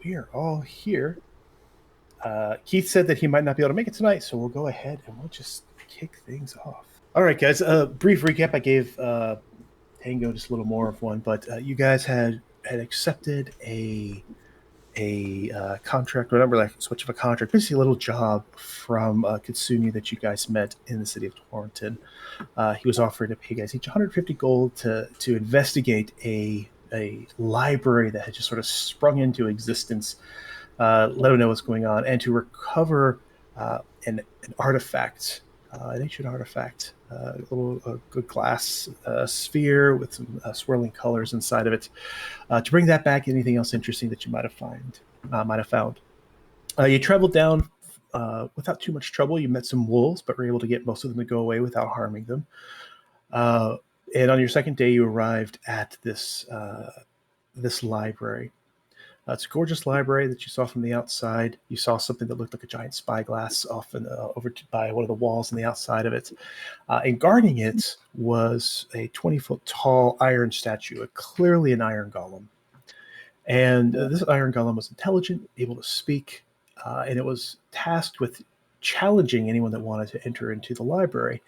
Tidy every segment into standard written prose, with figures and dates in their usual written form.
we are all here. Keith said that he might not be able to make it tonight, so we'll go ahead and we'll just kick things off. All right, guys. Brief recap. I gave Tango just a little more of one, but you guys had accepted a contract, whatever, like switch of a contract, basically a little job from Kitsune that you guys met in the city of Torrington. He was offering to pay you guys each 150 gold to investigate a library that had just sort of sprung into existence, let him know what's going on, and to recover an artifact, an ancient artifact, a little good glass sphere with some swirling colors inside of it, to bring that back. Anything else interesting that you might have found? You traveled down without too much trouble. You met some wolves, but were able to get most of them to go away without harming them. Uh, and on your second day, you arrived at this library. It's a gorgeous library that you saw from the outside. You saw something that looked like a giant spyglass by one of the walls on the outside of it. And guarding it was a 20-foot tall iron statue, clearly an iron golem. And this iron golem was intelligent, able to speak, and it was tasked with challenging anyone that wanted to enter into the library.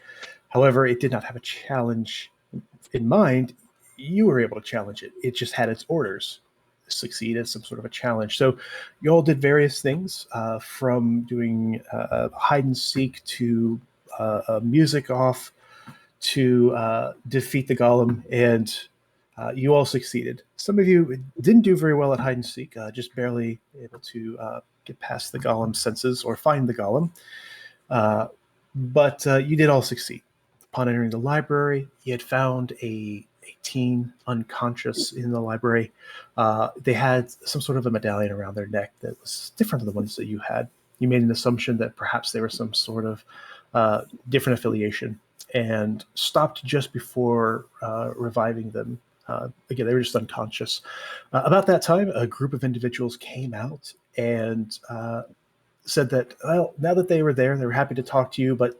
However, it did not have a challenge in mind. You were able to challenge it. It just had its orders succeed as some sort of a challenge. So you all did various things, from doing hide and seek to music off to defeat the golem, and you all succeeded. Some of you didn't do very well at hide and seek, just barely able to get past the golem's senses or find the golem. But you did all succeed. Upon entering the library, you had found a teen unconscious in the library. They had some sort of a medallion around their neck that was different than the ones that you had. You made an assumption that perhaps they were some sort of different affiliation and stopped just before reviving them. Again, they were just unconscious. About that time, a group of individuals came out and said that, well, now that they were there, they were happy to talk to you, but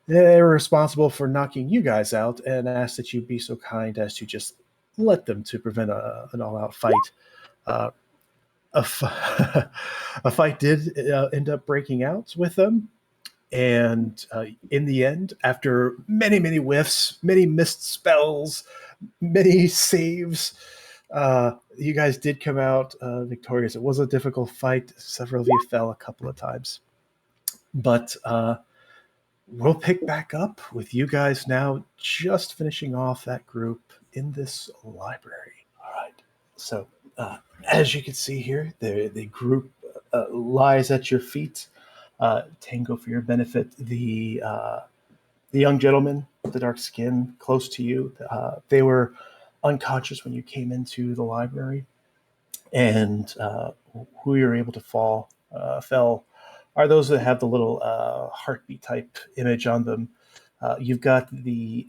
they were responsible for knocking you guys out and asked that you be so kind as to just let them to prevent an all-out fight. Uh, a fight did end up breaking out with them. And in the end, after many, many whiffs, many missed spells, many saves, you guys did come out victorious. It was a difficult fight. Several of you fell a couple of times. But we'll pick back up with you guys now just finishing off that group in this library. All right. So, as you can see here, the group lies at your feet. Tango, for your benefit, the young gentleman with the dark skin close to you, they were unconscious when you came into the library, and who you're able to fell are those that have the little heartbeat type image on them. You've got the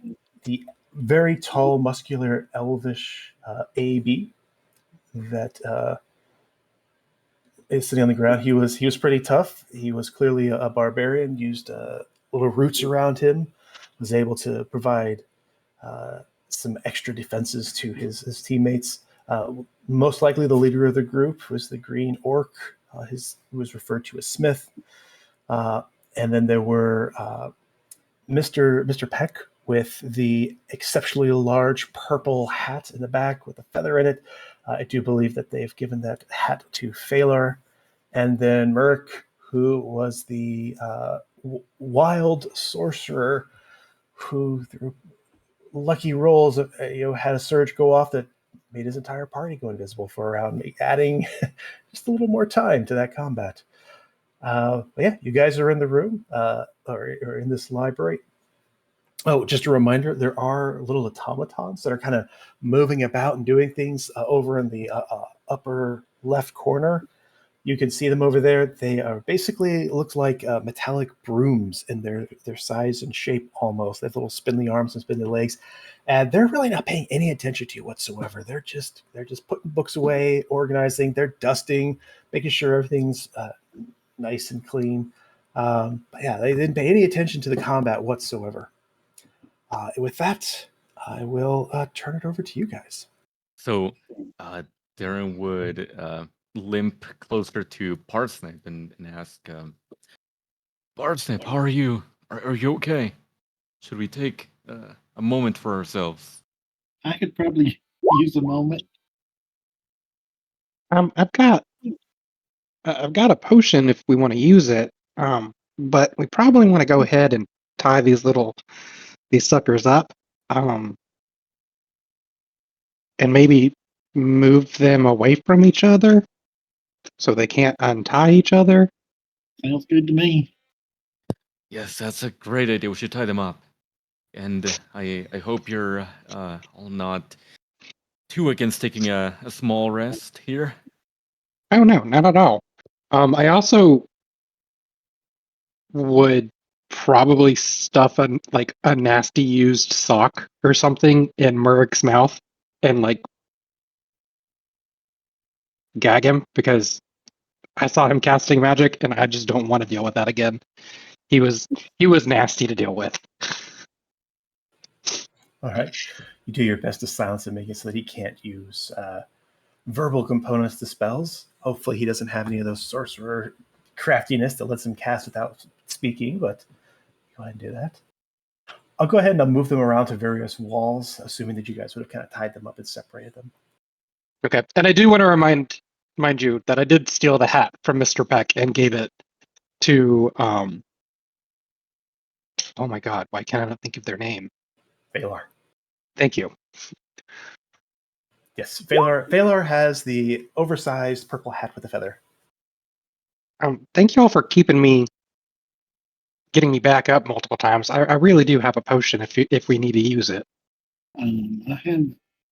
very tall, muscular, elvish AB that is sitting on the ground. He was pretty tough. He was clearly a barbarian. Used little roots around him. Was able to provide some extra defenses to his teammates. Most likely, the leader of the group was the green orc. Who was referred to as Smith. And then there were Mr. Peck with the exceptionally large purple hat in the back with a feather in it. I do believe that they've given that hat to Phalar. And then Merrick, who was the wild sorcerer who, through lucky rolls, had a surge go off that made his entire party go invisible for a round, adding just a little more time to that combat. But yeah, you guys are in the room, or in this library. Oh, just a reminder, there are little automatons that are kind of moving about and doing things over in the upper left corner. You can see them over there. They are basically looks like metallic brooms in their size and shape almost. They have little spindly arms and spindly legs, and they're really not paying any attention to you whatsoever. They're just putting books away, organizing. They're dusting, making sure everything's nice and clean. But yeah, they didn't pay any attention to the combat whatsoever. With that, I will turn it over to you guys. So, Darren would limp closer to Parsnip and ask, Parsnip, how are you? Are you okay? Should we take a moment for ourselves? I could probably use a moment. I've got a potion if we want to use it. But we probably want to go ahead and tie these suckers up. And maybe move them away from each other so they can't untie each other. Sounds good to me. Yes, that's a great idea. We should tie them up. And I hope you're all not too against taking a small rest here. Oh no, not at all. I also would probably stuff a nasty used sock or something in Murrick's mouth and gag him because I saw him casting magic and I just don't want to deal with that again. He was nasty to deal with. All right. You do your best to silence him, make it so that he can't use verbal components to spells. Hopefully, he doesn't have any of those sorcerer craftiness that lets him cast without speaking, but go ahead and do that. I'll go ahead and I'll move them around to various walls, assuming that you guys would have kind of tied them up and separated them. Okay, and I do want to remind you that I did steal the hat from Mr. Peck and gave it to oh my god, why can't I not think of their name? Valar. Thank you. Yes, Valar has the oversized purple hat with a feather. Thank you all for getting me back up multiple times. I really do have a potion if we need to use it. I have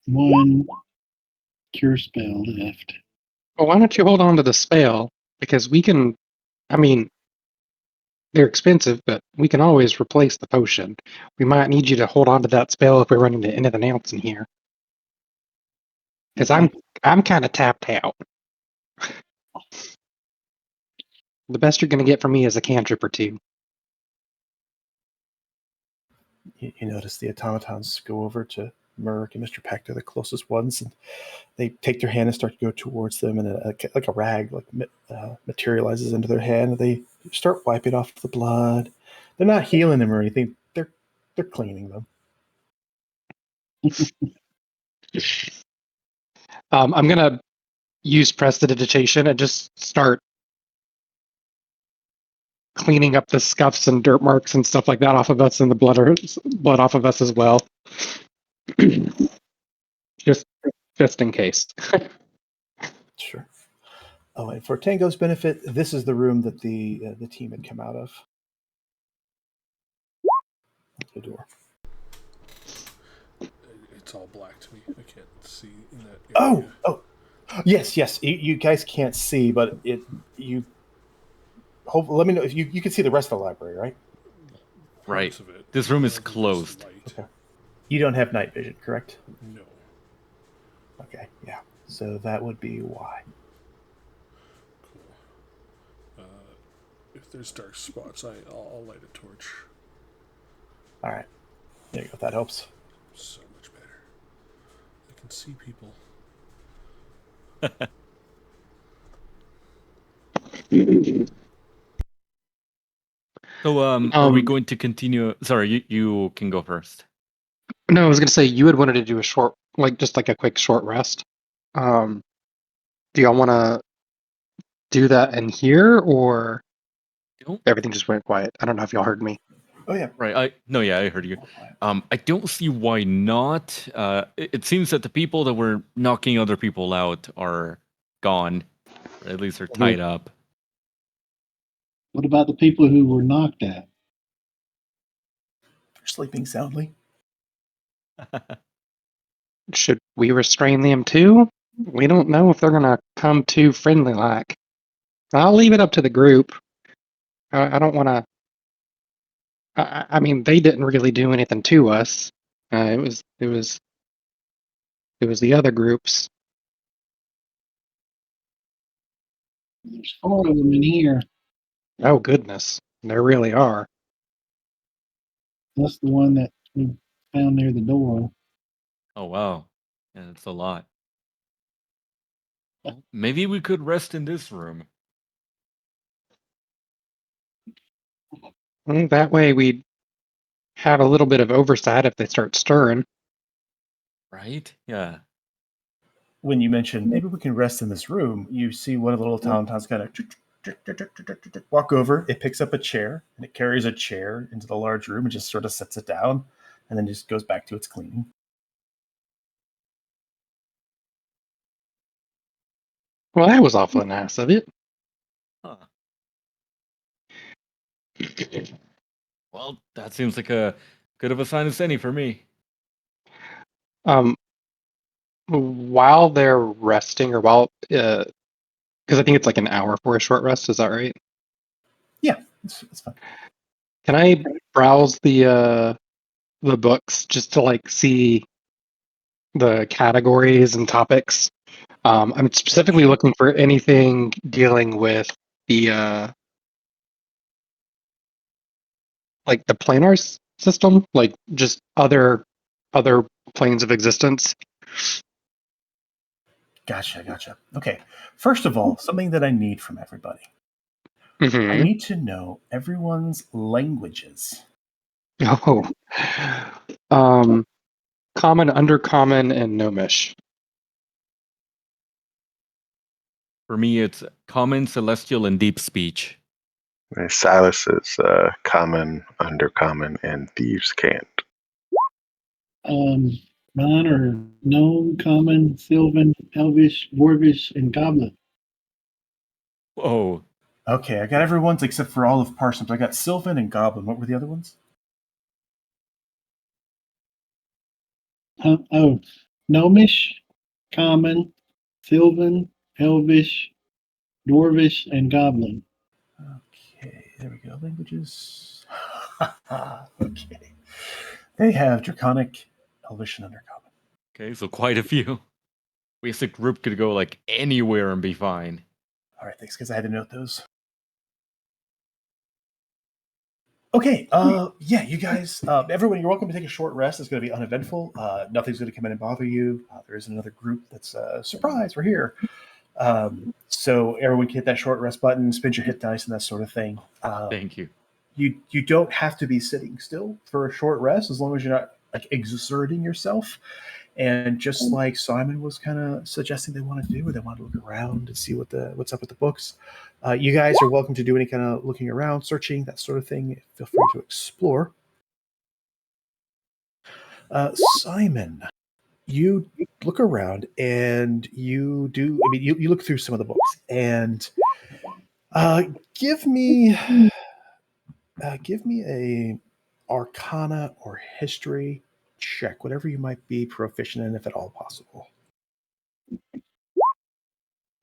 one cure spell left. Well, why don't you hold on to the spell? Because we can, I mean, they're expensive, but we can always replace the potion. We might need you to hold on to that spell if we're running into anything else in here. Because I'm kind of tapped out. The best you're going to get from me is a cantrip or two. You notice the automatons go over to Merc and Mr. Peck. They're the closest ones, and they take their hand and start to go towards them, and like a rag materializes into their hand. And they start wiping off the blood. They're not healing them or anything. They're cleaning them. I'm gonna use prestidigitation and just start cleaning up the scuffs and dirt marks and stuff like that off of us, and the blood off of us as well. just in case. Sure. Oh, and for Tango's benefit, this is the room that the team had come out of. The door. It's all black to me. I can't see in that area. Oh, yes. You guys can't see, but you. Let me know if you can see the rest of the library, right? Right. This room is closed. Okay. You don't have night vision, correct? No. Okay, yeah. So that would be why. Cool. If there's dark spots, I'll light a torch. All right. There you go. That helps. So much better. I can see people. So, are we going to continue? Sorry, you can go first. No, I was going to say you had wanted to do a short, just a quick short rest. Do y'all want to do that in here, or everything just went quiet? I don't know if y'all heard me. Oh yeah. Right. I heard you. I don't see why not. It seems that the people that were knocking other people out are gone, or at least are tied up. What about the people who were knocked out? They're sleeping soundly. Should we restrain them too? We don't know if they're gonna come too friendly like. I'll leave it up to the group. I don't want to. I mean, they didn't really do anything to us. It was the other groups. There's 4 of them in here. Oh goodness, there really are. That's the one that we found near the door. Oh wow, yeah, that's a lot. Maybe we could rest in this room. Well, that way we'd have a little bit of oversight if they start stirring. Right? Yeah. When you mention maybe we can rest in this room, you see one of the little tauntauns kind of walk over. It picks up a chair and it carries a chair into the large room and just sort of sets it down and then just goes back to its cleaning. Well, that was awfully nice of it. Huh. Well, that seems like a good of a sign as any for me. While they're resting, or while, because I think it's like an hour for a short rest. Is that right? Yeah, it's fine. Can I browse the books just to like see the categories and topics? I'm specifically looking for anything dealing with the like the planar system, like just other planes of existence. Gotcha. Okay. First of all, something that I need from everybody. I Mm-hmm. need to know everyone's languages. Oh, common, undercommon, and gnomish. For me, it's common, celestial, and deep speech. Silas is common, undercommon, and thieves can't. Mine are gnome, common, sylvan, elvish, dwarvish, and goblin. Whoa. Okay, I got everyone's except for all of Parsons. I got Sylvan and Goblin. What were the other ones? Gnomish, common, sylvan, elvish, dwarvish, and goblin. Okay, there we go. Languages. Okay. They have Draconic, Elvish, and Undercommon. Okay, so quite a few. We as a group could go like anywhere and be fine. All right, thanks, because I had to note those. Okay, yeah, you guys, everyone, you're welcome to take a short rest. It's going to be uneventful. Nothing's going to come in and bother you. There is another group that's surprise. We're here. So everyone can hit that short rest button, spin your hit dice, and that sort of thing. Thank you. You don't have to be sitting still for a short rest as long as you're not like exerting yourself. And just like Simon was kind of suggesting they want to do, or they want to look around and see what's up with the books. You guys are welcome to do any kind of looking around, searching, that sort of thing. Feel free to explore. Simon, you look around and you do. I mean, you look through some of the books and give me a Arcana or History check, whatever you might be proficient in, if at all possible.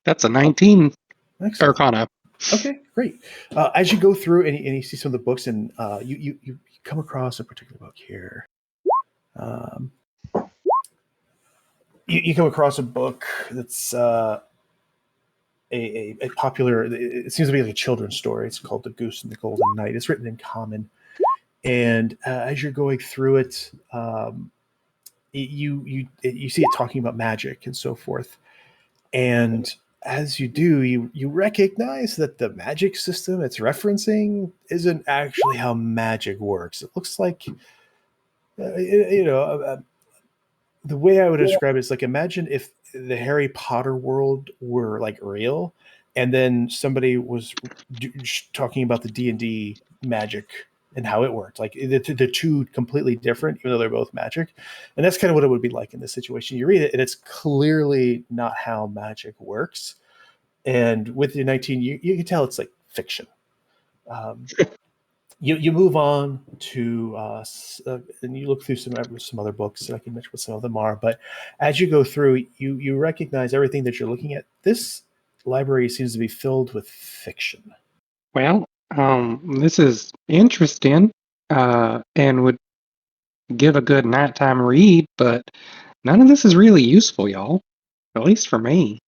That's a 19 Excellent. Arcana. Okay, great. As you go through and you see some of the books, and you come across a particular book here. You come across a book that's a popular. It seems to be like a children's story. It's called "The Goose and the Golden Knight." It's written in Common, and as you're going through it, you see it talking about magic and so forth, and as you do, you recognize that the magic system it's referencing isn't actually how magic works. It looks like, the way I would describe it is like, imagine if the Harry Potter world were like real, and then somebody was talking about the D&D magic and how it worked. Like the two completely different, even though they're both magic. And that's kind of what it would be like in this situation. You read it, and it's clearly not how magic works. And with the 19, you can tell it's like fiction. You move on to and you look through some other books, and I can mention what some of them are. But as you go through, you recognize everything that you're looking at. This library seems to be filled with fiction. Well, this is interesting, and would give a good nighttime read, but none of this is really useful, y'all. At least for me.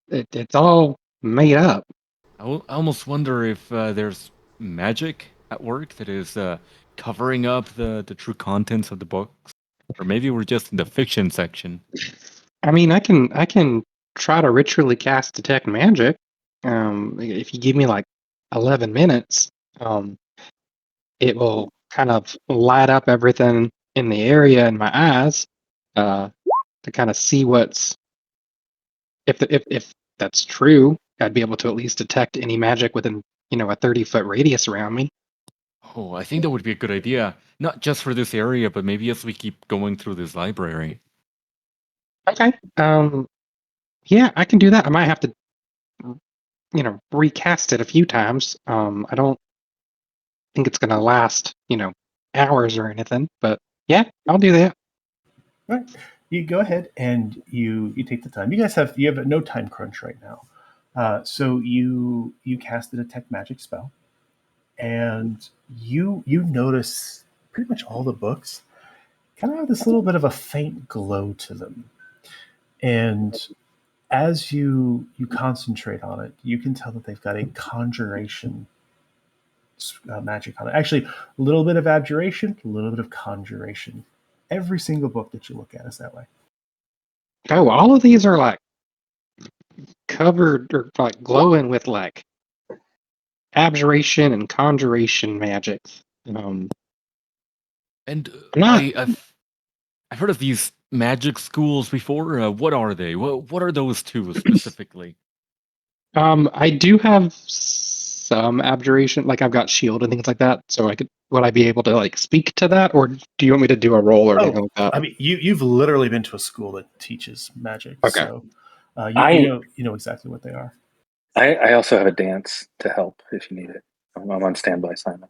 It's all made up. I almost wonder if there's magic at work that is covering up the true contents of the books, or maybe we're just in the fiction section. I mean, I can try to ritually cast detect magic. If you give me like 11 minutes, it will kind of light up everything in the area in my eyes to kind of see what's if that's true. I'd be able to at least detect any magic within a 30-foot radius around me. Oh, I think that would be a good idea. Not just for this area, but maybe as we keep going through this library. Okay. Yeah, I can do that. I might have to recast it a few times. I don't think it's gonna last hours or anything, but yeah, I'll do that. All right. You go ahead and you take the time. You guys have no time crunch right now. So you cast the detect magic spell, and you notice pretty much all the books kind of have this little bit of a faint glow to them. And as you concentrate on it, you can tell that they've got a conjuration magic on it. Actually, a little bit of abjuration, a little bit of conjuration. Every single book that you look at is that way. Oh, all of these are like covered or like glowing with like abjuration and conjuration magics. And I'm not. I've heard of these magic schools before. What are they? What are those two specifically? I do have some abjuration, like I've got shield and things like that. So would I be able to like speak to that, or do you want me to do a roll or anything like that? I mean, you've literally been to a school that teaches magic, Okay. so you know exactly what they are. I also have a dance to help if you need it. I'm on standby, Simon.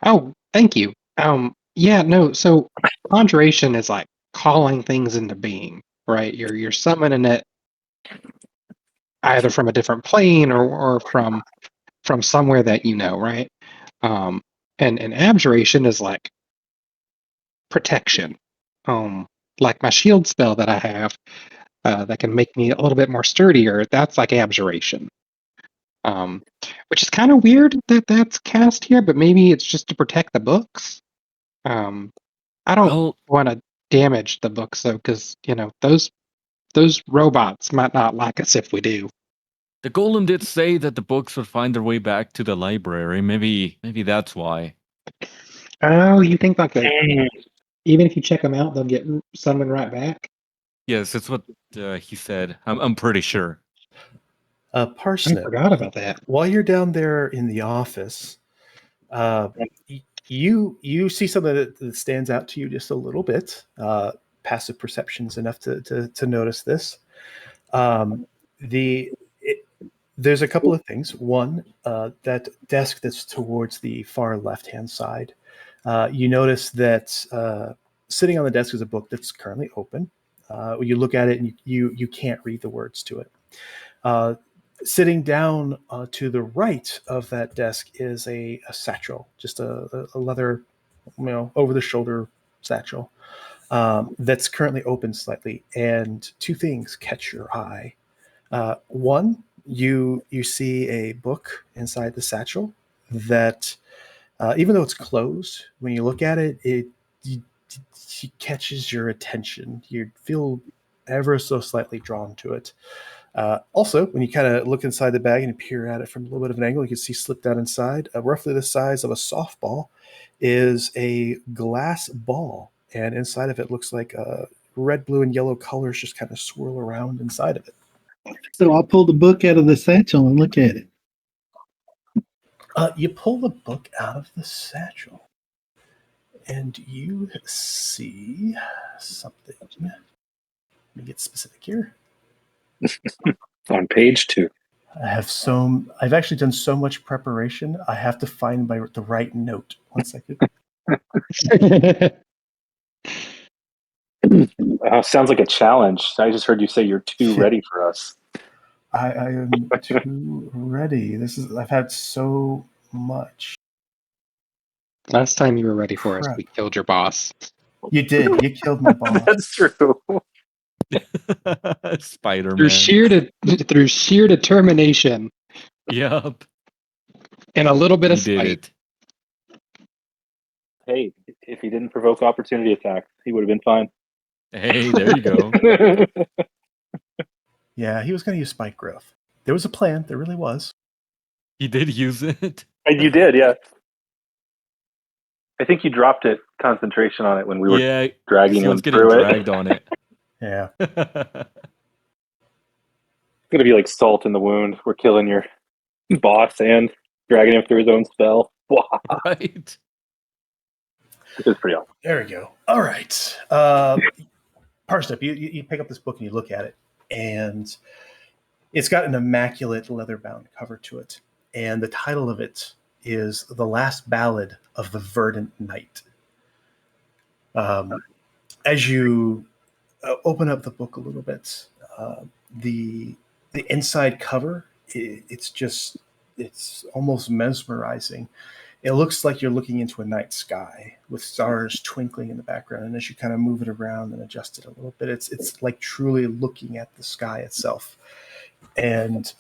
Oh, thank you. Yeah, no. So conjuration is like calling things into being, right? You're summoning it either from a different plane or from somewhere that right? And abjuration is like protection. Like my shield spell that I have that can make me a little bit more sturdier. That's like abjuration. Which is kind of weird that that's cast here, but maybe it's just to protect the books. I don't want to damage the books though, because those robots might not like us if we do. The golem did say that the books would find their way back to the library. Maybe that's why. Oh, you think like even if you check them out, they'll get summoned right back? Yes, that's what he said. I'm pretty sure. Parsnip, I forgot about that. while you're down there in the office, you see something that stands out to you just a little bit. Passive perception's enough to notice this. There's a couple of things. One, that desk that's towards the far left-hand side. You notice that sitting on the desk is a book that's currently open. You look at it and you can't read the words to it. Sitting down to the right of that desk is a satchel, just a leather, over-the-shoulder satchel that's currently open slightly. And two things catch your eye. One, you see a book inside the satchel that, even though it's closed, when you look at it, it catches your attention. You feel ever so slightly drawn to it. Also, when you kind of look inside the bag and you peer at it from a little bit of an angle, you can see slipped down inside, roughly the size of a softball, is a glass ball. And inside of it looks like red, blue, and yellow colors just kind of swirl around inside of it. So I'll pull the book out of the satchel and look at it. You pull the book out of the satchel, and you see something. Let me get specific here. On page 2. I've actually done so much preparation. I have to find the right note. 1 second. Sounds like a challenge. I just heard you say you're too ready for us. I am too ready. I've had so much. Last time you were ready for us, Crap. we killed your boss. You did. You killed my boss. That's true. Spider-Man. Through sheer determination Yep. and a little bit He of did spite. it. Hey, if he didn't provoke opportunity attack, he would have been fine. Hey, there you go. Yeah, he was going to use spike growth. There was a plan. There really was. He did use it. And you did, yeah. I think you dropped it, concentration on it, when we were Yeah, dragging he him was getting through it. dragged on it. Yeah. It's gonna be like salt in the wound. We're killing your boss and dragging him through his own spell. Wow. Right. It was pretty awesome. There we go. All right. Parsnip, you pick up this book and you look at it, and it's got an immaculate leather-bound cover to it. And the title of it is The Last Ballad of the Verdant Knight. As you open up the book a little bit, the inside cover, it's almost mesmerizing. It looks like you're looking into a night sky with stars twinkling in the background. And as you kind of move it around and adjust it a little bit, it's like truly looking at the sky itself. And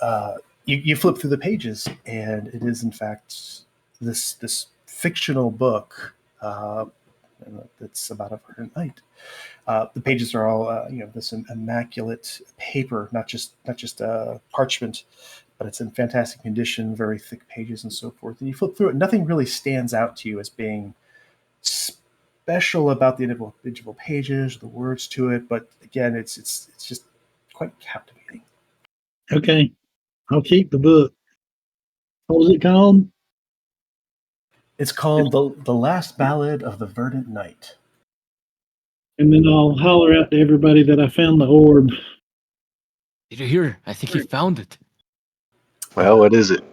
you flip through the pages, and it is in fact this fictional book that's about a verdant knight. The pages are all this immaculate paper, not just parchment, but it's in fantastic condition, very thick pages and so forth. And you flip through it, nothing really stands out to you as being special about the individual pages, the words to it. But again, it's just quite captivating. Okay, I'll keep the book. What was it called? It's called the Last Ballad of the Verdant Knight. And then I'll holler out to everybody that I found the orb. Did you hear? I think he found it. Well, what is it?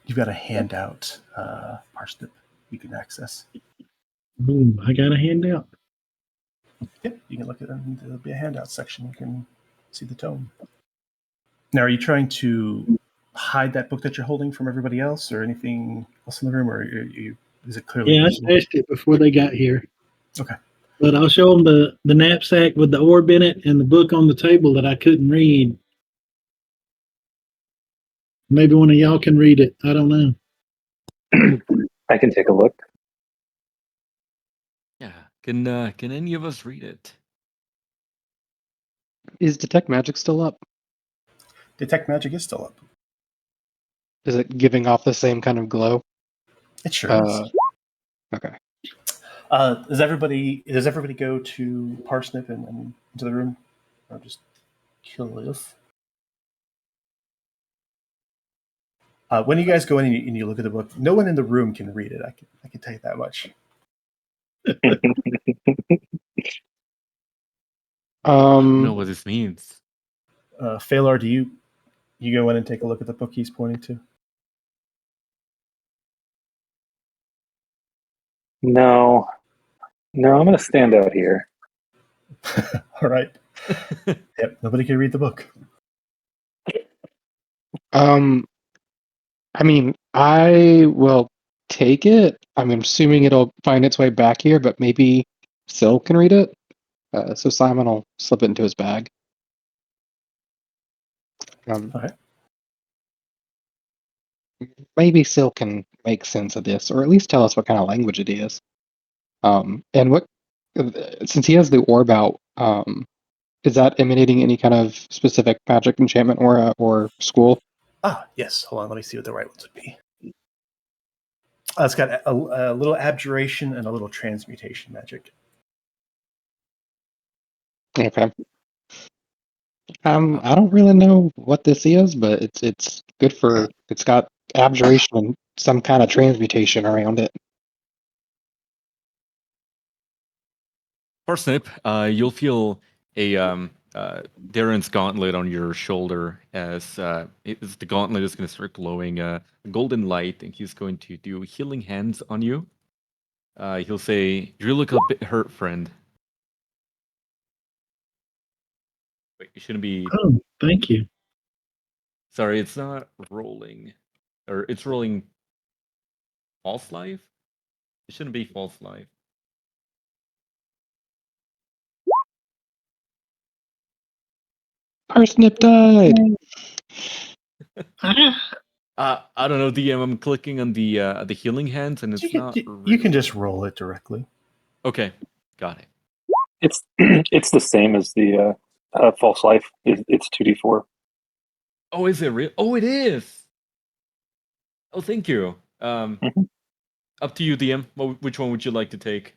You've got a handout, Parsnip, you can access. Boom, I got a handout. Yep, you can look at it. There'll be a handout section. You can see the tome. Now, are you trying to hide that book that you're holding from everybody else, or anything else in the room, or is it clearly? Yeah, I visible? stashed it before they got here. Okay. But I'll show them the knapsack with the orb in it and the book on the table that I couldn't read. Maybe one of y'all can read it. I don't know. I can take a look. Yeah. Can any of us read it? Is Detect Magic still up? Detect Magic is still up. Is it giving off the same kind of glow? It sure is. Okay. Does everybody go to Parsnip and into the room? Or just curious? When you guys go in and you look at the book, no one in the room can read it. I can tell you that much. I don't know what this means. Phalar, do you go in and take a look at the book he's pointing to? No, I'm going to stand out here. All right. Yep, nobody can read the book. I mean, I will take it. I'm assuming it'll find its way back here, but maybe Sil can read it. So Simon will slip it into his bag. All right. Maybe Sil can make sense of this, or at least tell us what kind of language it is. And what, since he has the orb out, is that emanating any kind of specific magic, enchantment, or school? Yes. Hold on. Let me see what the right ones would be. It's got a little abjuration and a little transmutation magic. Okay. I don't really know what this is, but it's good for. It's got abjuration and some kind of transmutation around it. Parsnip, you'll feel a Darren's gauntlet on your shoulder as the gauntlet is going to start glowing a golden light, and he's going to do healing hands on you. He'll say, "You look a bit hurt, friend." Wait, you shouldn't be. Oh, thank you. Sorry, it's not rolling, or it's rolling false life. It shouldn't be false life. Parsnip died. I don't know, DM. I'm clicking on the healing hands, and it's not. You can just roll it directly. Okay, got it. It's the same as the False life. It's 2d4. Oh, is it real? Oh, it is. Oh, thank you. Mhm. Up to you, DM. Which one would you like to take?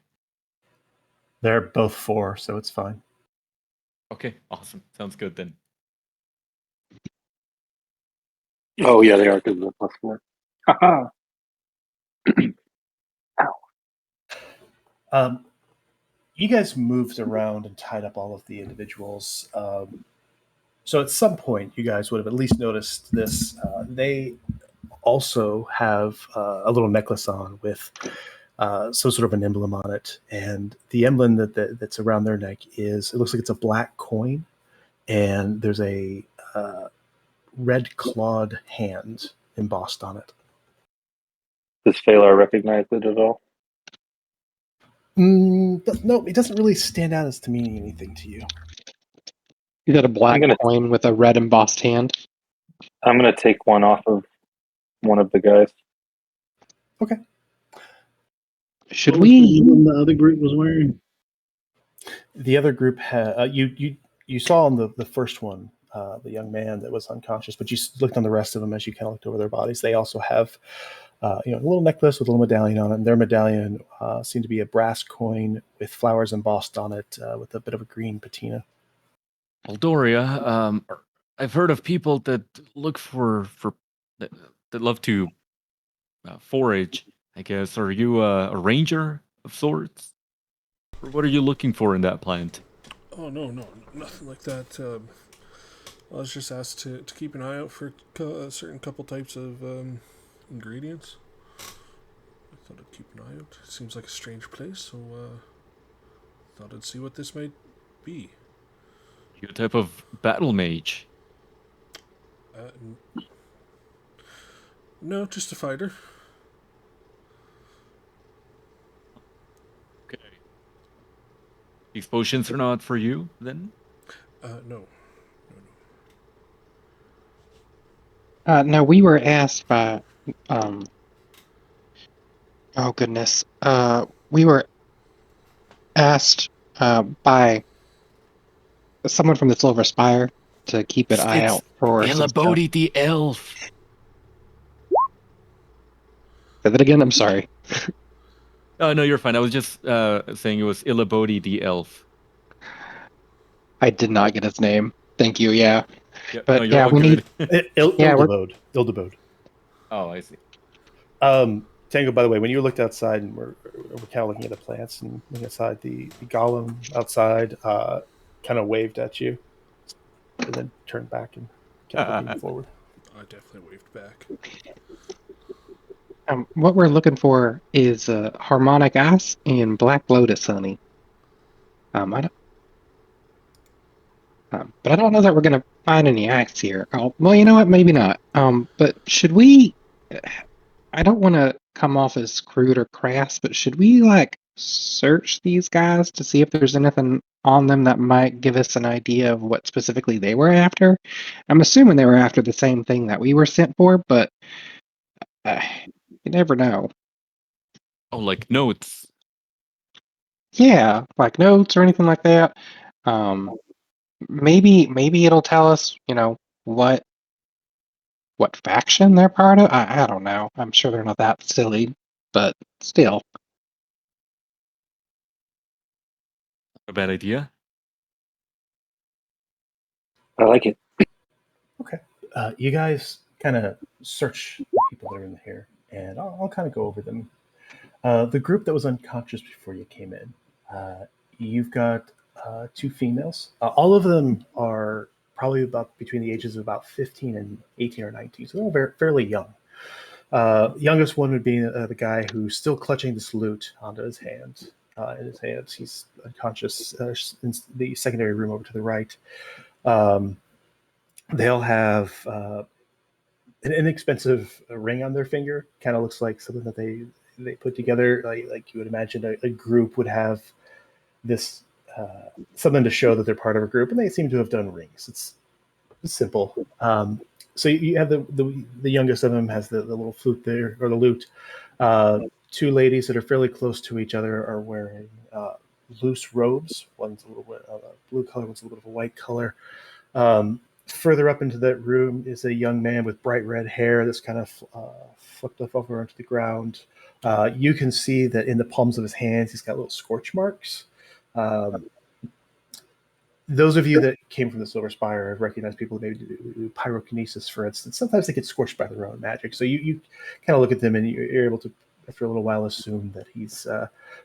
They're both 4, so it's fine. Okay, awesome. Sounds good then. Oh yeah, they are because of the +4. Haha. You guys moved around and tied up all of the individuals. So at some point, you guys would have at least noticed this. They also have a little necklace on with some sort of an emblem on it, and the emblem that's around their neck it looks like it's a black coin, and there's a red clawed hand embossed on it. Does Phalar recognize it at all? No, it doesn't really stand out as to meaning anything to you. You got a black gonna- coin with a red embossed hand. I'm gonna take one off of one of the guys. Okay. Should What was the we? one the other group was wearing? The other group had you saw on the first one the young man that was unconscious, but you looked on the rest of them as you kind of looked over their bodies. They also have a little necklace with a little medallion on it. And their medallion seemed to be a brass coin with flowers embossed on it with a bit of a green patina. Eldoria, I've heard of people that look for that love to forage. I guess. Are you a ranger of sorts? Or what are you looking for in that plant? Oh, no, nothing like that. I was just asked to keep an eye out for a certain couple types of ingredients. I thought I'd keep an eye out. It seems like a strange place, so thought I'd see what this might be. You a type of battle mage? No, just a fighter. Okay. These potions are not for you, then? No. No, we were asked by. Oh goodness. We were asked by someone from the Silver Spire to keep an eye out for some stuff. Elabodi the elf. Say that again. I'm sorry. Oh, no, you're fine. I was just saying it was Ilabodi the elf. I did not get his name. Thank you. Yeah, Yep, but no, you're yeah, all we good. need. Yeah, we're- Ildabode. Oh, I see. Tango, by the way, when you looked outside and we're kind of looking at the plants and looking outside, the golem outside kind of waved at you and then turned back and kept looking forward. I definitely waved back. What we're looking for is harmonic ice and black lotus honey. But I don't know that we're gonna find any ice here. Oh, well, you know what? Maybe not. But should we? I don't want to come off as crude or crass, but should we like search these guys to see if there's anything on them that might give us an idea of what specifically they were after? I'm assuming they were after the same thing that we were sent for, but you never know. Oh, like notes. Yeah, like notes or anything like that. Maybe it'll tell us, what faction they're part of. I don't know. I'm sure they're not that silly, but still. A bad idea. I like it. Okay. You guys kind of search the people that are in here, and I'll kind of go over them. The group that was unconscious before you came in, you've got 2 females. All of them are probably about between the ages of about 15 and 18 or 19, so they're all fairly young. Youngest one would be the guy who's still clutching this lute onto his hand. In his hands, he's unconscious in the secondary room over to the right. They all have an inexpensive ring on their finger. Kind of looks like something that they put together, like you would imagine a group would have this something to show that they're part of a group, and they seem to have done rings. It's simple. So you have the youngest of them has the little flute there, or the lute. 2 ladies that are fairly close to each other are wearing loose robes. One's a little bit of a blue color, one's a little bit of a white color. Further up into that room is a young man with bright red hair that's kind of flipped up over onto the ground. You can see that in the palms of his hands, he's got little scorch marks. Those of you that came from the Silver Spire have recognized people who maybe do pyrokinesis, for instance. Sometimes they get scorched by their own magic. So you kind of look at them and you're able to, after a little while, assume that he's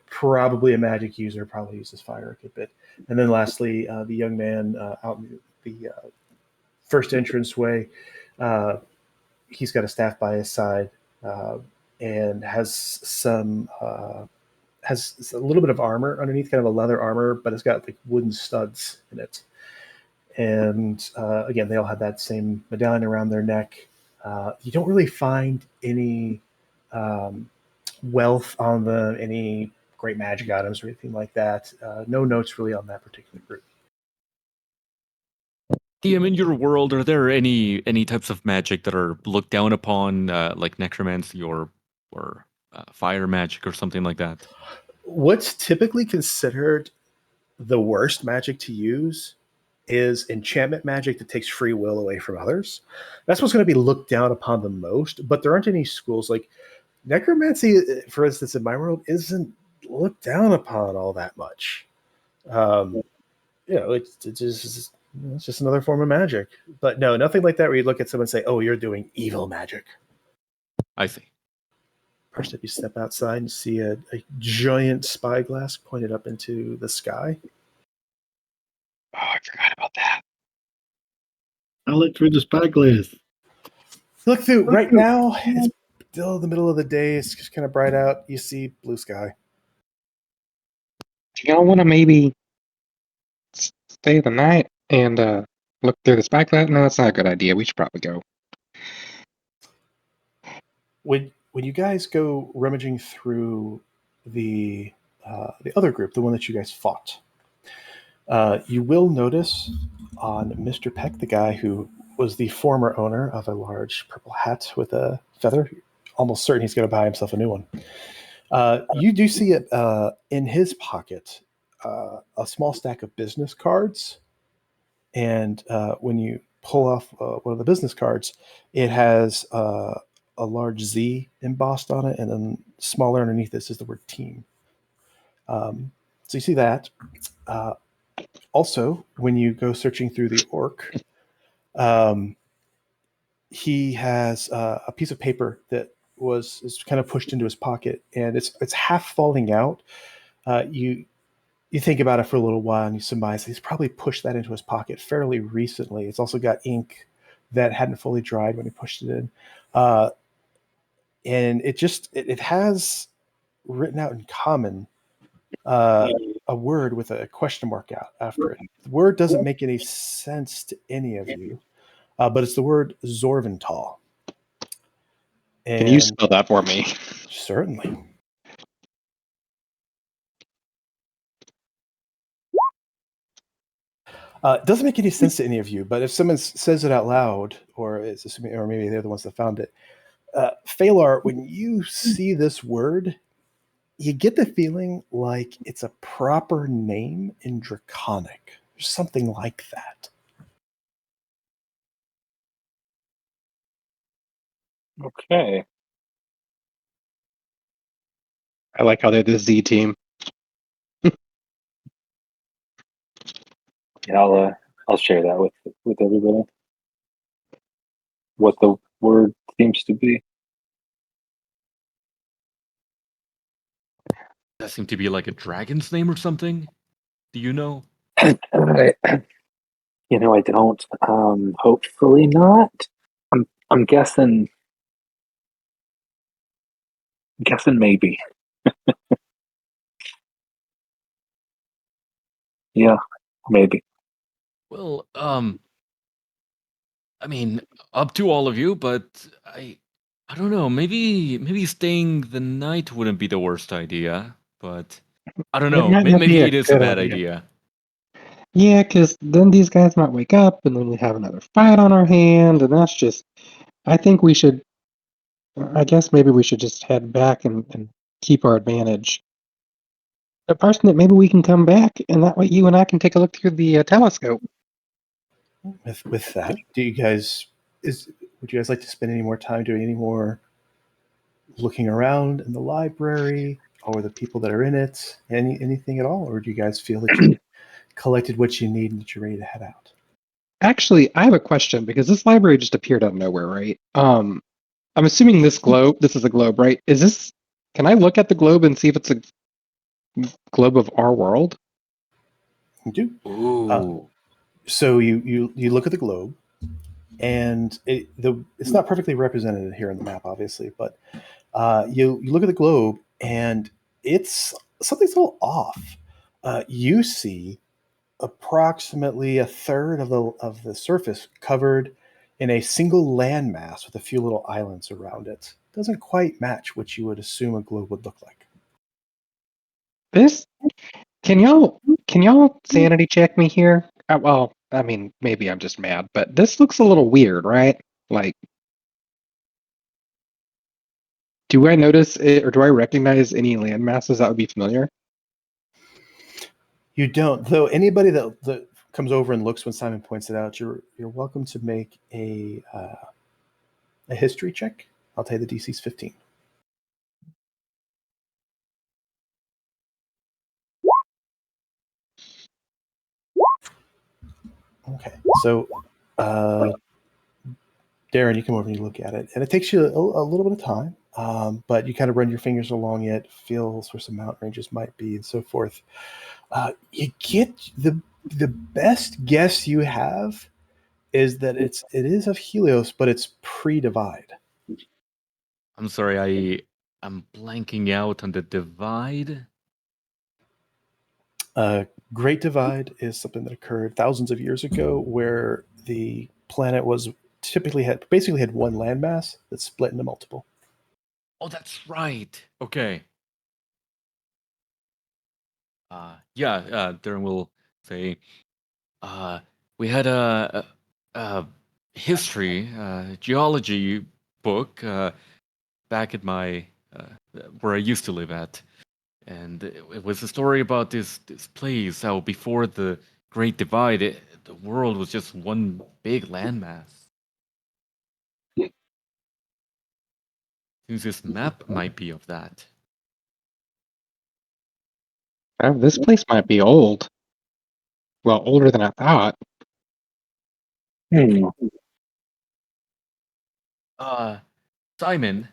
probably a magic user, probably uses fire a good bit. And then lastly, the young man out in the first entranceway, he's got a staff by his side and has has a little bit of armor underneath, kind of a leather armor, but it's got like wooden studs in it. And again, they all have that same medallion around their neck. You don't really find any wealth on them, any great magic items or anything like that. No notes really on that particular group. DM, in your world, are there any types of magic that are looked down upon, like necromancy or fire magic or something like that? What's typically considered the worst magic to use is enchantment magic that takes free will away from others. That's what's going to be looked down upon the most, but there aren't any schools like necromancy, for instance, in my world, isn't looked down upon all that much. It's just another form of magic. But no, nothing like that where you look at someone and say, oh, you're doing evil magic. I see. First, if you step outside and see a giant spyglass pointed up into the sky. Oh, I forgot about that. I look through the spyglass. Look through right now. It's still the middle of the day. It's just kind of bright out. You see blue sky. Do y'all want to maybe stay the night and look through the spyglass? No, that's not a good idea. We should probably go. When you guys go rummaging through the other group, the one that you guys fought, you will notice on Mr. Peck, the guy who was the former owner of a large purple hat with a feather, almost certain he's going to buy himself a new one. You do see it in his pocket, a small stack of business cards. And when you pull off one of the business cards, it has a large Z embossed on it, and then smaller underneath this is the word team. So you see that. Also, when you go searching through the orc, he has a piece of paper that is kind of pushed into his pocket, and it's half falling out. You think about it for a little while, and you surmise he's probably pushed that into his pocket fairly recently. It's also got ink that hadn't fully dried when he pushed it in. And it has written out in common a word with a question mark out after it. The word doesn't make any sense to any of you, but it's the word Zorvental. Can you spell that for me? Certainly. It doesn't make any sense to any of you, but if someone says it out loud, or maybe they're the ones that found it, Phalar, when you see this word, you get the feeling like it's a proper name in Draconic, or something like that. Okay. I like how they're the Z team. Yeah, I'll share that with everybody. What the word seems to be. That seemed to be like a dragon's name or something. Do you know? I don't. Hopefully not. I'm guessing. Maybe. Yeah, maybe. Well, I mean, up to all of you, but I don't know. Maybe staying the night wouldn't be the worst idea, but I don't It know. might not be Maybe a it is a good bad idea. idea. Yeah, because then these guys might wake up and then we have another fight on our hand, and that's just. I think we should. I guess maybe we should just head back and keep our advantage. Parsnip, maybe we can come back, and that way you and I can take a look through the telescope. With that, would you guys like to spend any more time doing any more looking around in the library or the people that are in it, anything at all, or do you guys feel that you collected what you need and that you're ready to head out? Actually, I have a question because this library just appeared out of nowhere, right? I'm assuming this is a globe, right? Can I look at the globe and see if it's a globe of our world? You do. Ooh. So you look at the globe, and it's not perfectly represented here in the map, obviously, but you look at the globe, and something's a little off. You see approximately a third of the surface covered in a single landmass with a few little islands around it. Doesn't quite match what you would assume a globe would look like. Can y'all sanity check me here? Well, I mean, maybe I'm just mad, but this looks a little weird, right? Like, do I notice it, or do I recognize any land masses that would be familiar? You don't, though. Anybody that comes over and looks when Simon points it out, you're welcome to make a history check. I'll tell you the DC's 15. Okay, so Darren, you come over and you look at it, and it takes you a little bit of time, but you kind of run your fingers along it, feels where some mountain ranges might be, and so forth. You get the best guess you have is that it is of Helios, but it's pre-divide. I'm sorry, I'm blanking out on the divide. Great Divide is something that occurred thousands of years ago, where the planet basically had one landmass that split into multiple. Oh, that's right. Okay. Darren will say, we had a history, geology book back at my where I used to live at, and it was a story about this place. How before the Great Divide, the world was just one big landmass. Seems this map might be of that. This place might be old. Well, older than I thought. Simon,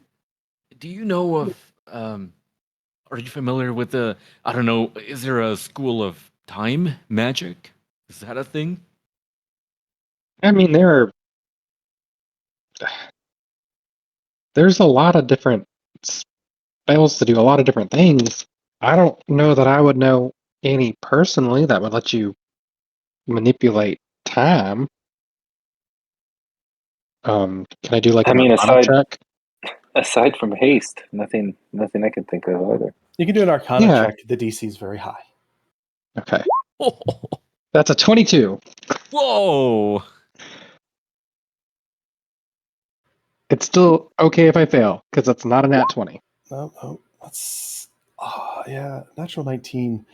do you know of are you familiar with I don't know, is there a school of time magic? Is that a thing? I mean, there's a lot of different spells to do a lot of different things. I don't know that I would know any personally that would let you manipulate time. Can I do like I an mean, Arcana check? aside from haste, nothing I can think of either. You can do an Arcana Yeah. check. The DC is very high. Okay. That's a 22. Whoa! It's still okay if I fail, because that's not a nat 20. Oh, that's natural 19.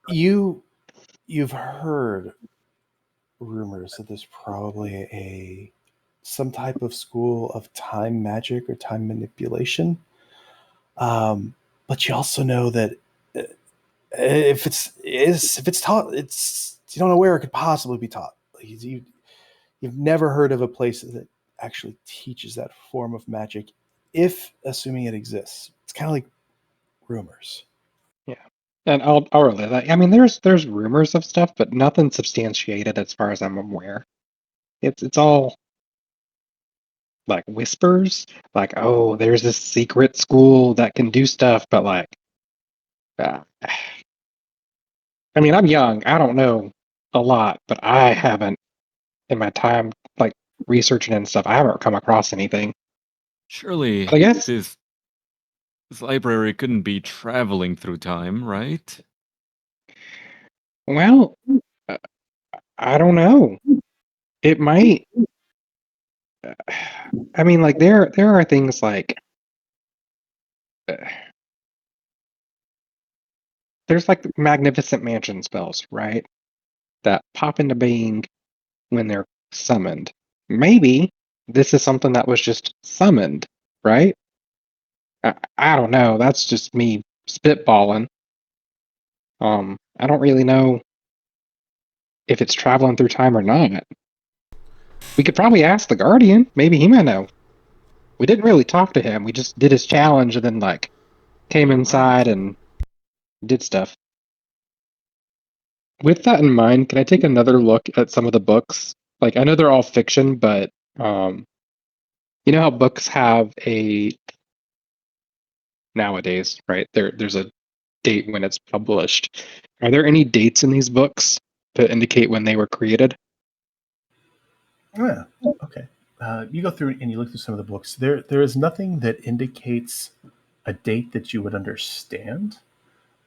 You've heard rumors that there's probably some type of school of time magic or time manipulation. But you also know that if it's taught, you don't know where it could possibly be taught. You've never heard of a place that actually teaches that form of magic, if assuming it exists. It's kind of like rumors. Yeah. And I'll relay that. I mean, there's rumors of stuff, but nothing substantiated as far as I'm aware. It's all like whispers, like, oh, there's this secret school that can do stuff, but like, I mean, I'm young. I don't know a lot, but I haven't, in my time, like researching and stuff, I haven't come across anything. Surely But I guess, this library couldn't be traveling through time, right? well, I don't know. It might. I mean, like there are things like there's like magnificent mansion spells, right? That pop into being when they're summoned. Maybe this is something that was just summoned, right? I don't know. That's just me spitballing. I don't really know if it's traveling through time or not. We could probably ask the Guardian. Maybe he might know. We didn't really talk to him. We just did his challenge and then like came inside and did stuff. With that in mind, can I take another look at some of the books? Like I know they're all fiction, but you know how books have a nowadays, right? There's a date when it's published. Are there any dates in these books to indicate when they were created? Yeah. Okay. You go through and you look through some of the books. There is nothing that indicates a date that you would understand.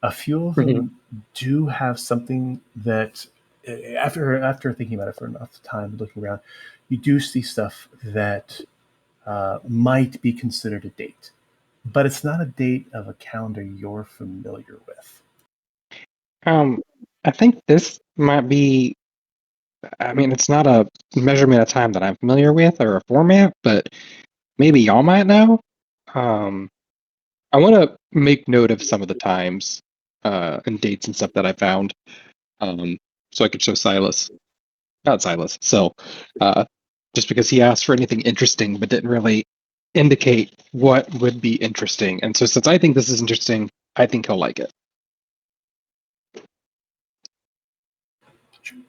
A few of them do have something that, after thinking about it for enough time, looking around, you do see stuff that might be considered a date, but it's not a date of a calendar you're familiar with. I think this might be. I mean, it's not a measurement of time that I'm familiar with or a format, but maybe y'all might know. I want to make note of some of the times and dates and stuff that I found, so I could show Silas, not Silas. So, just because he asked for anything interesting, but didn't really indicate what would be interesting, and so since I think this is interesting, I think he'll like it.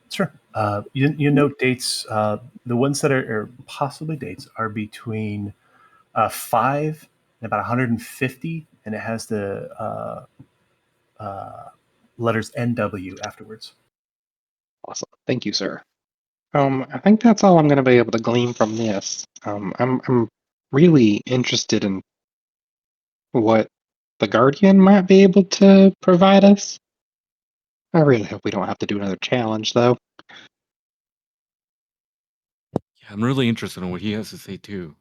Sure. You note dates. The ones that are possibly dates are between 5 and about 150, and it has the letters NW afterwards. Awesome, thank you, sir. I think that's all I'm going to be able to glean from this. I'm really interested in what the Guardian might be able to provide us. I really hope we don't have to do another challenge, though. Yeah, I'm really interested in what he has to say too.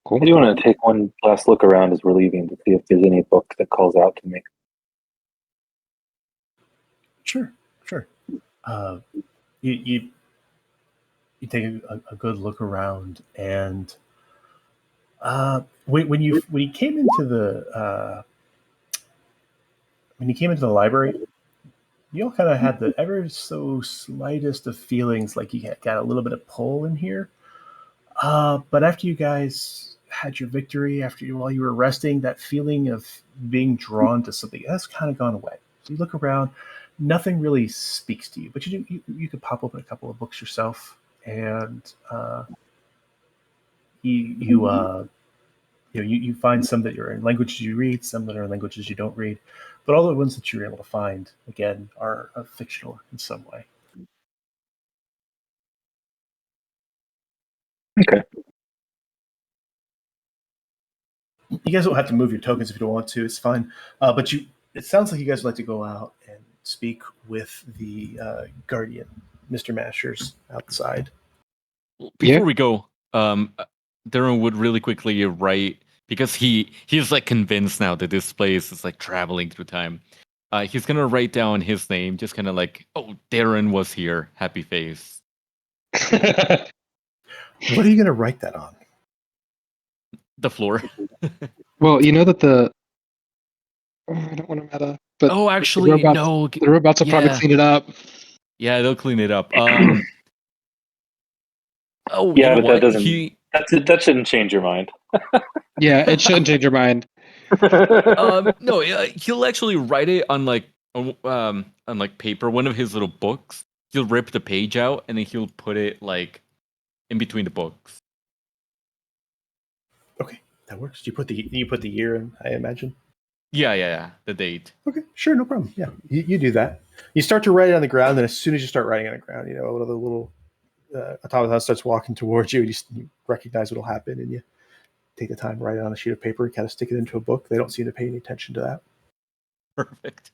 Cool. I do want to take one last look around as we're leaving to see if there's any book that calls out to me. Sure. You take a good look around, and when you came into the library, you all kind of had the ever so slightest of feelings like you got a little bit of pull in here. But after you guys had your victory, while you were resting, that feeling of being drawn to something has kind of gone away. So you look around, nothing really speaks to you, but you could pop open a couple of books yourself, and you find some that are in languages you read, some that are in languages you don't read, but all the ones that you're able to find again are fictional in some way. Okay. You guys don't have to move your tokens if you don't want to. It's fine. But it sounds like you guys would like to go out and speak with the Guardian, Mr. Mashers, outside. Before we go, Darren would really quickly write, because he's like convinced now that this place is like traveling through time. He's gonna write down his name, just kind of like, oh, Darren was here, happy face. What are you going to write that on? The floor. Well, you know that I don't want to meta, but Oh, actually, no. The robots will probably clean it up. Yeah, they'll clean it up. Oh, Yeah, you know but what? that doesn't. That shouldn't change your mind. Yeah, it shouldn't change your mind. No, he'll actually write it on like paper, one of his little books. He'll rip the page out and then he'll put it like in between the books. Okay, that works. You put the year in, I imagine. Yeah, the date. Okay, sure, no problem. Yeah, you do that. You start to write it on the ground, and as soon as you start writing on the ground, one of the little automaton starts walking towards you, and you recognize what'll happen, and you take the time to write it on a sheet of paper and kind of stick it into a book. They don't seem to pay any attention to that. Perfect.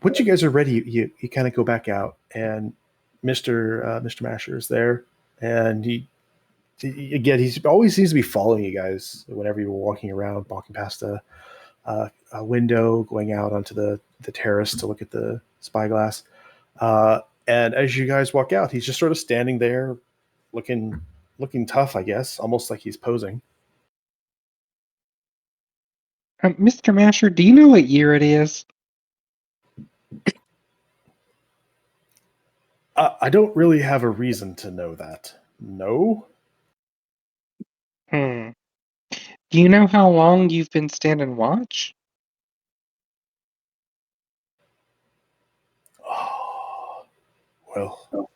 Once you guys are ready, you kind of go back out, and Mr. Masher is there, and he Again, he always seems to be following you guys whenever you're walking around, walking past a window, going out onto the terrace to look at the spyglass. And as you guys walk out, he's just sort of standing there, looking tough, I guess, almost like he's posing. Mr. Masher, do you know what year it is? I don't really have a reason to know that. No? Do you know how long you've been standing watch? Oh, well,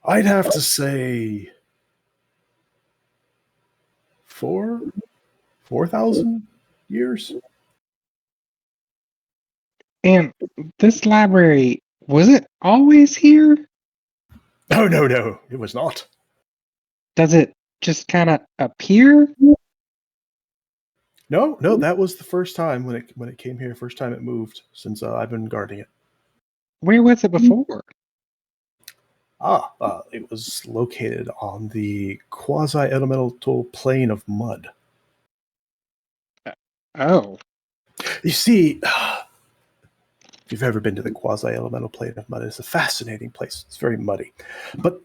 I'd have to say 4,000 years. And this library, was it always here? Oh, no, it was not. Does it just kind of appear? No, that was the first time when it came here. First time it moved since I've been guarding it. Where was it before? It was located on the quasi-elemental plane of mud. Oh. You see, if you've ever been to the quasi-elemental plane of mud, it's a fascinating place. It's very muddy. But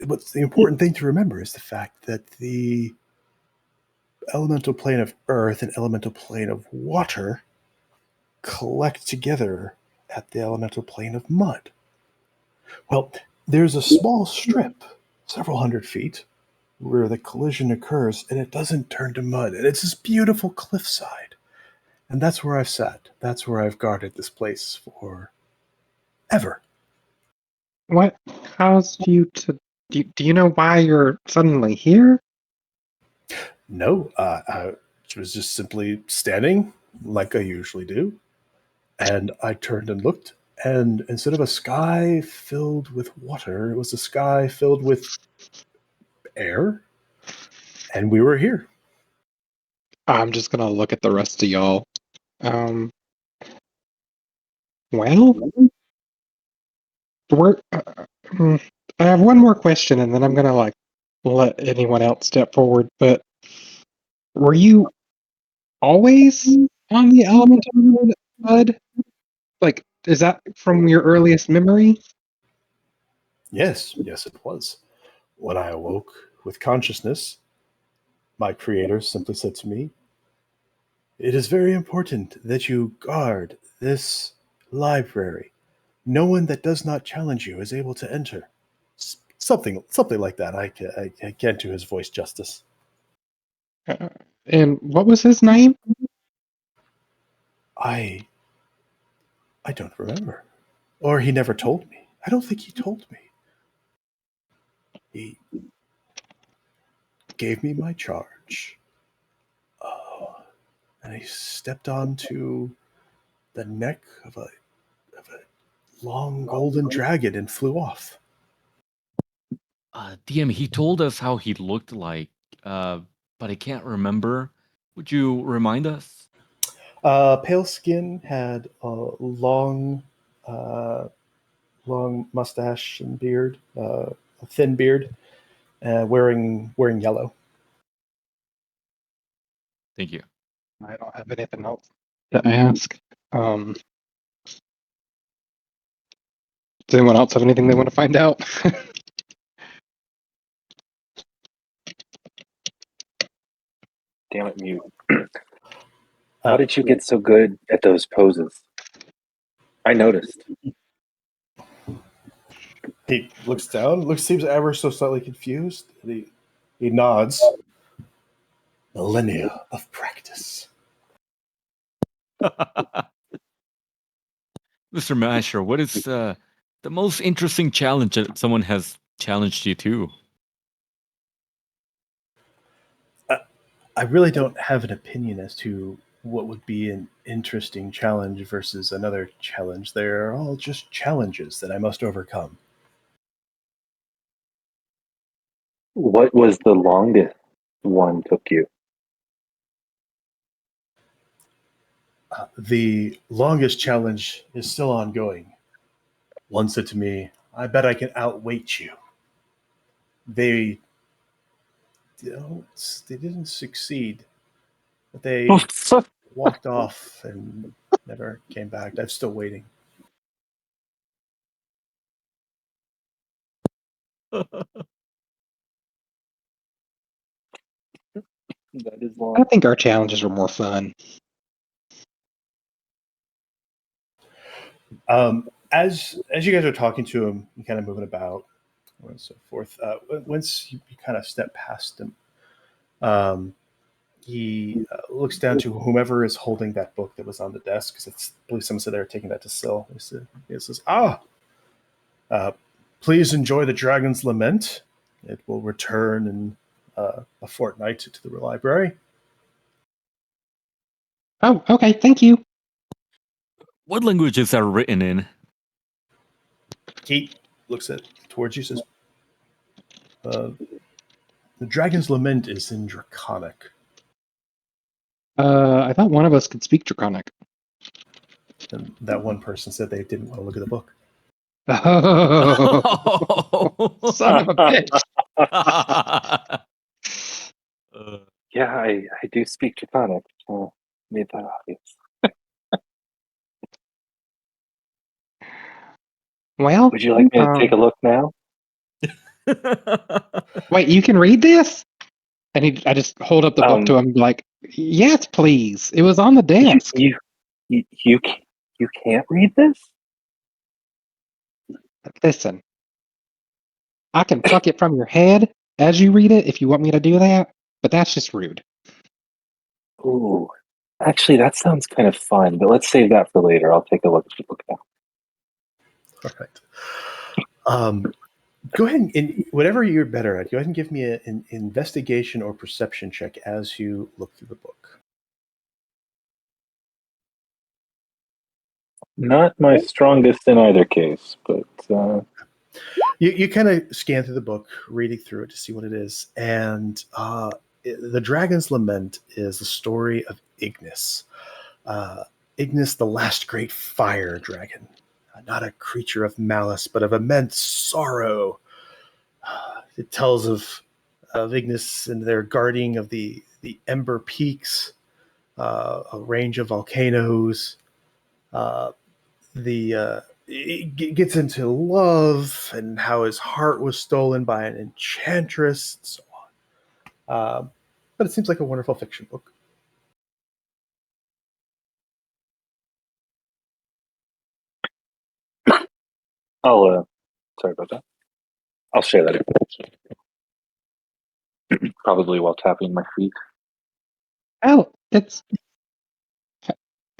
what's the important thing to remember is the fact that the elemental plane of earth and elemental plane of water collect together at the elemental plane of mud. Well, there's a small strip, several hundred feet, where the collision occurs and it doesn't turn to mud. And it's this beautiful cliffside. And that's where I've sat. That's where I've guarded this place for ever. What caused you to... Do you know why you're suddenly here? No, I was just simply standing like I usually do. And I turned and looked, and instead of a sky filled with water, it was a sky filled with air. And we were here. I'm just gonna look at the rest of y'all. Well, I have one more question, and then I'm gonna let anyone else step forward. But were you always on the elemental plane, Bud? Like, is that from your earliest memory? Yes, it was. When I awoke with consciousness, my creator simply said to me, "It is very important that you guard this library. No one that does not challenge you is able to enter." Something like that. I can't do his voice justice. And what was his name? I don't remember. Or he never told me. I don't think he told me. He gave me my charge. And he stepped onto the neck of a long golden dragon and flew off. DM, he told us how he looked like, but I can't remember. Would you remind us? Pale skin, had a long mustache and beard, a thin beard, wearing yellow. Thank you. I don't have anything else to ask. Does anyone else have anything they want to find out? Damn it, mute. How did you get so good at those poses? I noticed. He looks down, seems ever so slightly confused. He nods. Millennia of practice. Mr. Masher, what is the most interesting challenge that someone has challenged you to? I really don't have an opinion as to what would be an interesting challenge versus another challenge. They're all just challenges that I must overcome. What was the longest one took you? The longest challenge is still ongoing. One said to me, "I bet I can outweight you." they didn't succeed. But they walked off and never came back. I'm still waiting. That is long. I think our challenges were more fun. As you guys are talking to him, you kind of moving about and so forth. Once you kind of step past him, he looks down to whomever is holding that book that was on the desk, because I believe someone said they were taking that to Syl. He says, please enjoy the Dragon's Lament. It will return in a fortnight to the library. Oh, okay. Thank you. What languages are written in? Kate looks towards you, says, the Dragon's Lament is in Draconic. I thought one of us could speak Draconic. And that one person said they didn't want to look at the book. Oh, son of a bitch. Yeah, I do speak Draconic. Made that obvious. Well, Would you like me to take a look now? wait, you can read this? And I just hold up the book to him like, yes, please. It was on the desk. You can't read this? Listen, I can pluck it from your head as you read it if you want me to do that, but that's just rude. Ooh, actually, that sounds kind of fun, but let's save that for later. I'll take a look at the book now. All right. Go ahead and whatever you're better at, go ahead and give me an investigation or perception check as you look through the book. Not my strongest in either case, but you kind of scan through the book, reading through it to see what it is, and the Dragon's Lament is the story of Ignis. Ignis, the last great fire dragon, not a creature of malice, but of immense sorrow. It tells of Ignis and their guarding of the Ember Peaks, a range of volcanoes. It gets into love and how his heart was stolen by an enchantress and so on. But it seems like a wonderful fiction book. sorry about that. I'll share that information. Probably while tapping my feet. Oh, it's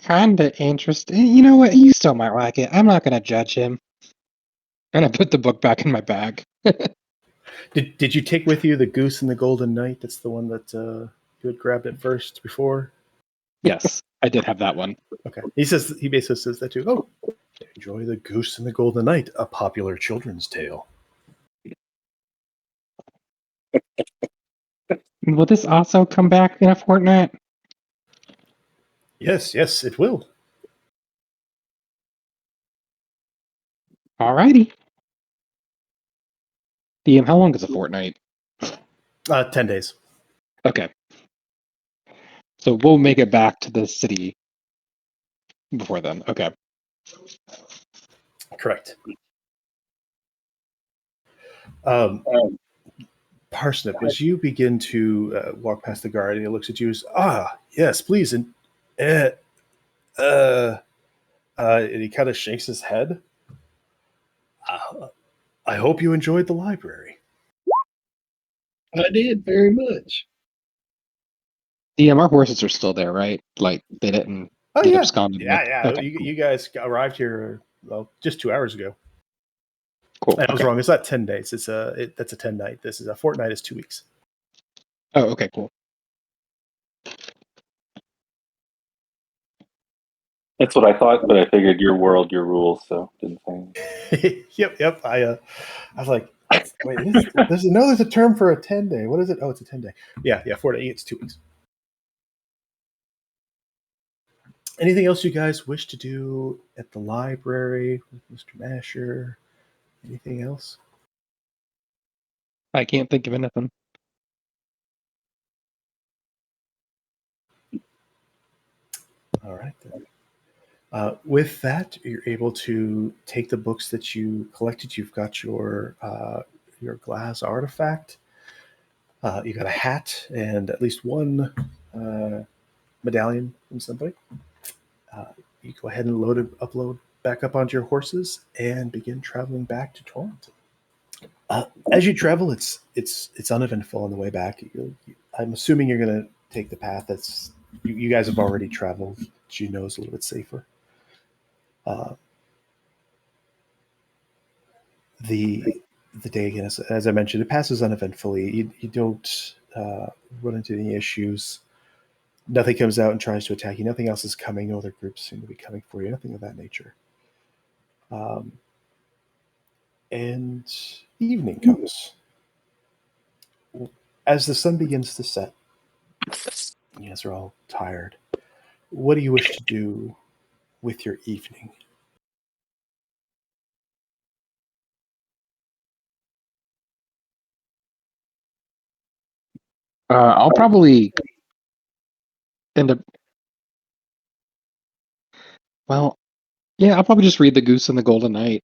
kind of interesting. You know what? You still might like it. I'm not going to judge him. And I put the book back in my bag. Did you take with you the Goose and the Golden Knight? That's the one that you had grabbed at first before? Yes, I did have that one. Okay. He basically says that too. Oh, enjoy the Goose and the Golden Knight, a popular children's tale. Will this also come back in a fortnight? Yes, it will. Alrighty. DM, how long is a fortnight? 10 days. Okay. So we'll make it back to the city before then. Okay. Correct. Parsnip, as you begin to walk past the guard, and he looks at you as, yes, please. And he kind of shakes his head. I hope you enjoyed the library. I did very much. DM, our horses are still there, right? Like, they didn't get absconded. Yeah. Okay. You guys arrived here, just 2 hours ago. Cool. I was wrong. It's not 10 days. That's a 10 night. This is a fortnight is 2 weeks. Oh, okay, cool. That's what I thought, but I figured your world, your rules, so didn't say anything. Yep. I was like, wait, there's a term for a 10-day. What is it? Oh, it's a 10-day. Yeah, 4 days. It's 2 weeks. Anything else you guys wish to do at the library with Mr. Masher? Anything else? I can't think of anything. All right, then. With that, you're able to take the books that you collected. You've got your glass artifact. You got a hat and at least one medallion from somebody. You go ahead and upload back up onto your horses and begin traveling back to Torrington. As you travel, it's uneventful on the way back. I'm assuming you're going to take the path that's you guys have already traveled. Which you know is a little bit safer. The day again, as I mentioned, it passes uneventfully. You don't run into any issues. Nothing comes out and tries to attack you. Nothing else is coming. No other groups seem to be coming for you. Nothing of that nature. And evening comes. As the sun begins to set, you guys are all tired. What do you wish to do with your evening? I'll probably end up. Well, yeah, I'll probably just read The Goose and the Golden Knight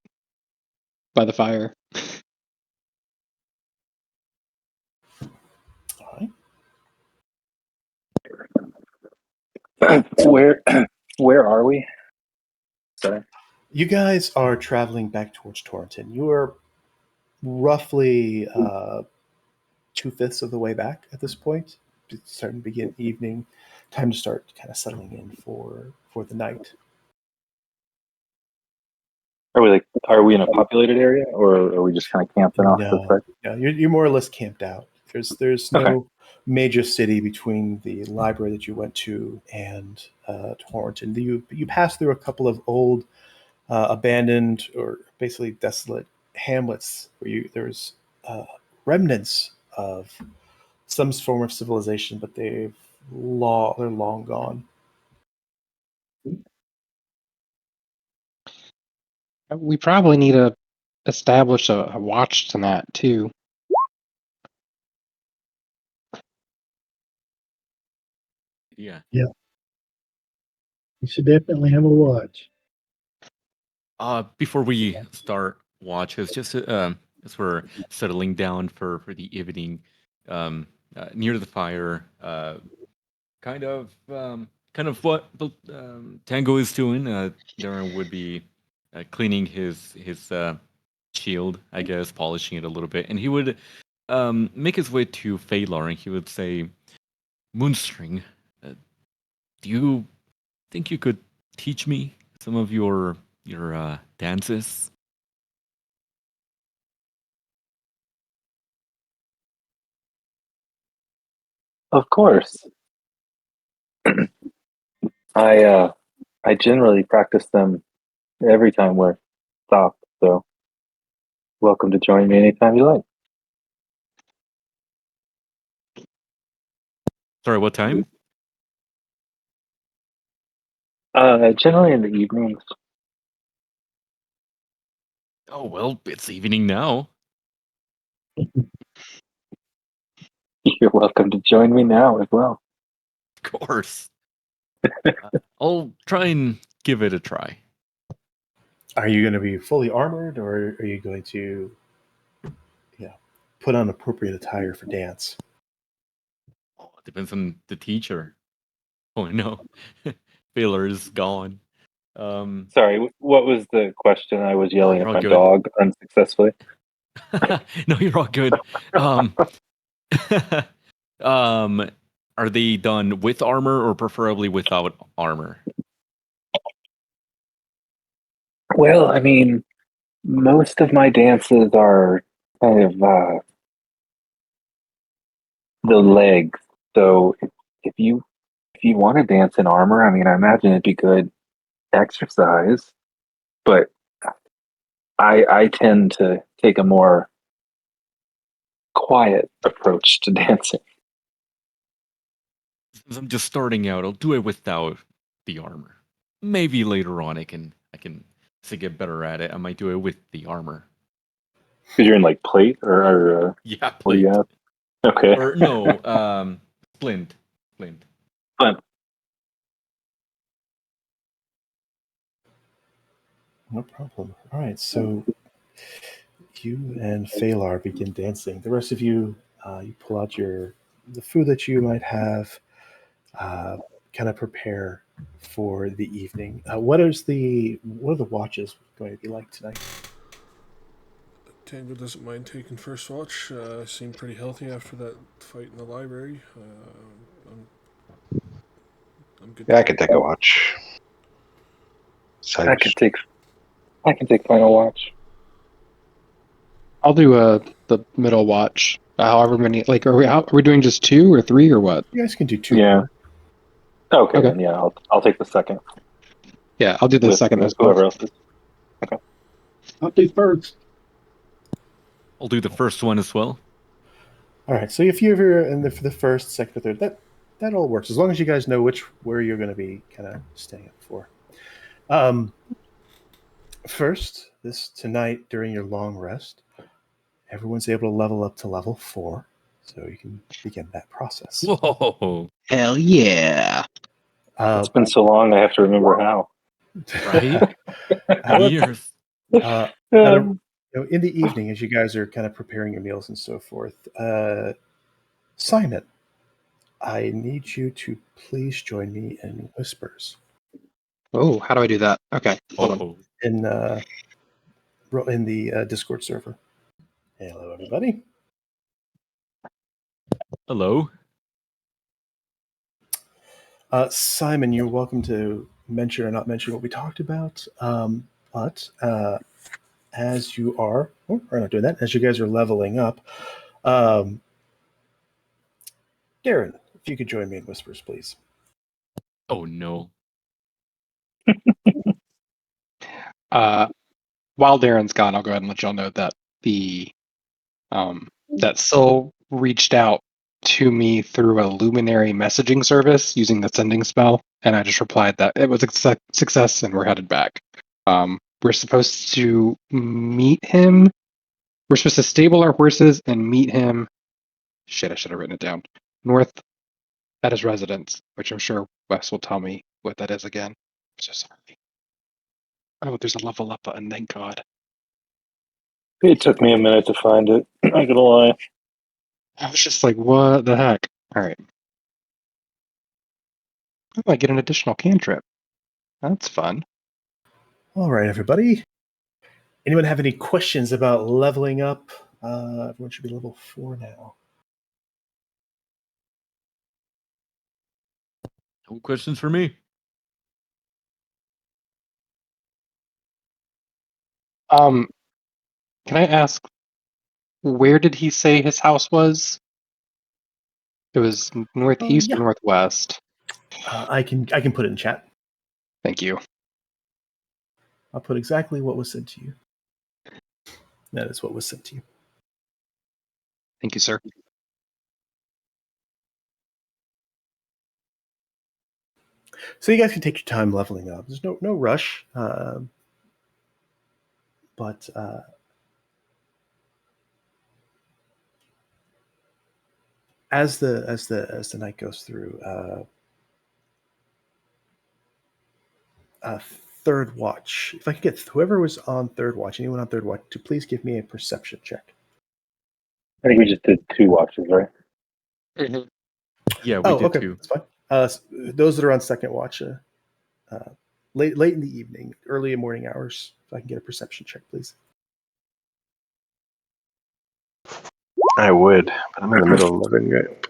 by the fire. All right. Where are we? Sorry. You guys are traveling back towards Torrington. You are roughly 2/5 of the way back at this point. It's starting to begin evening. Time to start kind of settling in for the night. Are we in a populated area, or are we just kind of camping off the side? No, you're more or less camped out. There's no major city between the library that you went to and Torrington. You pass through a couple of old, abandoned or basically desolate hamlets where there's remnants of some form of civilization, but they're long gone. We probably need to establish a watch tonight too. Yeah. Yeah. You should definitely have a watch. Before we start watches, just as we're settling down for the evening, near the fire, kind of what Tango is doing. Darren would be cleaning his shield, I guess, polishing it a little bit, and he would make his way to Phalar, and he would say, "Moonstring, do you think you could teach me some of your dances?" Of course. I generally practice them every time we're stopped, so welcome to join me anytime you like. Sorry, what time? Generally in the evenings. Oh, well, it's evening now. You're welcome to join me now as well. Of course. I'll try and give it a try. Are you going to be fully armored, or are you going to put on appropriate attire for dance? Oh, it depends on the teacher. Oh, no. Baylor is gone. Sorry, what was the question? I was yelling at my good. dog unsuccessfully. No, you're all good. Are they done with armor or preferably without armor? Well, I mean, most of my dances are kind of the legs. So if you want to dance in armor, I mean, I imagine it'd be good exercise. But I tend to take a more quiet approach to dancing. Since I'm just starting out, I'll do it without the armor. Maybe later on I can get better at it. I might do it with the armor. Because you're in like plate or Yeah, what do you plate. have? Okay. Or no, splint. Splint. Fine. No problem. All right, so you and Phalar begin dancing. The rest of you, you pull out the food that you might have, kind of prepare for the evening. What are the watches going to be like tonight? Tango doesn't mind taking first watch. Seemed pretty healthy after that fight in the library. I'm good. Yeah, I could take a watch. I can take final watch. I'll do the middle watch. However many, like, are we doing just 2 or 3 or what? You guys can do 2. Yeah. Okay, Okay. then yeah, I'll take the second Yeah, I'll do the second as well. whoever else is. I'll do first. I'll do the first one as well. All right, so if you're in the first, second, or third, that all works as long as you guys know where you're going to be kind of staying up for. First, tonight during your long rest, everyone's able to level up to level 4, so you can begin that process. Whoa! Hell yeah! It's been so long, I have to remember how. Right? Years. In the evening, as you guys are kind of preparing your meals and so forth, Simon, I need you to please join me in Whispers. Oh, how do I do that? Okay, hold on. Oh. In the Discord server. Hello, everybody. Hello. Simon, you're welcome to mention or not mention what we talked about. But as you are, we're not doing that. As you guys are leveling up, Darren, if you could join me in Whispers, please. Oh no. While Darren's gone, I'll go ahead and let y'all know that that Syl reached out to me through a Luminary messaging service using the sending spell, and I just replied that it was a success and we're headed back. We're supposed to meet him. We're supposed to stable our horses and meet him. Shit, I should have written it down. North at his residence, which I'm sure Wes will tell me what that is again. I'm so sorry. Oh, there's a level up button, thank God. It took me a minute to find it. Not gonna lie. I was just like, what the heck? Alright. Oh, I get an additional cantrip. That's fun. All right, everybody. Anyone have any questions about leveling up? Everyone should be level 4 now. No questions for me. Can I ask, where did he say his house was? It was northeast or northwest? I can put it in chat. Thank you. I'll put exactly what was sent to you. That is what was sent to you. Thank you, sir. So you guys can take your time leveling up. There's no rush, but as the night goes through, third watch. If I could get whoever was on third watch, anyone on third watch, to please give me a perception check. I think we just did 2 watches, right? Mm-hmm. Yeah, we did okay, too. that's fine. Those that are on second watch, late in the evening, early in morning hours. If I can get a perception check, please. I would, but I'm in the middle of living it.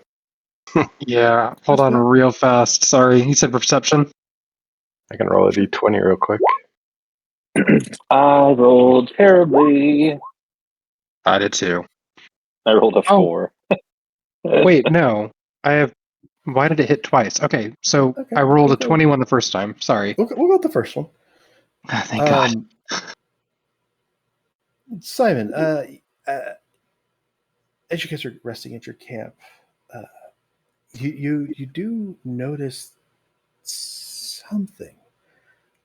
Yeah, hold on real fast. Sorry, you said perception? I can roll a d20 real quick. I rolled terribly. I did too. I rolled a 4. Wait, no. Why did it hit twice? Okay, so Okay, I rolled we'll a 21 the first time. Sorry. We'll go with the first one. Thank God. Simon, as you guys are resting at your camp, you do notice something.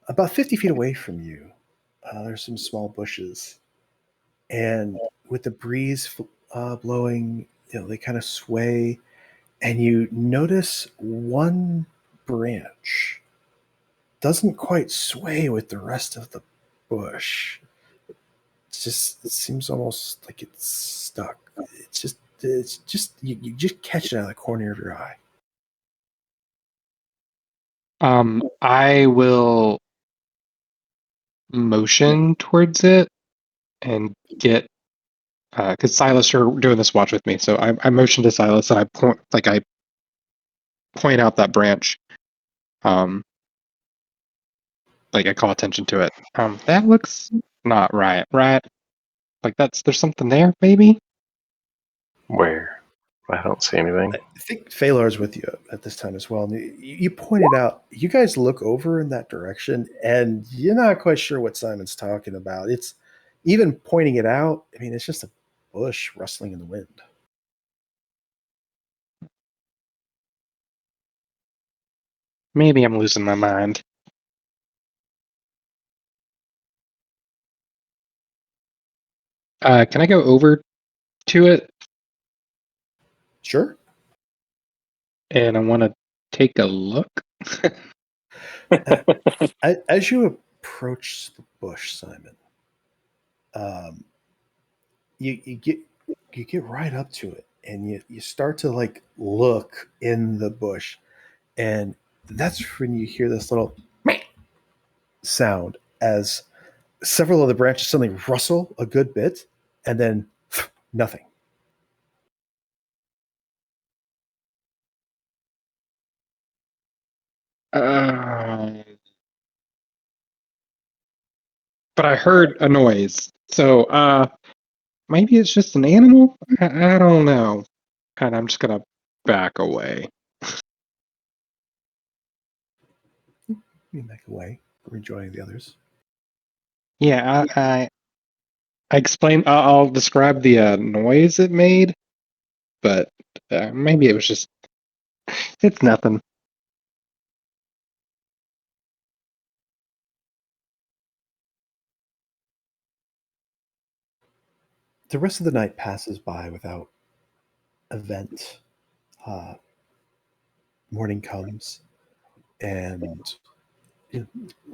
About 50 feet away from you, there's some small bushes, and with the breeze blowing, they kind of sway, and you notice one branch doesn't quite sway with the rest of the bush. It seems almost like it's stuck. It's just you just catch it out of the corner of your eye. I will motion towards it and get because Silas, you're doing this watch with me, so I motion to Silas and I point out that branch. Like I call attention to it. That looks not right, right? Like there's something there, maybe? Where? I don't see anything. I think Phalar's with you at this time as well. And you pointed out, you guys look over in that direction, and you're not quite sure what Simon's talking about. It's even pointing it out. I mean, it's just a bush rustling in the wind. Maybe I'm losing my mind. Can I go over to it? Sure. And I want to take a look. As you approach the bush, Simon, you get right up to it, and you start to like look in the bush, and that's when you hear this little sound as several of the branches suddenly rustle a good bit, and then nothing. But I heard a noise. So maybe it's just an animal? I don't know. And I'm just going to back away. You make away, rejoining the others. Yeah, I explain. I'll describe the noise it made, but maybe it was just. It's nothing. The rest of the night passes by without event. Morning comes, and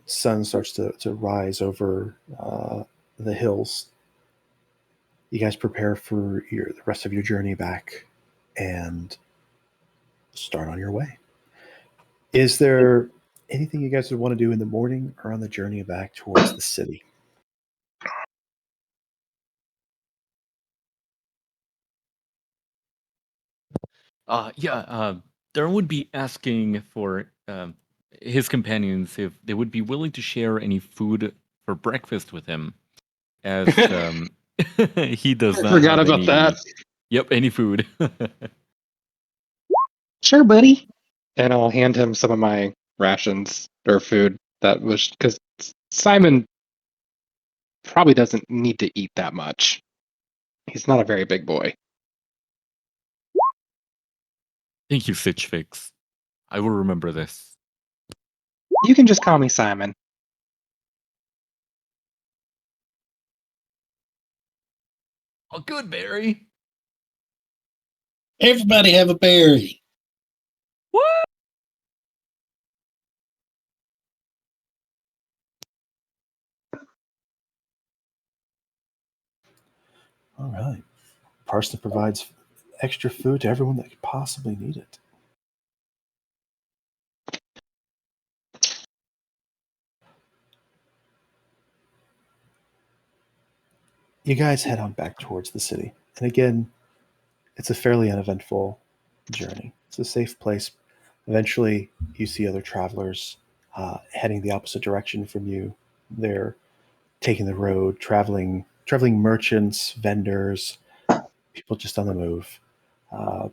sun starts to rise over the hills. You guys prepare for the rest of your journey back and start on your way. Is there anything you guys would want to do in the morning or on the journey back towards the city? Darren would be asking for his companions if they would be willing to share any food for breakfast with him, as he does not Forgot have about any. that. Yep, any food. Sure, buddy. And I'll hand him some of my rations or food. That was because Simon probably doesn't need to eat that much. He's not a very big boy. Thank you, Stitch Fix. I will remember this. You can just call me Simon. Oh, good, Barry. Everybody have a berry. What? All right. Parsnip provides extra food to everyone that could possibly need it. You guys head on back towards the city. And again, it's a fairly uneventful journey. It's a safe place. Eventually, you see other travelers heading the opposite direction from you. They're taking the road, traveling merchants, vendors, people just on the move. Uh,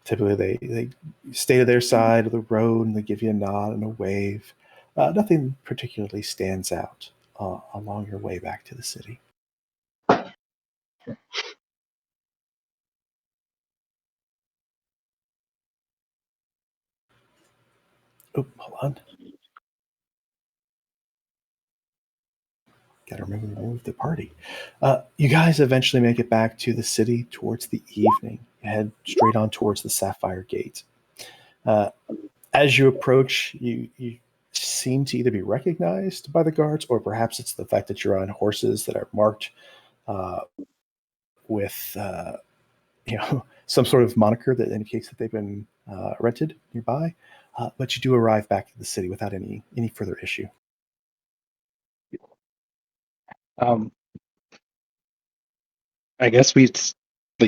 Typically, they stay to their side of the road and they give you a nod and a wave. Nothing particularly stands out along your way back to the city. Oh, hold on. Gotta remember to move the party. You guys eventually make it back to the city towards the evening. You head straight on towards the Sapphire Gate. As you approach, you seem to either be recognized by the guards, or perhaps it's the fact that you're on horses that are marked with some sort of moniker that indicates that they've been rented nearby. But you do arrive back to the city without any further issue. I guess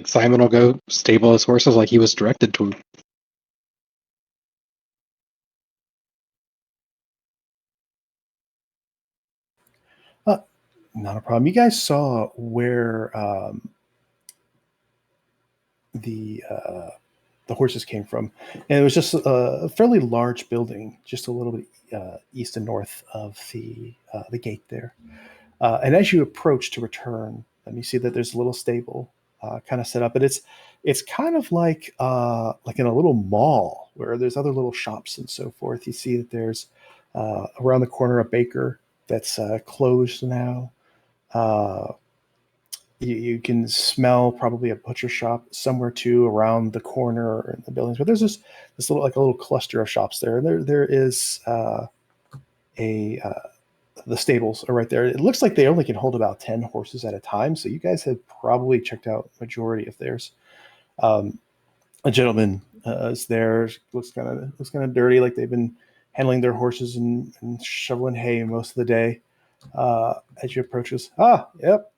Simon will go stable his horses like he was directed to. Not a problem. You guys saw where the horses came from, and it was just a fairly large building, just a little bit east and north of the gate there. And as you approach to return, you see that there's a little stable kind of set up, and it's kind of like in a little mall where there's other little shops and so forth. You see that there's around the corner a baker that's closed now. You can smell probably a butcher shop somewhere too around the corner in the buildings, but there's this little a little cluster of shops there. And there is the stables are right there. It looks like they only can hold about 10 horses at a time, so you guys have probably checked out majority of theirs. A gentleman is there. Looks kind of dirty, like they've been handling their horses and shoveling hay most of the day. As you approach us, yep,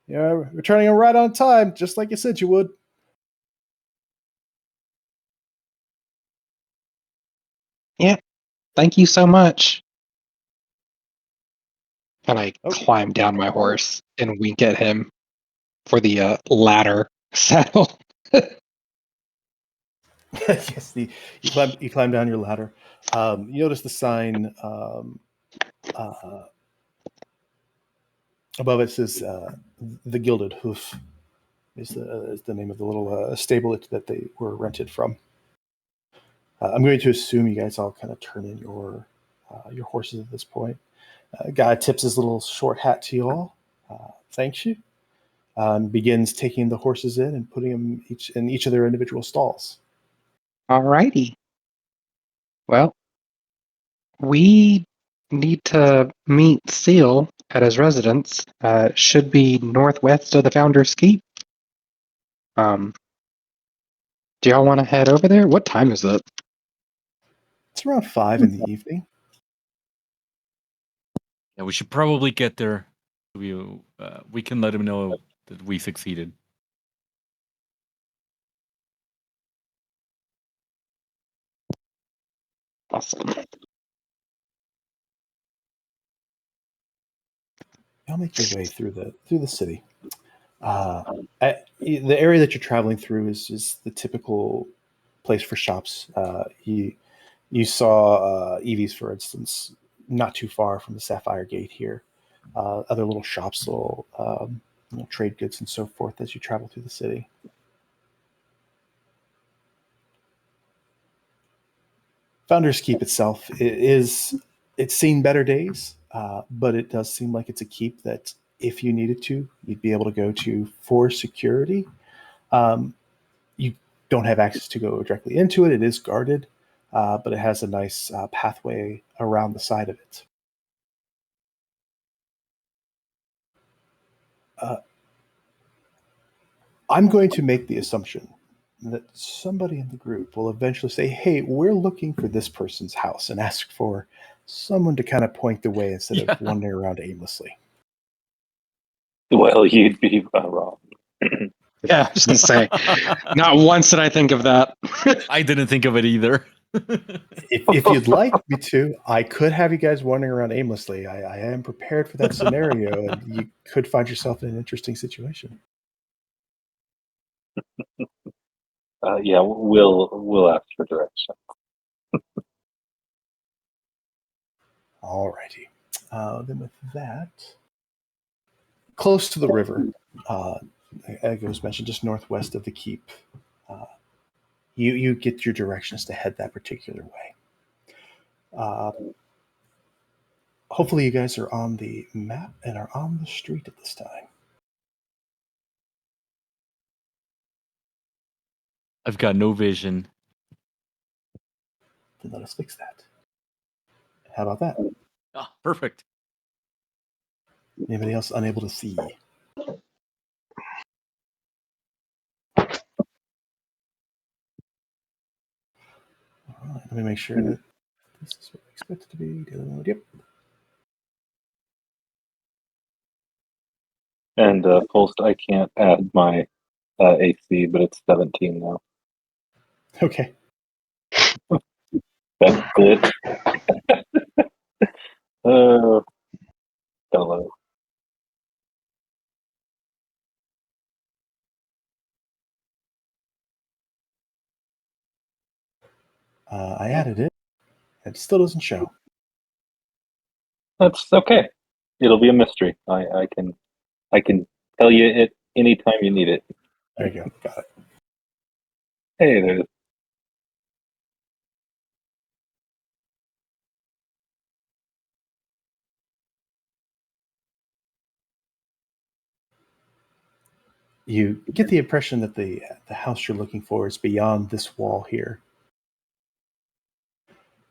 yeah, returning them right on time, just like you said you would. Yeah, thank you so much. And I climb down my horse and wink at him for the ladder saddle. Yes, you climb down your ladder. You notice the sign above it says the Gilded Hoof is the name of the little stable that they were rented from. I'm going to assume you guys all kind of turn in your horses at this point. Guy tips his little short hat to you all, thanks you, and begins taking the horses in and putting them in each of their individual stalls. Alrighty. Well, we need to meet Seal at his residence. Should be northwest of the Founder's Keep. Do y'all want to head over there? What time is it? It's around 5 in the evening. Yeah, we should probably get there. We can let him know that we succeeded. Awesome. Y'all make your way through the city. The area that you're traveling through is the typical place for shops. You saw Evie's, for instance, not too far from the Sapphire Gate here. Other little shops, little trade goods and so forth as you travel through the city. Founder's Keep itself it's seen better days, but it does seem like it's a keep that if you needed to, you'd be able to go to for security. You don't have access to go directly into it. It is guarded, but it has a nice pathway around the side of it. I'm going to make the assumption that somebody in the group will eventually say, hey, we're looking for this person's house, and ask for someone to kind of point the way instead of wandering around aimlessly. Well, you'd be wrong. Yeah, I was going to say, not once did I think of that. I didn't think of it either. If you'd like me to, I could have you guys wandering around aimlessly. I am prepared for that scenario, and you could find yourself in an interesting situation. Yeah, we'll ask for direction. Alrighty. Then with that, close to the river, as was mentioned, just northwest of the keep, you get your directions to head that particular way. hopefully you guys are on the map and are on the street at this time. I've got no vision. Then let us fix that. How about that? Ah, perfect. Anybody else unable to see? All right, let me make sure that this is what I expect it to be. Yep. And Folst, I can't add my AC, but it's 17 now. Okay. That's good. Oh, hello. I added it. It still doesn't show. That's okay. It'll be a mystery. I can tell you it anytime you need it. There you go. Got it. Hey, there's You get the impression that the house you're looking for is beyond this wall here.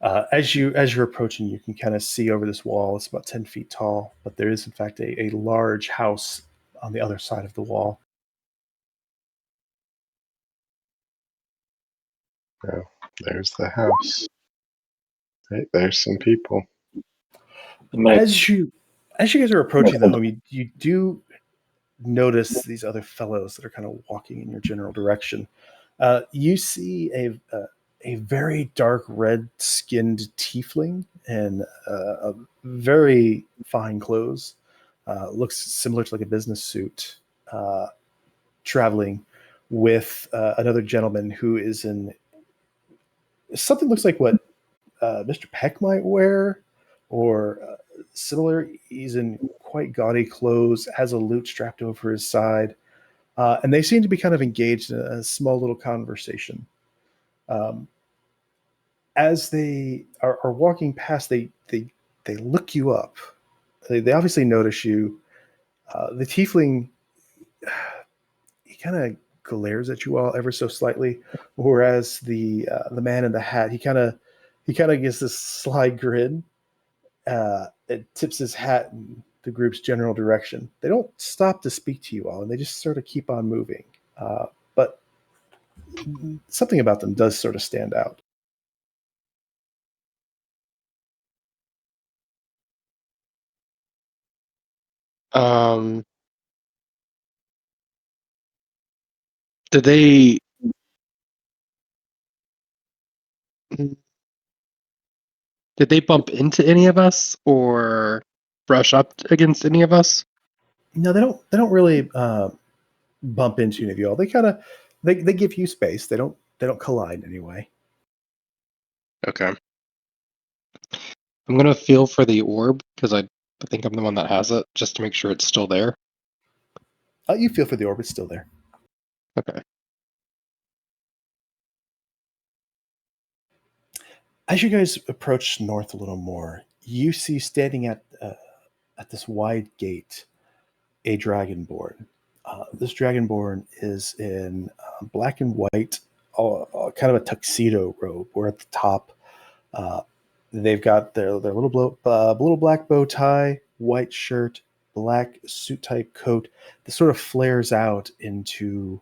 As you're approaching, you can kind of see over this wall. It's about 10 feet tall, but there is in fact a large house on the other side of the wall. Well, there's the house. Right, there's some people. As you guys are approaching the home, you do notice these other fellows that are kind of walking in your general direction. You see a very dark red skinned tiefling in very fine clothes. Looks similar to like a business suit, traveling with another gentleman who is in something looks like what Mr. Peck might wear, or similar. He's in quite gaudy clothes, has a lute strapped over his side, and they seem to be kind of engaged in a small little conversation. As they are walking past, they look you up. They obviously notice you. The tiefling, he kind of glares at you all ever so slightly, whereas the man in the hat, he kind of gives this sly grin. It tips his hat in the group's general direction. They don't stop to speak to you all, and they just sort of keep on moving. But something about them does sort of stand out. Um, did they bump into any of us or brush up against any of us? No, they don't. They don't really bump into any of you all. They kind of they give you space. They don't collide anyway. Okay. I'm gonna feel for the orb because I think I'm the one that has it, just to make sure it's still there. You feel for the orb; it's still there. Okay. As you guys approach north a little more, you see standing at this wide gate a dragonborn. This dragonborn is in black and white, kind of a tuxedo robe. Where at the top, they've got their little black bow tie, white shirt, black suit type coat that sort of flares out into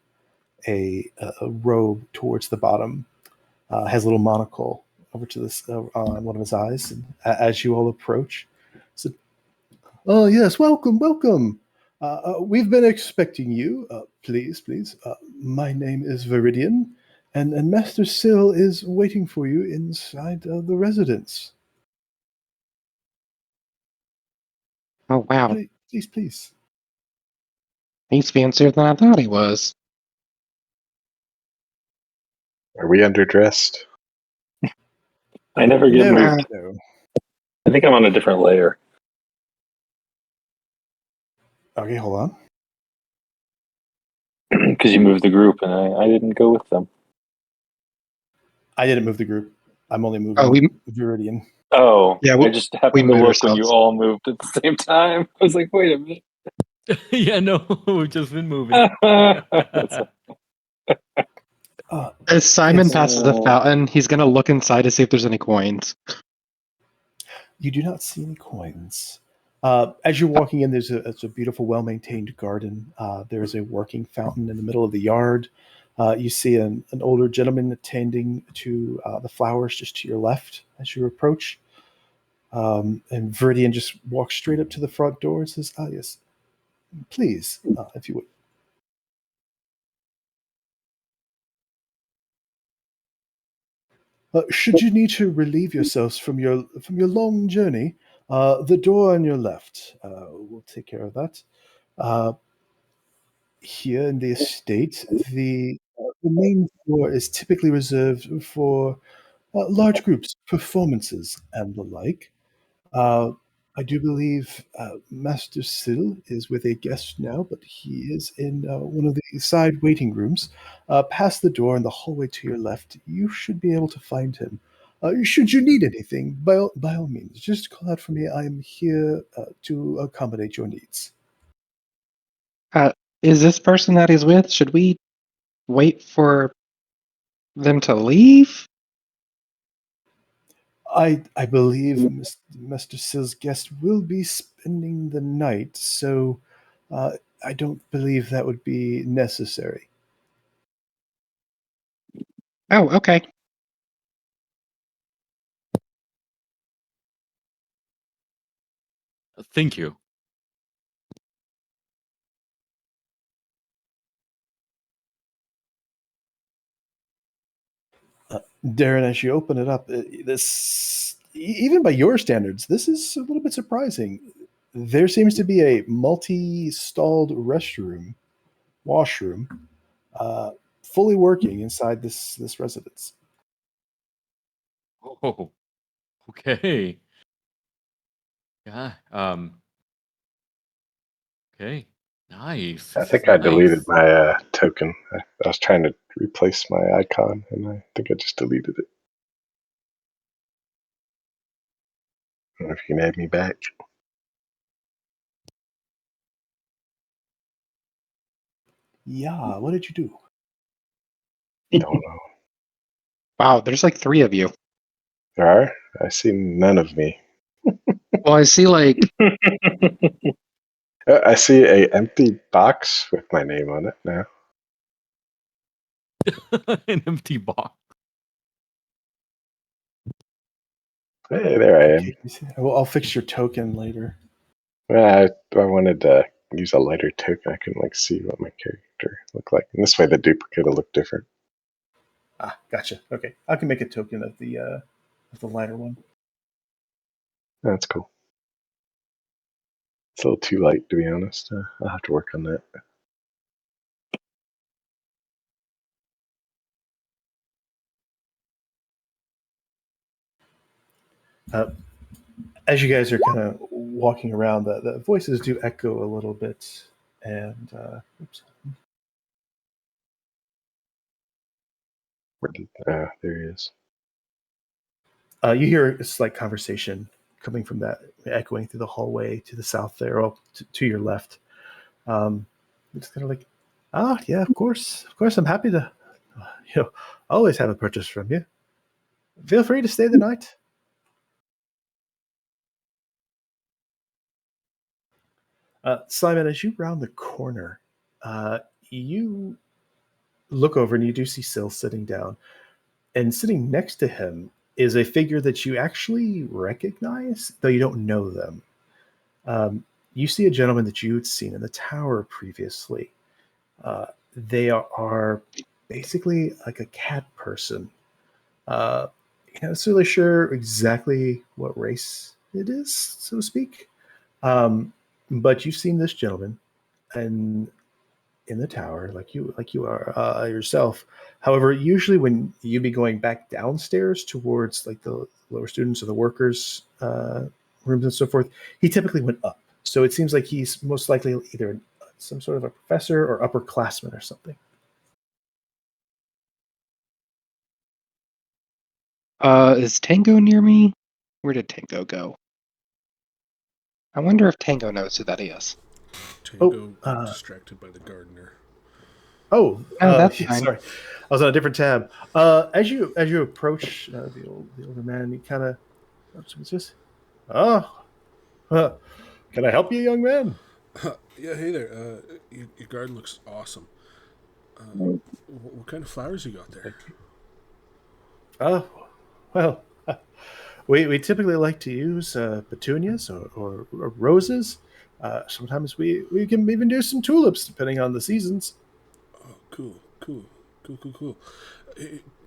a robe towards the bottom. Has a little monocle over to this on one of his eyes, and as you all approach, said, "Oh yes, welcome, welcome. We've been expecting you. Please. My name is Viridian, and Master Sill is waiting for you inside the residence. Oh wow, Please. he's fancier than I thought he was. Are we underdressed? I never get No, moved. no. I think I'm on a different layer. Okay, hold on. Because you moved the group and I didn't go with them. I didn't move the group. I'm only Oh, moving Viridian. Oh, Yeah, I just happened to moved look when you ourselves. all moved at the same time. I was like, wait a minute. Yeah, no, we've just been moving. That's As Simon It's- passes the fountain, he's gonna look inside to see if there's any coins. You do not see any coins. As you're walking in, it's a beautiful, well-maintained garden. There's a working fountain in the middle of the yard. You see an older gentleman attending to the flowers just to your left as you approach. And Viridian just walks straight up to the front door and says, "Ah, yes, please, if you would." Should you need to relieve yourselves from your long journey, the door on your left will take care of that. Uh, Here in the estate, the main floor is typically reserved for large groups, performances, and the like. Uh, I do believe Master Sill is with a guest now, but he is in one of the side waiting rooms. Past the door in the hallway to your left, you should be able to find him. Should you need anything, by all means, just call out for me. I am here to accommodate your needs. Is this person that he's with? Should we wait for them to leave? I believe Mr. Sill's guest will be spending the night, so I don't believe that would be necessary. Oh, okay. Thank you. Darren, as you open it up, even by your standards, this is a little bit surprising. There seems to be a multi-stalled restroom, washroom, uh, fully working inside this residence. Oh, okay. Yeah. Okay. Nice. I This is think I deleted nice. my token. I was trying to replace my icon, and I think I just deleted it. I don't know if you can add me back. Yeah, what did you do? Don't know. Wow, there's like 3 of you. There are? I see none of me. Well, I see like I see a empty box with my name on it now. An empty box. Hey, there I am. Okay, I'll fix your token later. I wanted to use a lighter token. I couldn't see what my character looked like. And this way the duplicate will look different. Ah, gotcha. Okay, I can make a token of the lighter one. That's cool. It's a little too light, to be honest. I'll have to work on that. As you guys are kind of walking around, the voices do echo a little bit, and oops. There he is. You hear a slight conversation coming from that, echoing through the hallway to the south there, or to your left. It's kind of like, yeah, of course, I'm happy to, always have a purchase from you. Feel free to stay the night. Simon, as you round the corner, you look over and you do see Syl sitting down. And sitting next to him is a figure that you actually recognize, though you don't know them. You see a gentleman that you had seen in the tower previously. They are basically like a cat person. You're not necessarily sure exactly what race it is, so to speak. But you've seen this gentleman, and in the tower, like you are yourself. However, usually when you be going back downstairs towards like the lower students or the workers' rooms and so forth, he typically went up. So it seems like he's most likely either some sort of a professor or upperclassman or something. is Tango near me? Where did Tango go? I wonder if Tango knows who that is. Tango got distracted by the gardener. Oh, that's yeah, fine. sorry, I was on a different tab. As you approach the older man, he kind of just, oh, can I help you, young man? Yeah, hey there. Your garden looks awesome. What kind of flowers you got there? Oh, well, we typically like to use petunias or roses. Sometimes we can even do some tulips depending on the seasons. Oh, cool.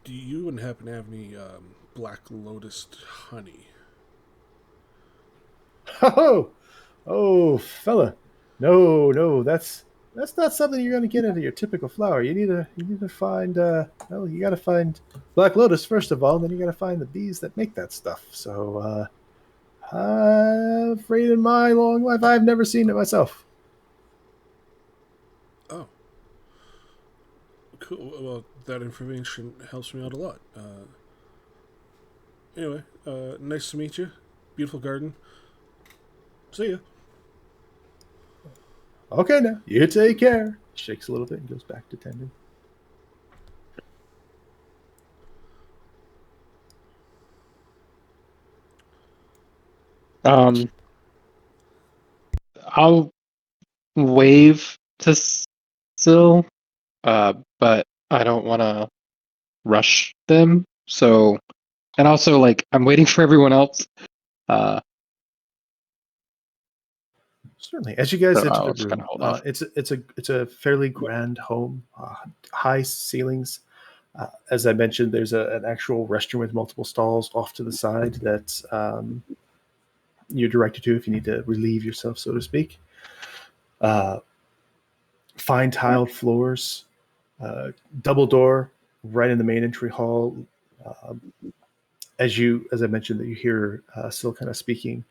Do you and happen to have any black lotus honey? Oh, fella, no, that's not something you're going to get out of your typical flower. You need to find well, you got to find black lotus first of all, and then you got to find the bees that make that stuff. So, I'm afraid in my long life I've never seen it myself. Oh, cool. Well, that information helps me out a lot. Anyway, nice to meet you. Beautiful garden. See ya. Okay, now you take care. Shakes a little bit and goes back to tending. I'll wave to Syl, but I don't want to rush them. So, and also, like, I'm waiting for everyone else. Certainly, as you guys So enter I'll the just kinda room, hold off. it's a fairly grand home, high ceilings. As I mentioned, there's an actual restroom with multiple stalls off to the side that you're directed to if you need to relieve yourself, so to speak. Fine tiled floors, double door right in the main entry hall. As I mentioned, that you hear still kind of speaking,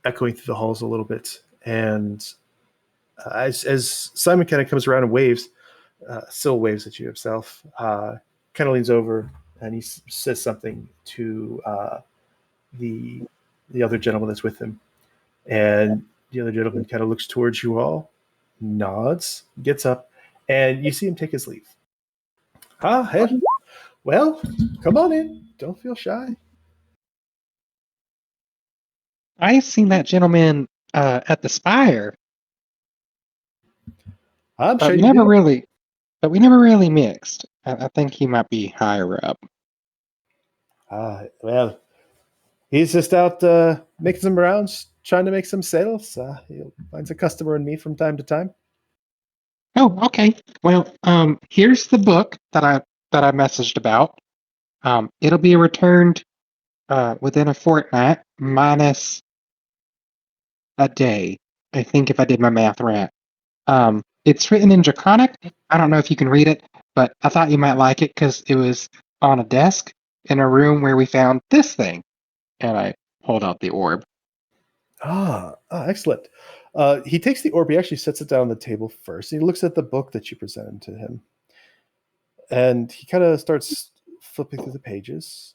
echoing through the halls a little bit, and as Simon kind of comes around and waves, Syl waves at you himself, kind of leans over and he says something to the other gentleman that's with him, and the other gentleman kind of looks towards you all, nods, gets up, and you see him take his leave. Hey, well, come on in. Don't feel shy. I've seen that gentleman at the Spire, I'm but sure we you never did. really mixed. I think he might be higher up. Well, he's just out making some rounds, trying to make some sales. He finds a customer in me from time to time. Oh, okay. Well, here's the book that I messaged about. It'll be returned within a fortnight, minus a day. I think if I did my math right. It's written in Draconic. I don't know if you can read it, but I thought you might like it because it was on a desk in a room where we found this thing. And I hold out the orb. Excellent. He takes the orb. He actually sets it down on the table first. He looks at the book that you presented to him, and he kind of starts flipping through the pages.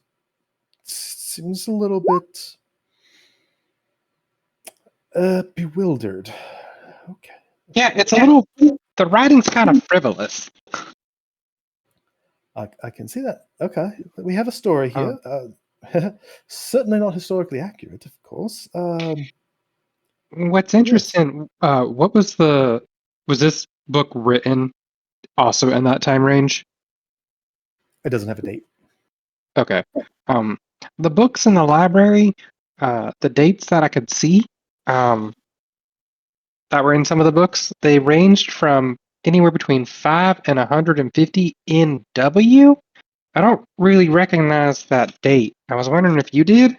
Seems a little bit bewildered. Okay. Yeah, it's a little. The writing's kind of frivolous. I can see that. Okay. We have a story here. Certainly not historically accurate, of course. What's Yes. interesting? Was this book written also in that time range? It doesn't have a date. Okay. The books in the library, the dates that I could see, that were in some of the books, they ranged from anywhere between 5 and 150 NW. I don't really recognize that date. I was wondering if you did.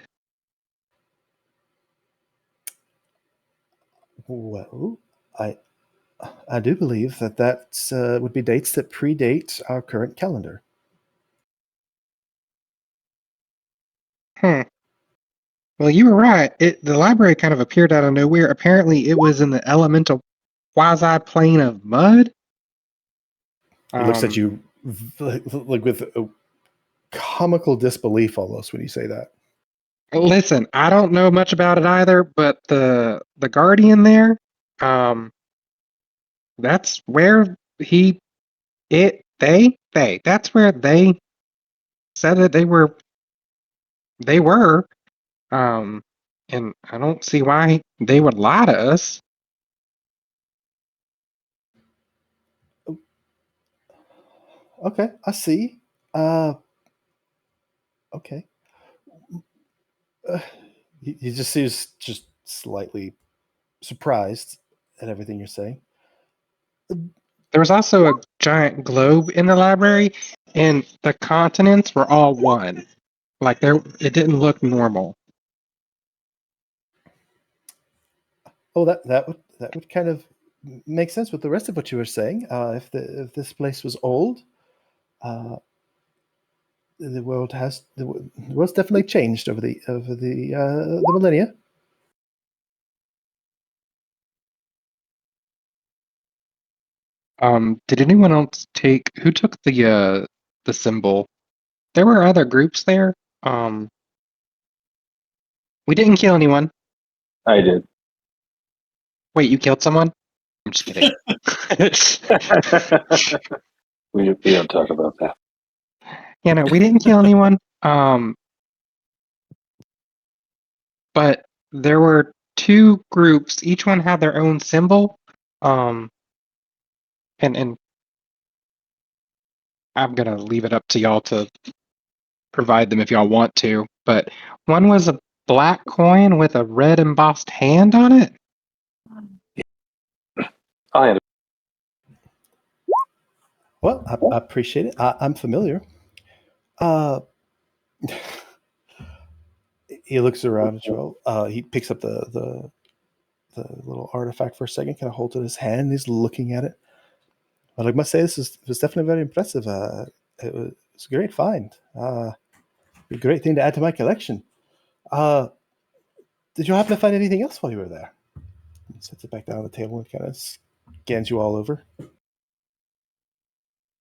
Well, I do believe that would be dates that predate our current calendar. Well, you were right. The library kind of appeared out of nowhere. Apparently, it was in the elemental quasi-plane of mud. He looks at you like with a comical disbelief almost when you say that. Listen, I don't know much about it either, but the guardian there, that's where that's where they said that they were, and I don't see why they would lie to us. Okay, I see. Okay. He just seems just slightly surprised at everything you're saying. There was also a giant globe in the library, and the continents were all one. Like it didn't look normal. Oh, that would kind of make sense with the rest of what you were saying. If this place was old, the world's definitely changed over the millennia. Did anyone else who took the symbol? There were other groups there. We didn't kill anyone. I did. Wait, you killed someone? I'm just kidding. We don't talk about that. Yeah, no, we didn't kill anyone. But there were two groups. Each one had their own symbol. And I'm gonna leave it up to y'all to provide them if y'all want to. But one was a black coin with a red embossed hand on it. I had Well, I appreciate it. I'm familiar. He looks around at you all. He picks up the little artifact for a second, kind of holds it in his hand. And he's looking at it. But I must say, this was definitely very impressive. It was a great find. A great thing to add to my collection. Did you happen to find anything else while you were there? He sets it back down on the table and kind of scans you all over.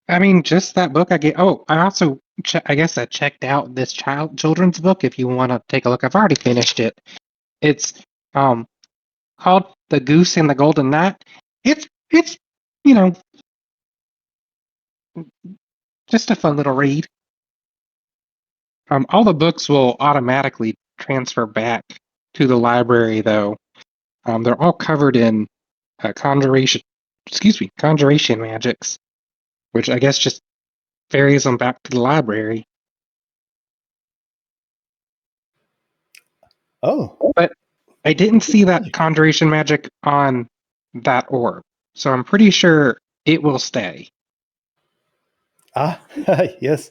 I mean, just that book I get. Oh, I also, I guess I checked out this children's book. If you want to take a look, I've already finished it. It's called The Goose and the Golden Knight. It's you know just a fun little read. All the books will automatically transfer back to the library, though. They're all covered in conjuration magics, which I guess just ferries them back to the library. Oh, But I didn't see that conjuration magic on that orb, so I'm pretty sure it will stay. yes.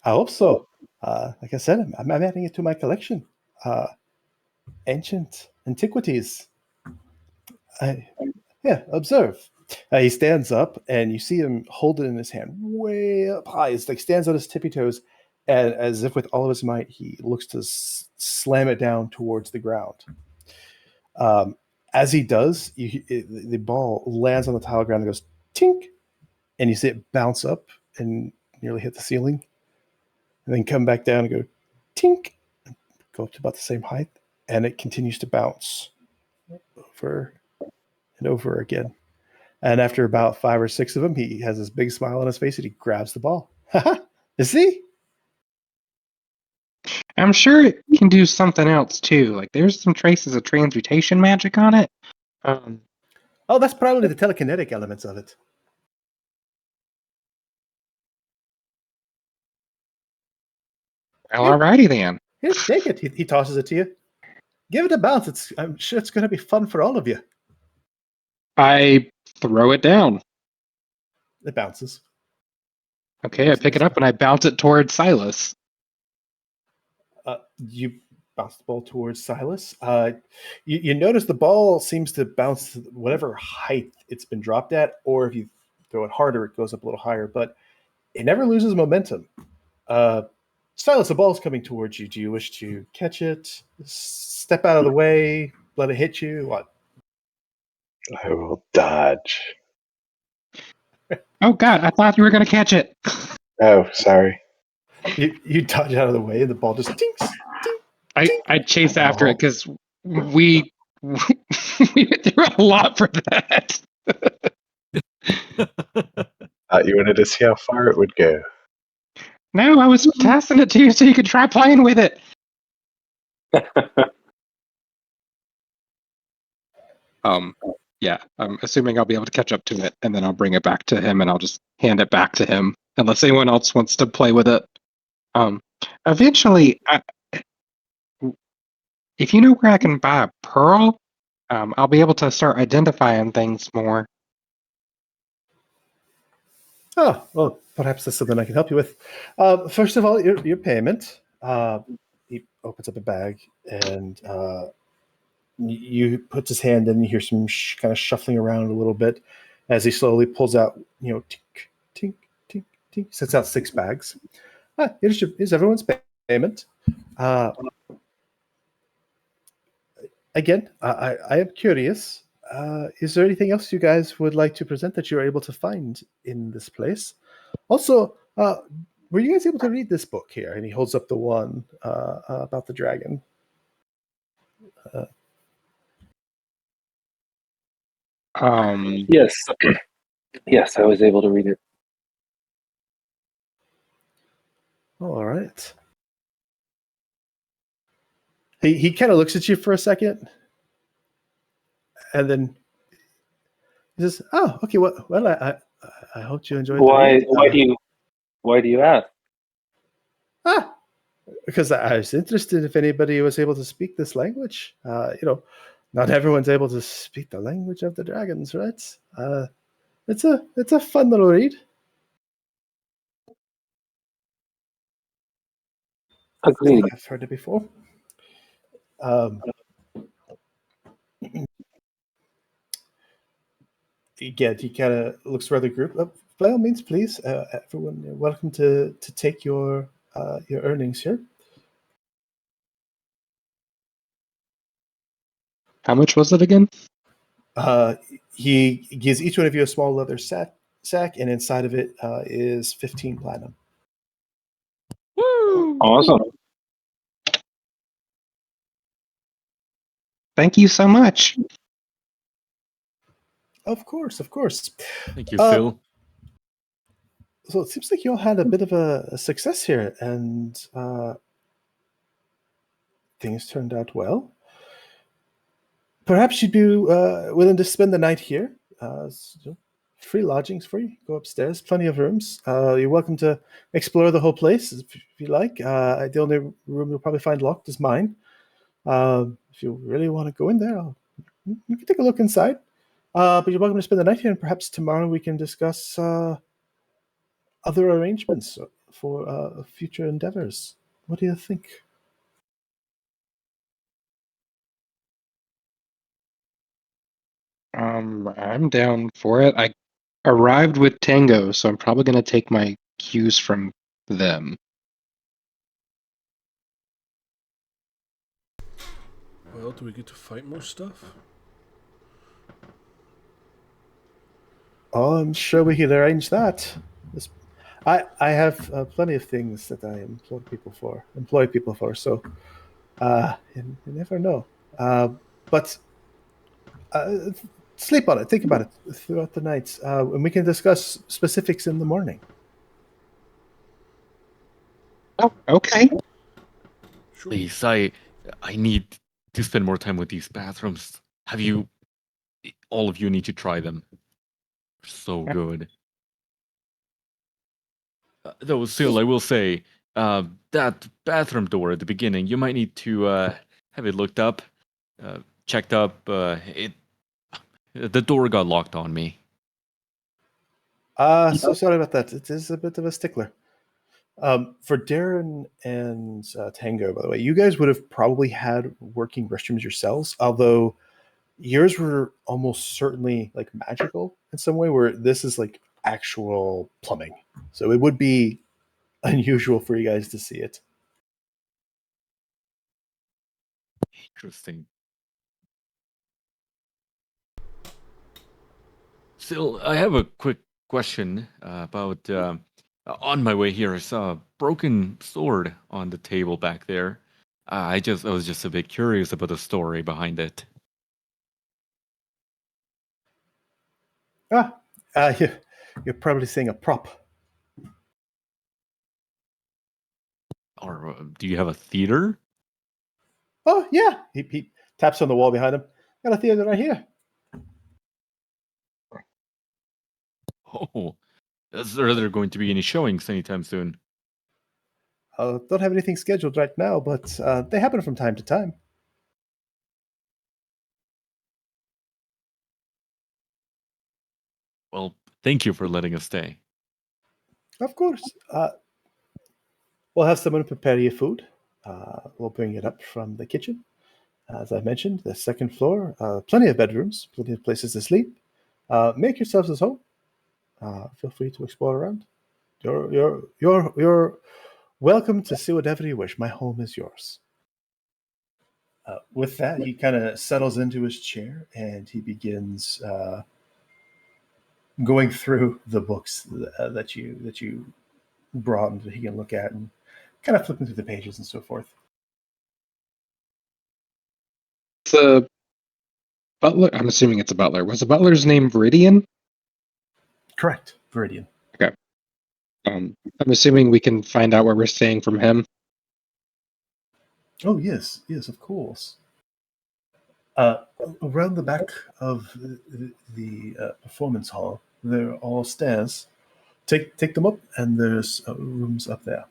I hope so. Like I said, I'm adding it to my collection. Ancient antiquities. Observe. He stands up, and you see him hold it in his hand way up high. It's like stands on his tippy toes, and as if with all of his might, he looks to slam it down towards the ground. As he does, the ball lands on the tile ground and goes tink, and you see it bounce up and nearly hit the ceiling, and then come back down and go tink, and go up to about the same height, and it continues to bounce over and over again. And after about 5 or 6 of them, he has this big smile on his face and he grabs the ball. You see? I'm sure it can do something else too. Like there's some traces of transmutation magic on it. Oh, that's probably the telekinetic elements of it. Well, alrighty then. Here, take it. He tosses it to you. Give it a bounce. I'm sure it's going to be fun for all of you. I throw it down. It bounces. Okay, I pick it up and I bounce it towards Silas. You bounce the ball towards Silas. You notice the ball seems to bounce to whatever height it's been dropped at, or if you throw it harder, it goes up a little higher, but it never loses momentum. Silas, the ball's coming towards you. Do you wish to catch it? Step out of the way? Let it hit you? What? I will dodge. Oh God, I thought you were going to catch it. Oh, sorry. You dodge out of the way, and the ball just tinks. Tink. I chase after it because we we went through a lot for that. You wanted to see how far it would go. No, I was passing it to you so you could try playing with it. Yeah, I'm assuming I'll be able to catch up to it, and then I'll bring it back to him, and I'll just hand it back to him, unless anyone else wants to play with it. Eventually, if you know where I can buy a pearl, I'll be able to start identifying things more. Oh, well, perhaps that's something I can help you with. First of all, your payment. He opens up a bag and you puts his hand in, and you hear some kind of shuffling around a little bit as he slowly pulls out, tink, tink, tink, tink, sets out 6 bags. Here's everyone's payment. Again, I am curious. Is there anything else you guys would like to present that you're able to find in this place? Also, were you guys able to read this book here? And he holds up the one about the dragon. Yes. Yes, I was able to read it. All right. He kind of looks at you for a second, and then he says, "Oh, okay. Well, I hope you enjoyed." Why do you ask? Because I was interested if anybody was able to speak this language. Not everyone's able to speak the language of the dragons, right? It's a fun little read. Agreed. I've heard it before. Again, he kind of looks around the group. By all means, please, everyone, you're welcome to take your earnings here. How much was it again? He gives each one of you a small leather sack, and inside of it is 15 platinum. Woo! Awesome. Thank you so much. Of course, of course. Thank you, Phil. So it seems like you all had a bit of a success here, and things turned out well. Perhaps you'd be willing to spend the night here. Free lodgings for you. Go upstairs, plenty of rooms. You're welcome to explore the whole place if you like. The only room you'll probably find locked is mine. If you really want to go in there, you can take a look inside. But you're welcome to spend the night here, and perhaps tomorrow we can discuss other arrangements for future endeavors. What do you think? I'm down for it. I arrived with Tango, so I'm probably going to take my cues from them. Well, do we get to fight more stuff? Oh, I'm sure we could arrange that. I have plenty of things that I employ people for. So you never know. But sleep on it. Think about it throughout the night, and we can discuss specifics in the morning. Oh, okay. Sure. Please, I need to spend more time with these bathrooms. All of you need to try them. They're so good. Though still, I will say, that bathroom door at the beginning, you might need to have it looked up, checked up. The door got locked on me. So sorry about that. It is a bit of a stickler. For Darren and Tango, by the way, you guys would have probably had working restrooms yourselves, although yours were almost certainly like magical in some way, where this is like actual plumbing. So it would be unusual for you guys to see it. Interesting. Still, I have a quick question about. On my way here, I saw a broken sword on the table back there. I was just a bit curious about the story behind it. You're probably seeing a prop. Or do you have a theater? Oh, yeah. He taps on the wall behind him. Got a theater right here. Oh, are there going to be any showings anytime soon? Don't have anything scheduled right now, but they happen from time to time. Well, thank you for letting us stay. Of course. We'll have someone prepare you food. We'll bring it up from the kitchen. As I mentioned, the second floor, plenty of bedrooms, plenty of places to sleep. Make yourselves at home. Feel free to explore around. You're welcome to see whatever you wish. My home is yours. With that, he kind of settles into his chair and he begins going through the books that you brought and that he can look at and kind of flipping through the pages and so forth. The butler, I'm assuming it's a butler. Was the butler's name Viridian? Correct, Viridian. Okay. I'm assuming we can find out where we're staying from him. Oh, yes, of course. Around the back of the performance hall, there are all stairs. Take them up, and there's rooms up there.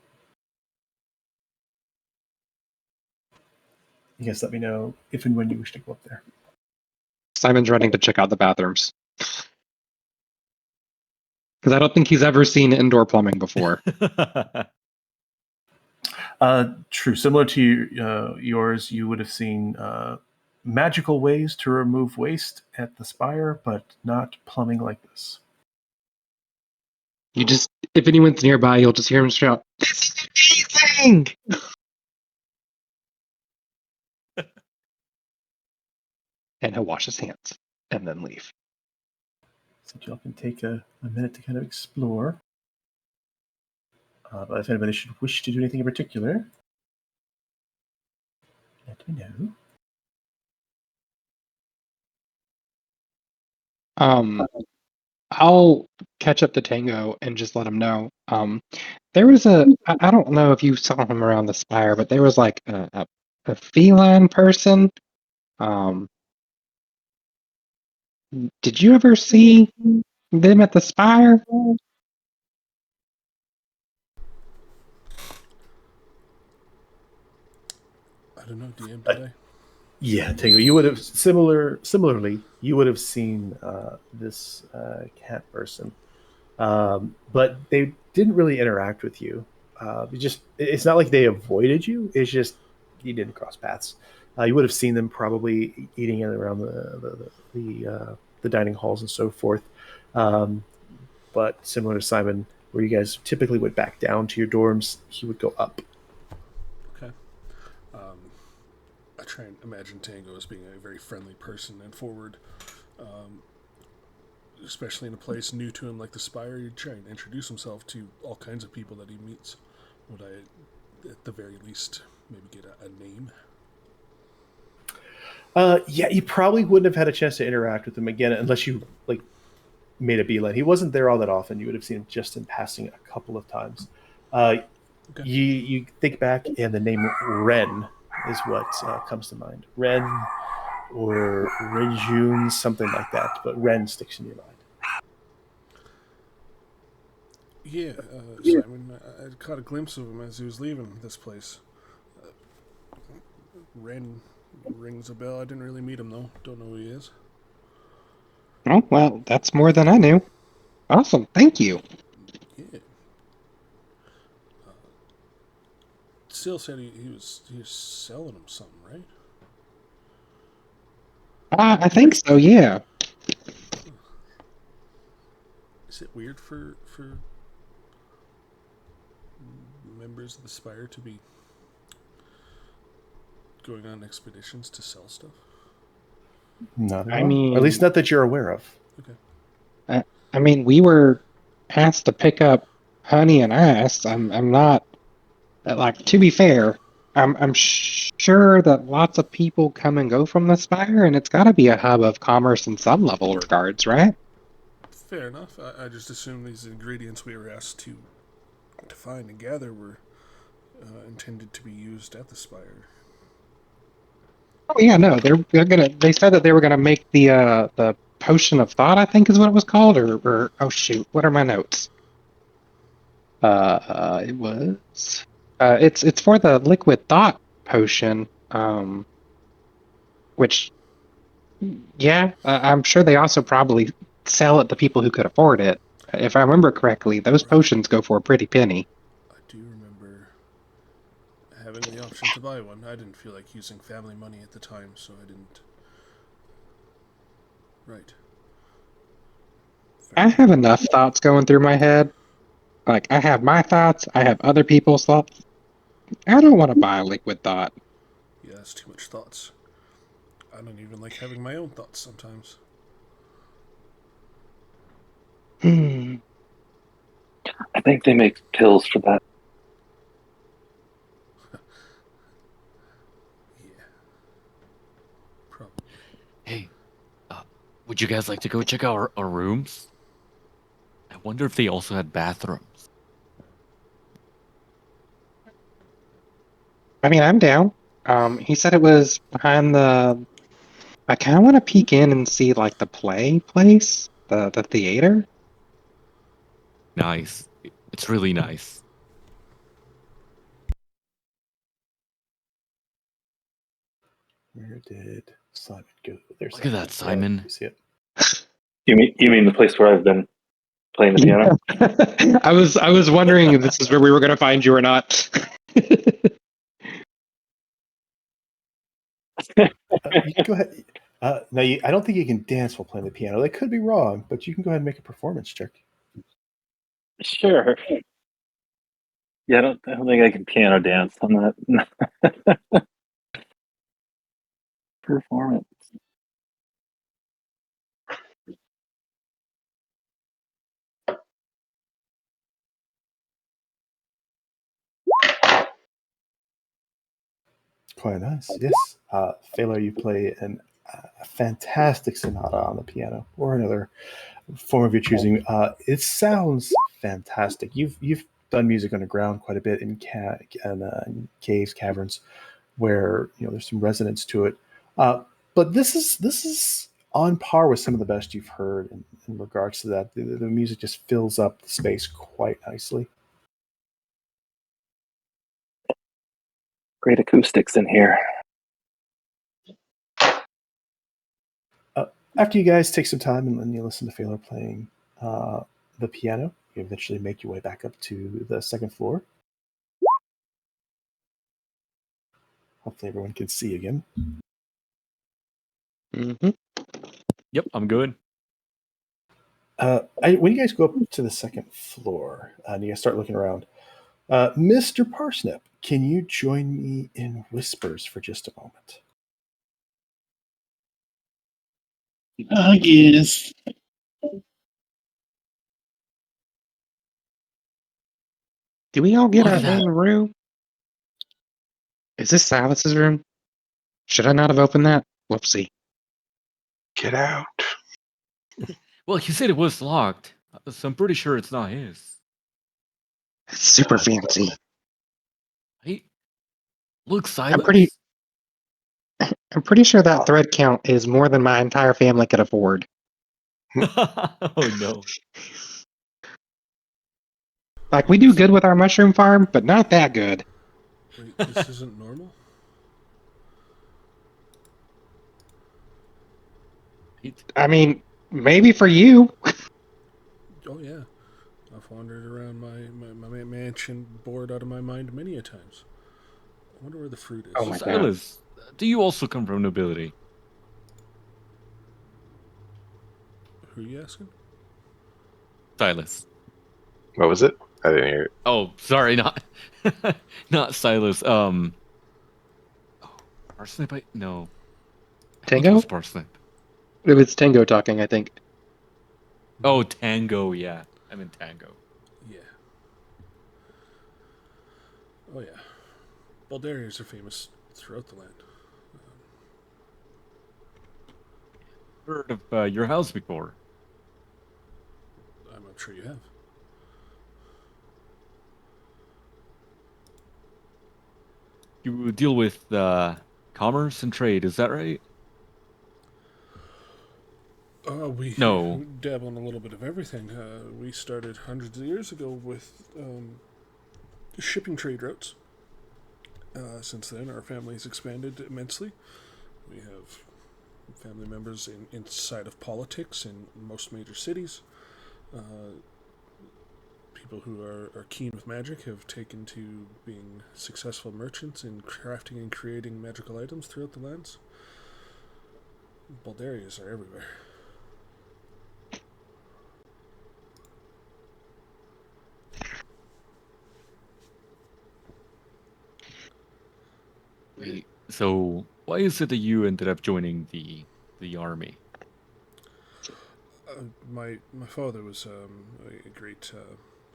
You guys let me know if and when you wish to go up there. Simon's running to check out the bathrooms. Because I don't think he's ever seen indoor plumbing before. True. Similar to yours, you would have seen magical ways to remove waste at the spire, but not plumbing like this. If anyone's nearby, you'll just hear him shout, "This is amazing!" And he'll wash his hands and then leave. So y'all can take a minute to kind of explore. But if anybody should wish to do anything in particular, let me know. I'll catch up to Tango and just let him know. There was I don't know if you saw him around the spire, but there was like a feline person. Did you ever see them at the spire? I don't know, DM, did I? Yeah, Tango, you would have similarly, you would have seen this cat person, but they didn't really interact with you. It's not like they avoided you. It's just you didn't cross paths. You would have seen them probably eating in around the dining halls and so forth. But similar to Simon, where you guys typically would back down to your dorms, he would go up. Okay. I try and imagine Tango as being a very friendly person and forward, especially in a place new to him like the Spire. He'd try and introduce himself to all kinds of people that he meets. Would I, at the very least, maybe get a name? Yeah, you probably wouldn't have had a chance to interact with him again unless you made a beeline. He wasn't there all that often. You would have seen him just in passing a couple of times. Okay. You think back, and the name Ren is what comes to mind. Ren or Renjun, something like that. But Ren sticks in your mind. Yeah, Simon, I caught a glimpse of him as he was leaving this place. Ren rings a bell. I didn't really meet him, though. Don't know who he is. Oh, well, that's more than I knew. Awesome, thank you. Yeah. Sil said he was selling him something, right? I think so, yeah. Is it weird for members of the Spire to be going on expeditions to sell stuff? Not at I all. mean, Or at least not that you're aware of. Okay. I mean, we were asked to pick up honey and ice. I'm not, like, to be fair, I'm sure that lots of people come and go from the Spire, and it's got to be a hub of commerce in some level regards, right? Fair enough. I just assumed these ingredients we were asked to find and gather were intended to be used at the Spire. Oh yeah, no, they're gonna. They said that they were gonna make the potion of thought, I think is what it was called, or oh shoot, what are my notes? It was. It's for the liquid thought potion. Which yeah, I'm sure they also probably sell it to people who could afford it. If I remember correctly, those Right. potions go for a pretty penny. I do remember having the option to buy one. I didn't feel like using family money at the time, so I didn't. Right. Fair I have enough thoughts going through my head. Like I have my thoughts, I have other people's thoughts. I don't want to buy a liquid thought. Yeah, that's too much thoughts. I don't even like having my own thoughts sometimes. Hmm. I think they make pills for that. Yeah. Probably. Hey, would you guys like to go check out our rooms? I wonder if they also had bathrooms. I mean, I'm down. He said it was behind the. I kind of want to peek in and see like the play place, the theater. Nice. It's really nice. Where did Simon go? There's Look at that, Simon. You see it? You mean the place where I've been playing the piano? I was wondering if this is where we were going to find you or not. You can go ahead. No, I don't think you can dance while playing the piano. They could be wrong, but you can go ahead and make a performance check. Sure. Yeah, I don't think I can piano dance. I'm not performance. Quite nice. Yes. Phalar, you play a fantastic sonata on the piano or another form of your choosing. It sounds fantastic. You've done music underground quite a bit in caves, caverns, where there's some resonance to it. But this is on par with some of the best you've heard in regards to that. The music just fills up the space quite nicely. Great acoustics in here. After you guys take some time and you listen to Phalar playing the piano, you eventually make your way back up to the second floor. Hopefully everyone can see again. Mm-hmm. Yep, I'm good. When you guys go up to the second floor and you guys start looking around, Mr. Parsnip, can you join me in whispers for just a moment? Yes. Do we all get Look our at that. own room? Is this Silas's room? Should I not have opened that? Whoopsie. Get out. Well, he said it was locked, so I'm pretty sure it's not his. It's super fancy. Hey, look, Silas. I'm pretty sure that thread count is more than my entire family could afford. Oh no. Like we do good with our mushroom farm, but not that good. Wait, this isn't normal? I mean, maybe for you. Oh, yeah. I've wandered around my mansion bored out of my mind many a times. I wonder where the fruit is. Oh my God. Silas, do you also come from nobility? Who are you asking? Silas. What was it? I didn't hear it. Oh, sorry, not not Silas. Parsnip. No. I think it Tango? was Parsnip. It was Tango talking, I think. Oh, Tango. Yeah, I'm in Tango. Yeah. Oh, yeah. Baldarians are famous throughout the land. Heard of your house before? I'm sure you have. You deal with commerce and trade, is that right? We No. dabble in a little bit of everything. We started hundreds of years ago with shipping trade routes. Since then, our family has expanded immensely. We have family members inside of politics in most major cities. People who are keen with magic have taken to being successful merchants in crafting and creating magical items throughout the lands. Baldarians are everywhere. Wait, so why is it that you ended up joining the army? My father was a great.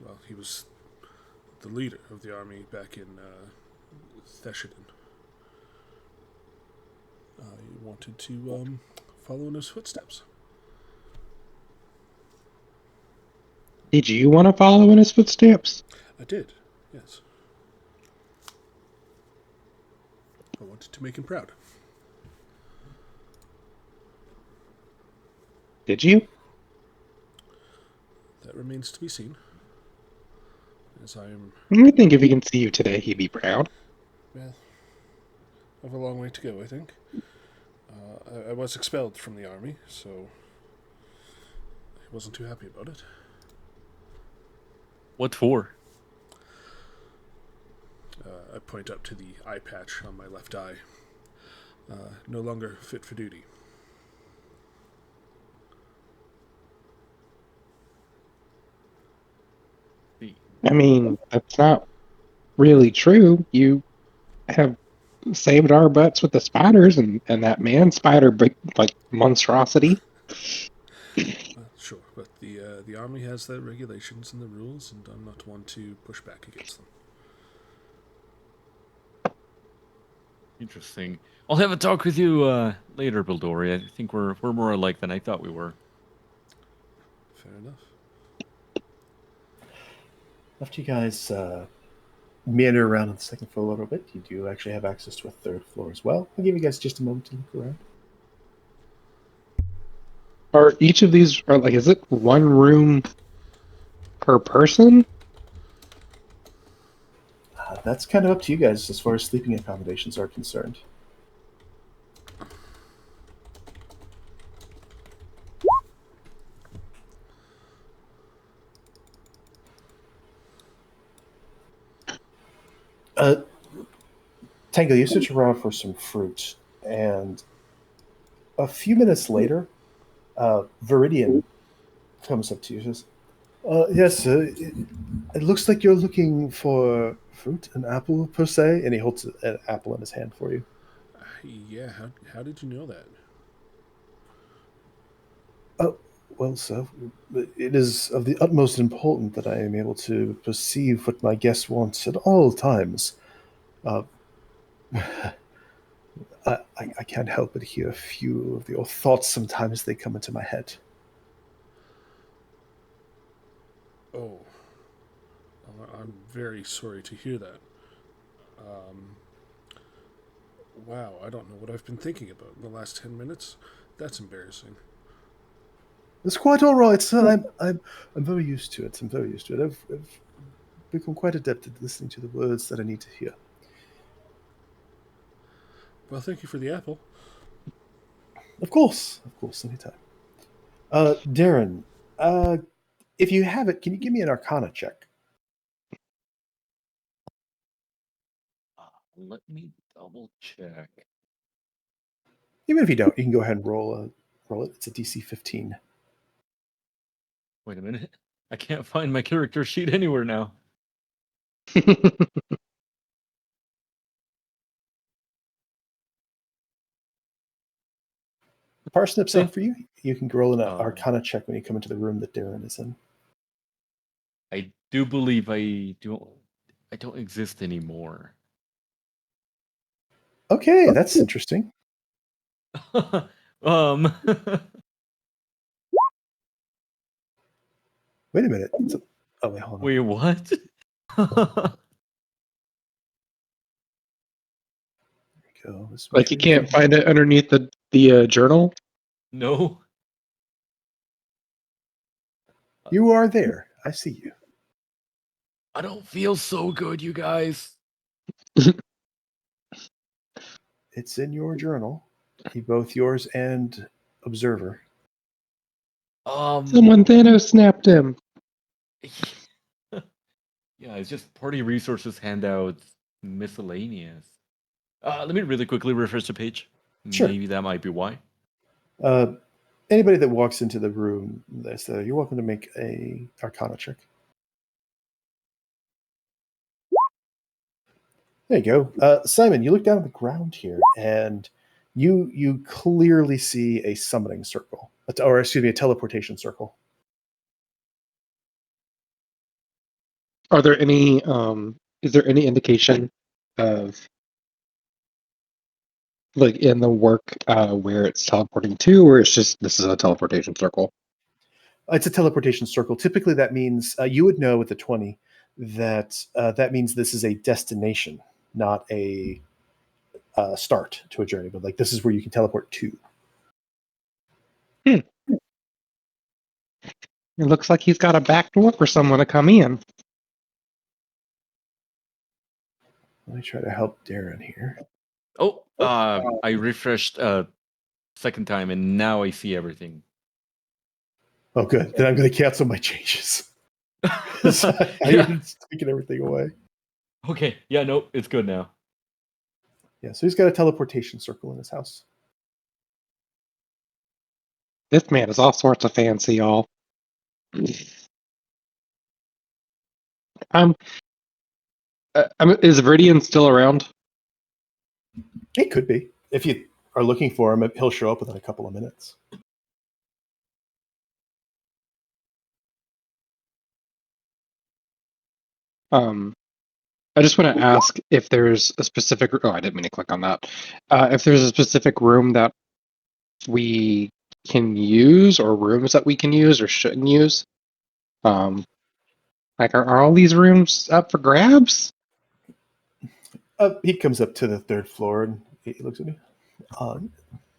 Well, he was the leader of the army back in Theshiden. He wanted to follow in his footsteps. Did you want to follow in his footsteps? I did, yes. I wanted to make him proud. Did you? That remains to be seen. As I am, I think if he can see you today, he'd be proud. well, I have a long way to go, I think. I was expelled from the army, so I wasn't too happy about it. What for? I point up to the eye patch on my left eye. No longer fit for duty. I mean, that's not really true. You have saved our butts with the spiders and that man spider big like monstrosity. Sure, but the army has their regulations and the rules, and I'm not one to push back against them. Interesting. I'll have a talk with you later, Bildori. I think we're more alike than I thought we were. Fair enough. After you guys meander around on the second floor a little bit, you do actually have access to a third floor as well. I'll give you guys just a moment to look around. Are each of these are like? Is it one room per person? That's kind of up to you guys as far as sleeping accommodations are concerned. Tango, you search around for some fruit, and a few minutes later, Viridian comes up to you and says, yes, it looks like you're looking for fruit, an apple per se, and he holds an apple in his hand for you. Yeah, how did you know that? Well, sir, it is of the utmost importance that I am able to perceive what my guest wants at all times. Uh, I can't help but hear a few of your thoughts sometimes they come into my head. Oh, I'm very sorry to hear that. Wow, I don't know what I've been thinking about in the last 10 minutes. That's embarrassing. It's quite all right, sir. I'm very used to it. I'm very used to it. I've become quite adept at listening to the words that I need to hear. Well, thank you for the apple. Of course, anytime. Darren, if you have it, can you give me an Arcana check? Let me double check. Even if you don't, you can go ahead and roll it. It's a DC 15. Wait a minute. I can't find my character sheet anywhere now. The parsnip's up for you. You can roll an Um, Arcana check when you come into the room that Darren is in. I do believe I don't exist anymore. Okay, that's interesting. um. Wait a minute. Oh, wait, hold on. Wait, what? Go. Like you can't find it underneath the journal. No. You are there. I see you. I don't feel so good, you guys. It's in your journal, both yours and Observer. Someone Thanos snapped him. Yeah, it's just party resources handouts, miscellaneous. Let me really quickly refresh the page. Sure. Maybe that might be why. Anybody that walks into the room, you're welcome to make a Arcana check. There you go. Simon, you look down at the ground here, and you clearly see a summoning circle, or excuse me, a teleportation circle. Are there any? Is there any indication of like in the work where it's teleporting to, or it's just this is a teleportation circle? It's a teleportation circle. Typically, that means you would know with the 20 that that means this is a destination, not a start to a journey, but like this is where you can teleport to. It looks like he's got a back door for someone to come in. Let me try to help Darren here. Oh, I refreshed second time, and now I see everything. Oh, good. Then I'm going to cancel my changes. I didn't taking everything away. Okay, yeah, no, it's good now. Yeah, so he's got a teleportation circle in his house. This man is all sorts of fancy, y'all. Is Viridian still around? It could be. If you are looking for him, he'll show up within a couple of minutes. I just want to ask if there's a specific. Oh, I didn't mean to click on that. If there's a specific room that we can use, or rooms that we can use or shouldn't use. Like, are all these rooms up for grabs? He comes up to the third floor and he looks at me.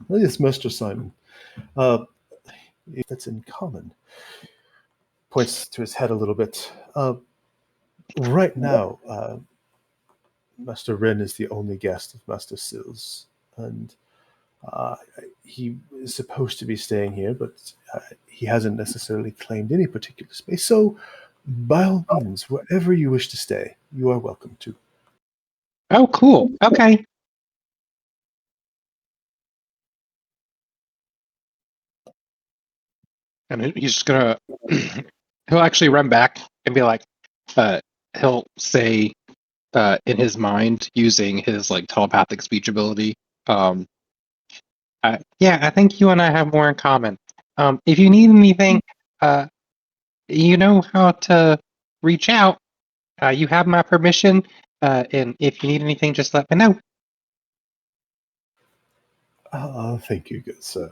Yes, Master Simon. That's in common. Points to his head a little bit. Right now, Master Ren is the only guest of Master Sills, and he is supposed to be staying here, but he hasn't necessarily claimed any particular space. So, by all means, wherever you wish to stay, you are welcome to. Oh, cool. Okay. And he's just gonna. He'll actually run back and be like, he'll say, in his mind, using his like telepathic speech ability. Yeah, I think you and I have more in common. If you need anything, you know how to reach out. You have my permission, and if you need anything, just let me know. Thank you, good sir.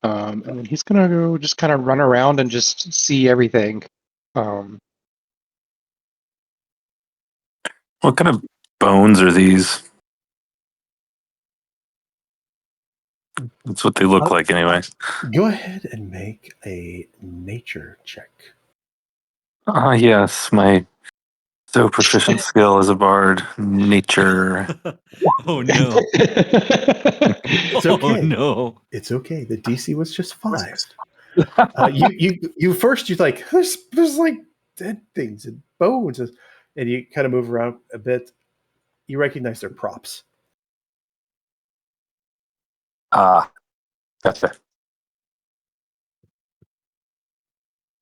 And then he's gonna go just kind of run around and just see everything. What kind of bones are these? That's what they look like, anyway. Go ahead and make a nature check. Ah, yes, my so proficient skill as a bard. Nature. Oh no. It's okay. Oh no. It's okay. The DC was just 5. You first you're like there's like dead things and bones, and you kind of move around a bit. You recognize they're props. Ah, gotcha.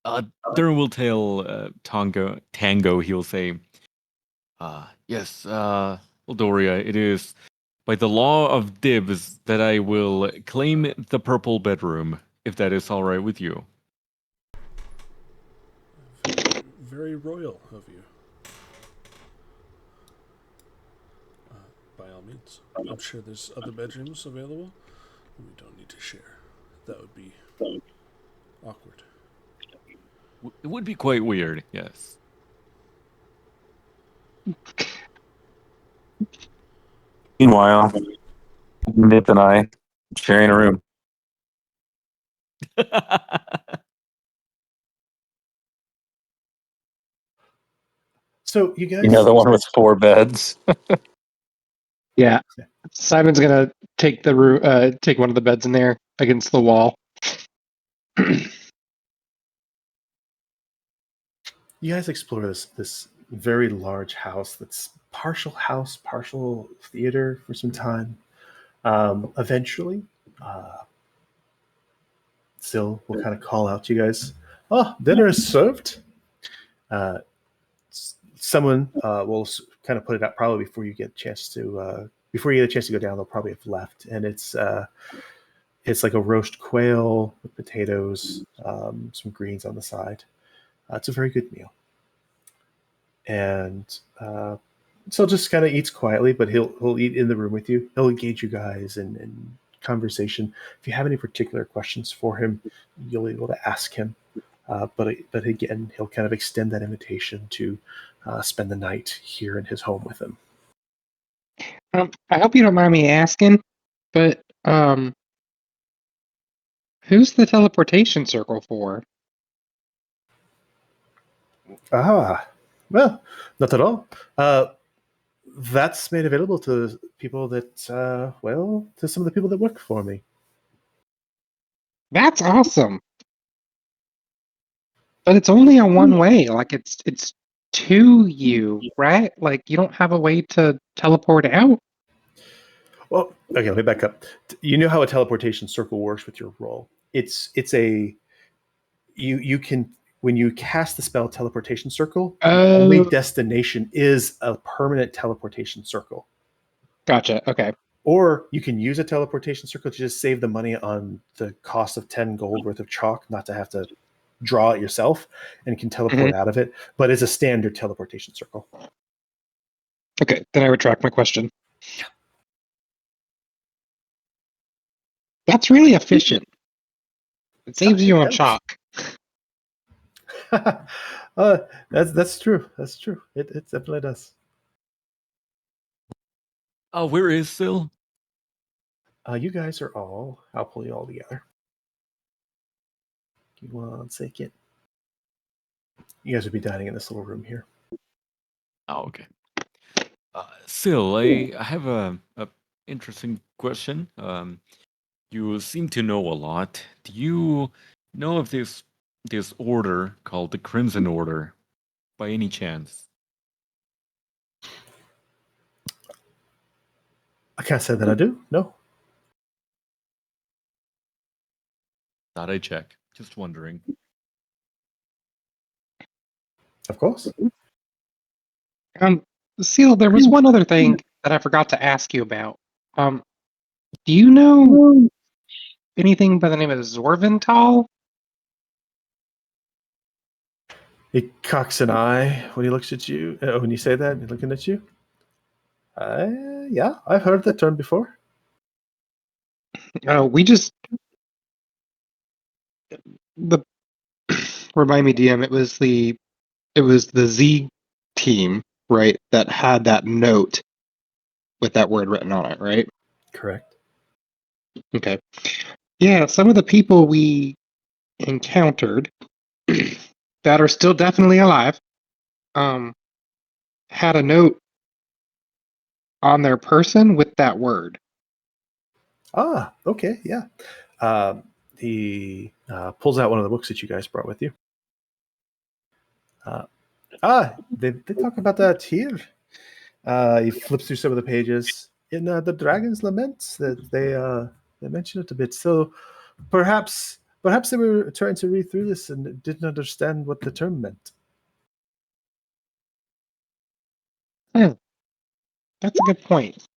Darren will tell Tango, he'll say, yes, Eldoria, it is by the law of dibs that I will claim the purple bedroom, if that is all right with you. Very royal of you. by all means. I'm sure there's other bedrooms available. We don't need to share. That would be awkward. It would be quite weird, yes. Meanwhile, Nip and I sharing a room. So you guys, You know, the one with 4 beds. Yeah. Simon's gonna take the take one of the beds in there against the wall. you guys explore this very large house that's partial house, partial theater for some time. Eventually, Syl will kind of call out to you guys, "Oh, dinner is served." Uh, Someone will kind of put it out probably before you get a chance to go down. They'll probably have left, and it's like a roast quail with potatoes, some greens on the side. It's a very good meal, and so just kind of eats quietly, but he'll eat in the room with you. He'll engage you guys in conversation. If you have any particular questions for him, you'll be able to ask him. But again, he'll kind of extend that invitation to spend the night here in his home with him. I hope you don't mind me asking, but who's the teleportation circle for? Ah, well, not at all. That's made available to people that, to some of the people that work for me. That's awesome. But it's only a one way. Like it's to you, right? Like you don't have a way to teleport out. Well, okay, let me back up. You know how a teleportation circle works with your role. It's a you can when you cast the spell teleportation circle, the only Oh, destination is a permanent teleportation circle. gotcha. Okay. Or you can use a teleportation circle to just save the money on the cost of 10 gold worth of chalk, not to have to draw it yourself, and can teleport out of it. But it's a standard teleportation circle. Okay, then I retract my question. That's really efficient. It saves you on chalk. That's true. That's true. It definitely does. Oh, where is Syl? You guys are all. I'll pull you all together. Give me 1 second. You guys would be dining in this little room here. Oh, okay. Syl, I have a interesting question. You seem to know a lot. Do you know of this order called the Crimson Order, by any chance? I can't say that I do. No. Thought I'd check. Just wondering. Of course. Seal, there was one other thing that I forgot to ask you about. Do you know anything by the name of Zorvental? He cocks an eye when he looks at you. When you say that, he's looking at you. Yeah, I've heard that term before. We just the remind me, DM. It was the Z team, right? That had that note with that word written on it, right? Correct. Okay. Yeah, some of the people we encountered that are still definitely alive, had a note on their person with that word. Ah, okay, yeah. He pulls out one of the books that you guys brought with you. They talk about that here. He flips through some of the pages in the Dragon's Lament. That they mention it a bit. So perhaps they were trying to read through this and didn't understand what the term meant. That's a good point.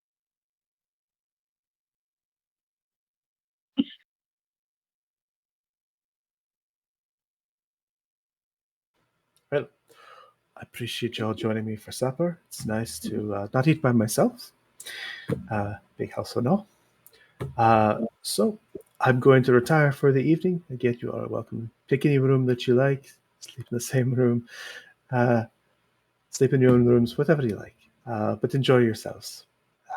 Well, I appreciate y'all joining me for supper. It's nice to not eat by myself. Big house and all. So I'm going to retire for the evening. Again, you are welcome. Pick any room that you like. Sleep in the same room. Sleep in your own rooms, whatever you like. But enjoy yourselves.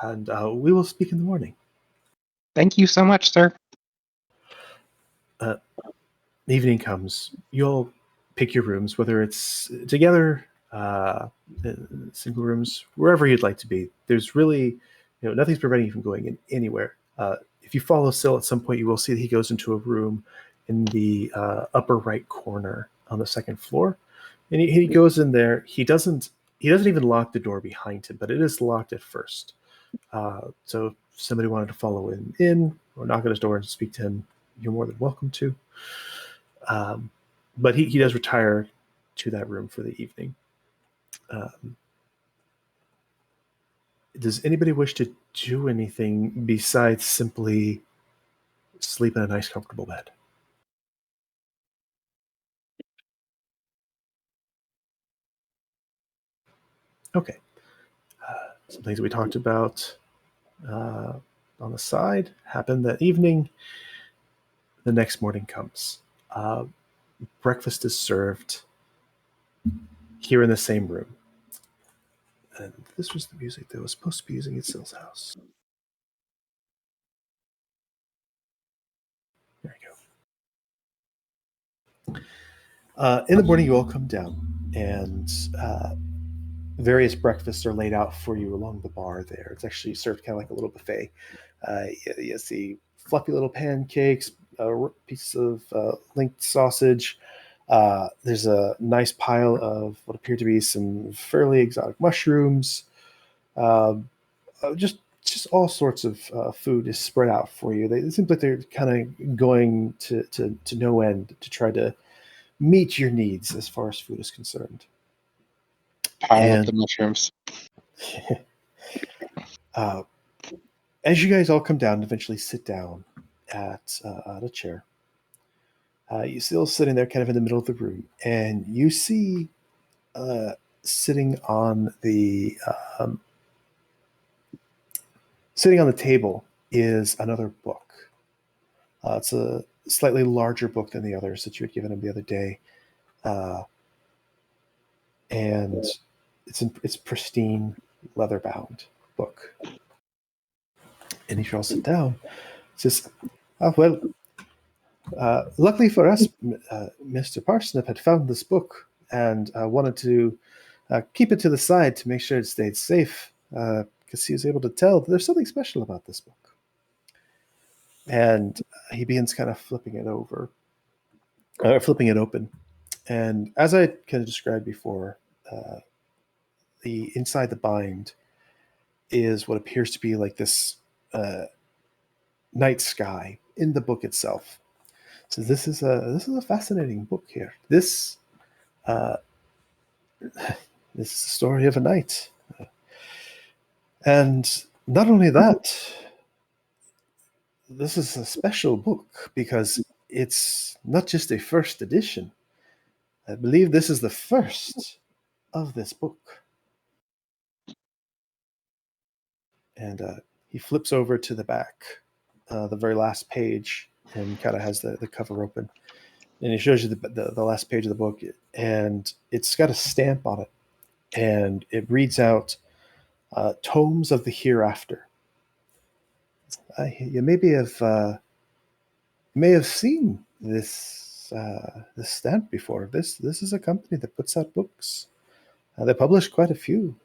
And we will speak in the morning. Thank you so much, sir. Evening comes. You all pick your rooms, whether it's together, single rooms, wherever you'd like to be. There's really, nothing's preventing you from going in anywhere. If you follow Syl at some point, you will see that he goes into a room in the upper right corner on the second floor, and he goes in there. He doesn't even lock the door behind him, but it is locked at first. So if somebody wanted to follow him in or knock at his door and speak to him, you're more than welcome to. But he does retire to that room for the evening. Does anybody wish to do anything besides simply sleep in a nice, comfortable bed? Okay. Some things we talked about on the side happened that evening. The next morning comes. Breakfast is served here in the same room. And this was the music that was supposed to be using at Syl's house. There you go. In the morning, you all come down, and various breakfasts are laid out for you along the bar there. It's actually served kind of like a little buffet. You see fluffy little pancakes, pieces of linked sausage. There's a nice pile of what appear to be some fairly exotic mushrooms. Just all sorts of food is spread out for you. It seems like they're kind of going to no end to try to meet your needs as far as food is concerned. Pile up the mushrooms. As you guys all come down and eventually sit down at a chair, you're still sitting there kind of in the middle of the room, and you see sitting on the table is another book. It's a slightly larger book than the others that you had given him the other day. And it's pristine, leather-bound book. And he all sit down. He says, luckily for us, Mr. Parsnip had found this book and wanted to keep it to the side to make sure it stayed safe, because he was able to tell that there's something special about this book. And he begins kind of flipping it open. And as I kind of described before, the inside the bind is what appears to be like this night sky in the book itself. So this is a fascinating book here. This is the story of a night, and not only that, this is a special book because it's not just a first edition. I believe this is the first of this book. And he flips over to the back, the very last page, and kind of has the cover open. And he shows you the last page of the book, and it's got a stamp on it. And it reads out, Tomes of the Hereafter. You may have seen this stamp before. This is a company that puts out books. They publish quite a few.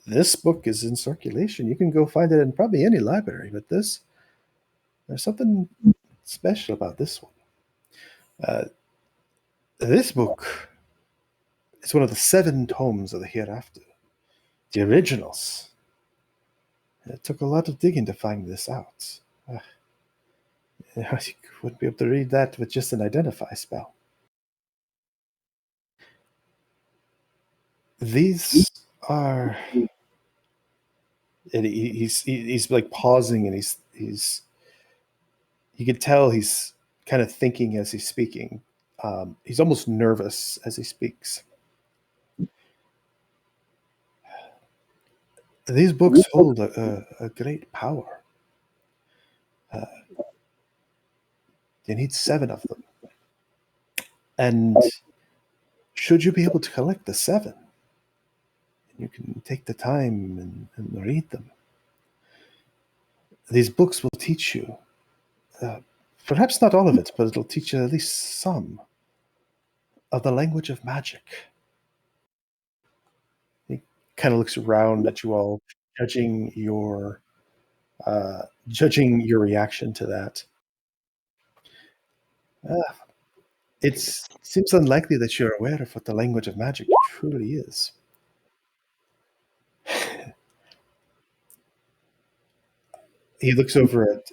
This book is in circulation. You can go find it in probably any library, but there's something special about this one. This book is one of the 7 tomes of the Hereafter, the originals. It took a lot of digging to find this out. You wouldn't be able to read that with just an identify spell. These are... And he's like pausing, and he's you can tell he's kind of thinking as he's speaking. He's almost nervous as he speaks. These books hold a great power. You need 7 of them. And should you be able to collect the 7, you can take the time and read them. These books will teach you, perhaps not all of it, but it'll teach you at least some of the language of magic. He kind of looks around at you all, judging your reaction to that. It seems unlikely that you're aware of what the language of magic truly is. He looks over at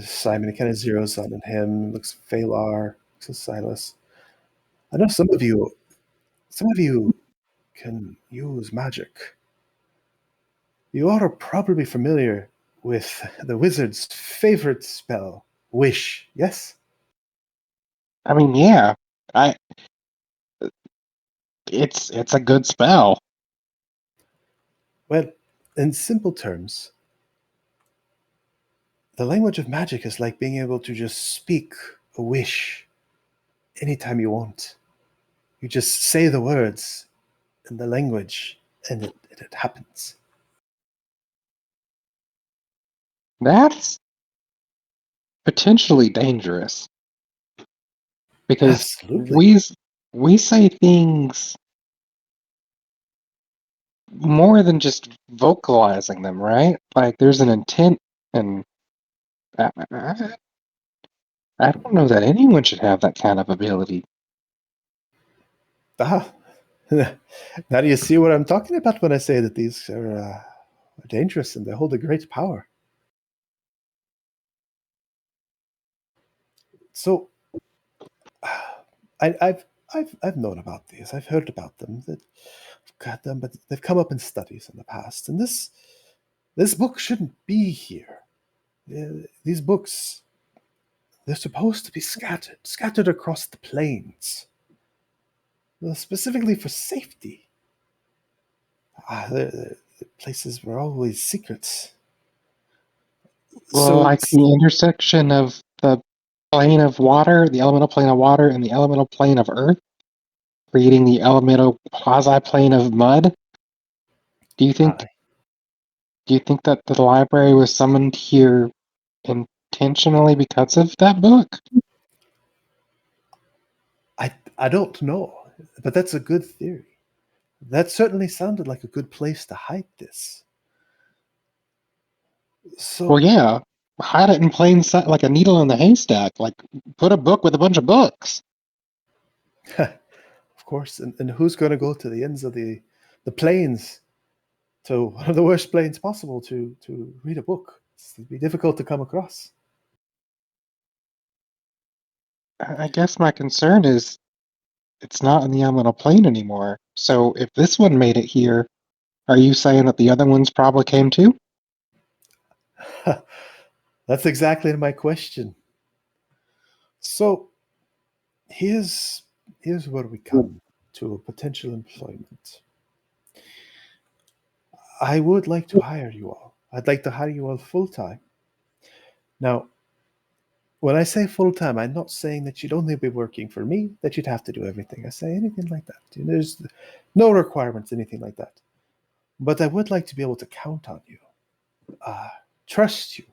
Simon. He kind of zeroes in on him. Looks at Phalar. Looks at Silas. I know some of you can use magic. You are probably familiar with the wizard's favorite spell, Wish. Yes. I mean, yeah, it's a good spell. Well, in simple terms, the language of magic is like being able to just speak a wish anytime you want. You just say the words in the language, and it happens. That's potentially dangerous because Absolutely. we say things more than just vocalizing them, right? Like there's an intent, and I don't know that anyone should have that kind of ability. Ah, now do you see what I'm talking about when I say that these are dangerous and they hold a great power? So, I've known about these. I've heard about them. That I've got them, but they've come up in studies in the past. And this book shouldn't be here. These books, they're supposed to be scattered across the plains, specifically for safety. The places were always secrets. Well, So like the intersection of the plane of water, the elemental plane of water, and the elemental plane of earth, creating the elemental quasi-plane of mud. Do you think that the library was summoned here intentionally because of that book? I don't know, but that's a good theory. That certainly sounded like a good place to hide this. So, Well, yeah, hide it in plain sight like a needle in the haystack. Like put a book with a bunch of books. of course, and who's going to go to the ends of the plains, to one of the worst plains possible to read a book? It'd be difficult to come across. I guess my concern is it's not in the elemental plane anymore. So if this one made it here, are you saying that the other ones probably came too? That's exactly my question. So here's where we come to a potential employment. I would like to hire you all. I'd like to hire you all full-time. Now, when I say full-time, I'm not saying that you'd only be working for me, that you'd have to do everything I say, anything like that. There's no requirements, anything like that. But I would like to be able to count on you, trust you,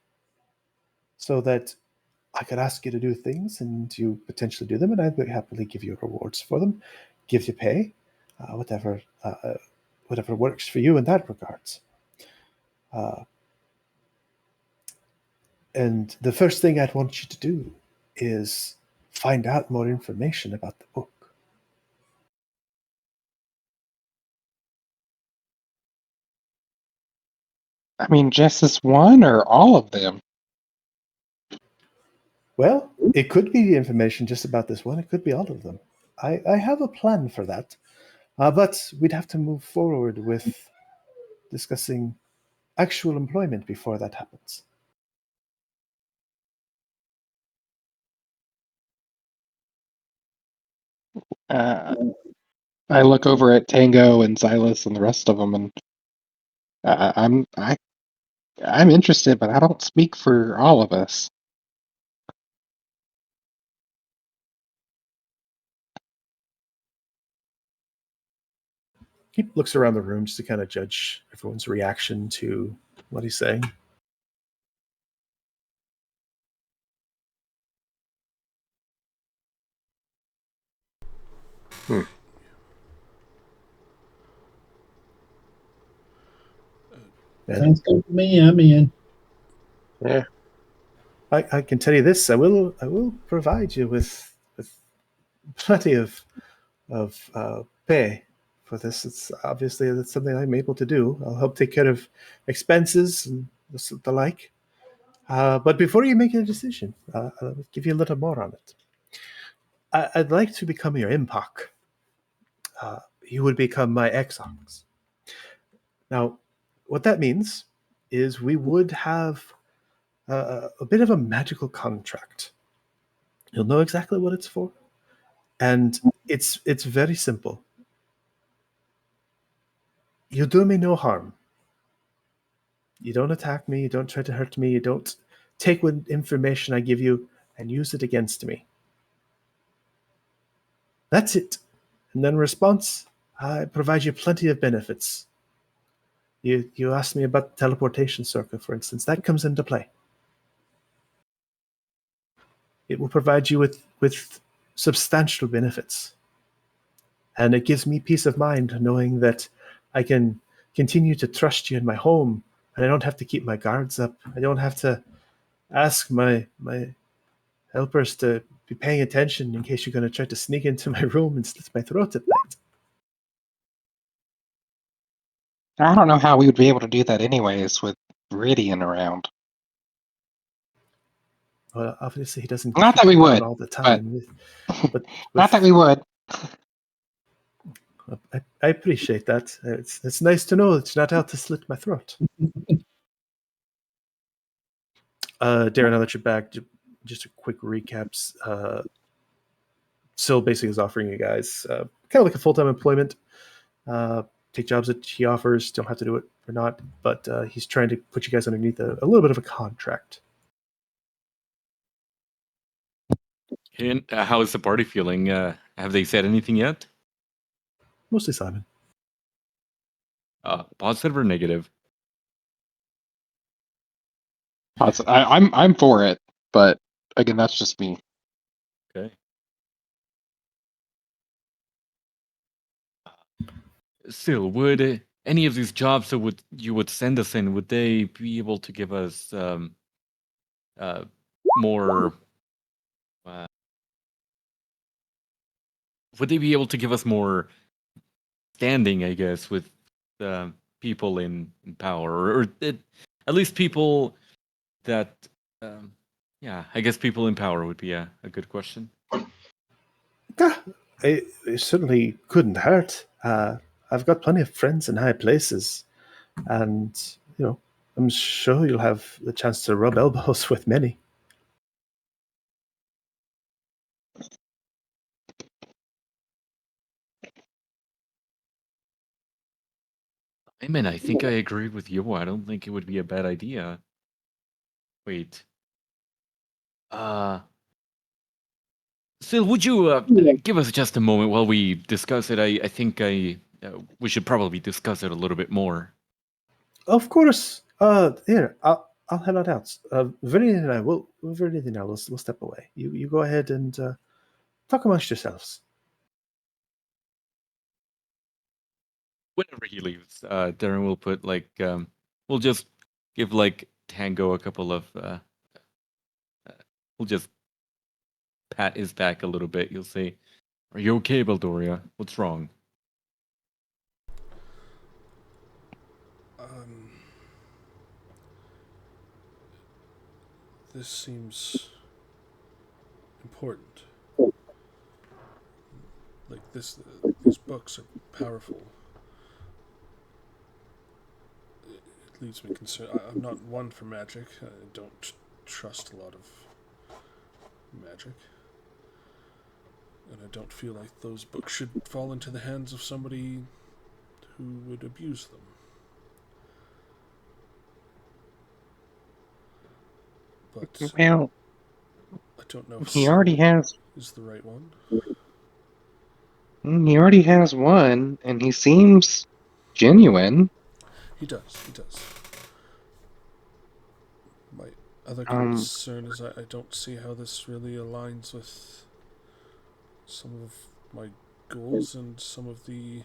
so that I could ask you to do things and you potentially do them, and I'd happily give you rewards for them, give you pay, whatever works for you in that regards. And the first thing I'd want you to do is find out more information about the book. I mean, just this one or all of them? Well, it could be information just about this one. It could be all of them. I have a plan for that. But we'd have to move forward with discussing actual employment before that happens. I look over at Tango and Silas and the rest of them, and I'm interested, but I don't speak for all of us. He looks around the room just to kind of judge everyone's reaction to what he's saying. Sounds good to me. I'm in. Yeah. I can tell you this: I will provide you with plenty of pay for this. It's obviously that's something I'm able to do. I'll help take care of expenses and the like. But before you make a decision, I'll give you a little more on it. I'd like to become your impak. You would become my exox. Now, what that means is we would have a bit of a magical contract. You'll know exactly what it's for, and it's very simple. You do me no harm. You don't attack me. You don't try to hurt me. You don't take what information I give you and use it against me. That's it. And then in response, I provide you plenty of benefits. You asked me about the teleportation circuit, for instance. That comes into play. It will provide you with substantial benefits. And it gives me peace of mind knowing that I can continue to trust you in my home, and I don't have to keep my guards up. I don't have to ask my helpers to be paying attention in case you're going to try to sneak into my room and slit my throat at night. I don't know how we would be able to do that anyways with Viridian around. Well, obviously, he doesn't Not keep that we around would, all the time. But Not that we would. I appreciate that. It's nice to know that you're not out to slit my throat. Darren, now that you're back, just a quick recaps. Syl basically is offering you guys kind of like a full-time employment. Take jobs that he offers. Don't have to do it or not, but he's trying to put you guys underneath a little bit of a contract. And how is the party feeling? Have they said anything yet? Mostly Simon. Positive or negative? I'm for it, but again, that's just me. Okay. Still, would any of these jobs that you would send us in, would they be able to give us more? Would they be able to give us more standing, I guess, with people in power, or at least people that, yeah, I guess people in power would be a good question. Yeah, it certainly couldn't hurt. I've got plenty of friends in high places, and I'm sure you'll have the chance to rub elbows with many. I think I agree with you. I don't think it would be a bad idea. Wait. Still, would you give us just a moment while we discuss it? I think we should probably discuss it a little bit more. Of course. Here, I'll head on out. Viridian and I will we'll step away. You go ahead and talk amongst yourselves. Whenever he leaves, Darren will put we'll just give Tango a couple of we'll just pat his back a little bit. You'll say, "Are you okay, Baldoria? What's wrong?" This seems important. Like these books are powerful. It leaves me concerned. I'm not one for magic. I don't trust a lot of magic. And I don't feel like those books should fall into the hands of somebody who would abuse them. but Well, I don't know if he already has. is the right one. He already has one, and he seems genuine. He does. He does. My other Um, concern is I don't see how this really aligns with some of my goals and some of the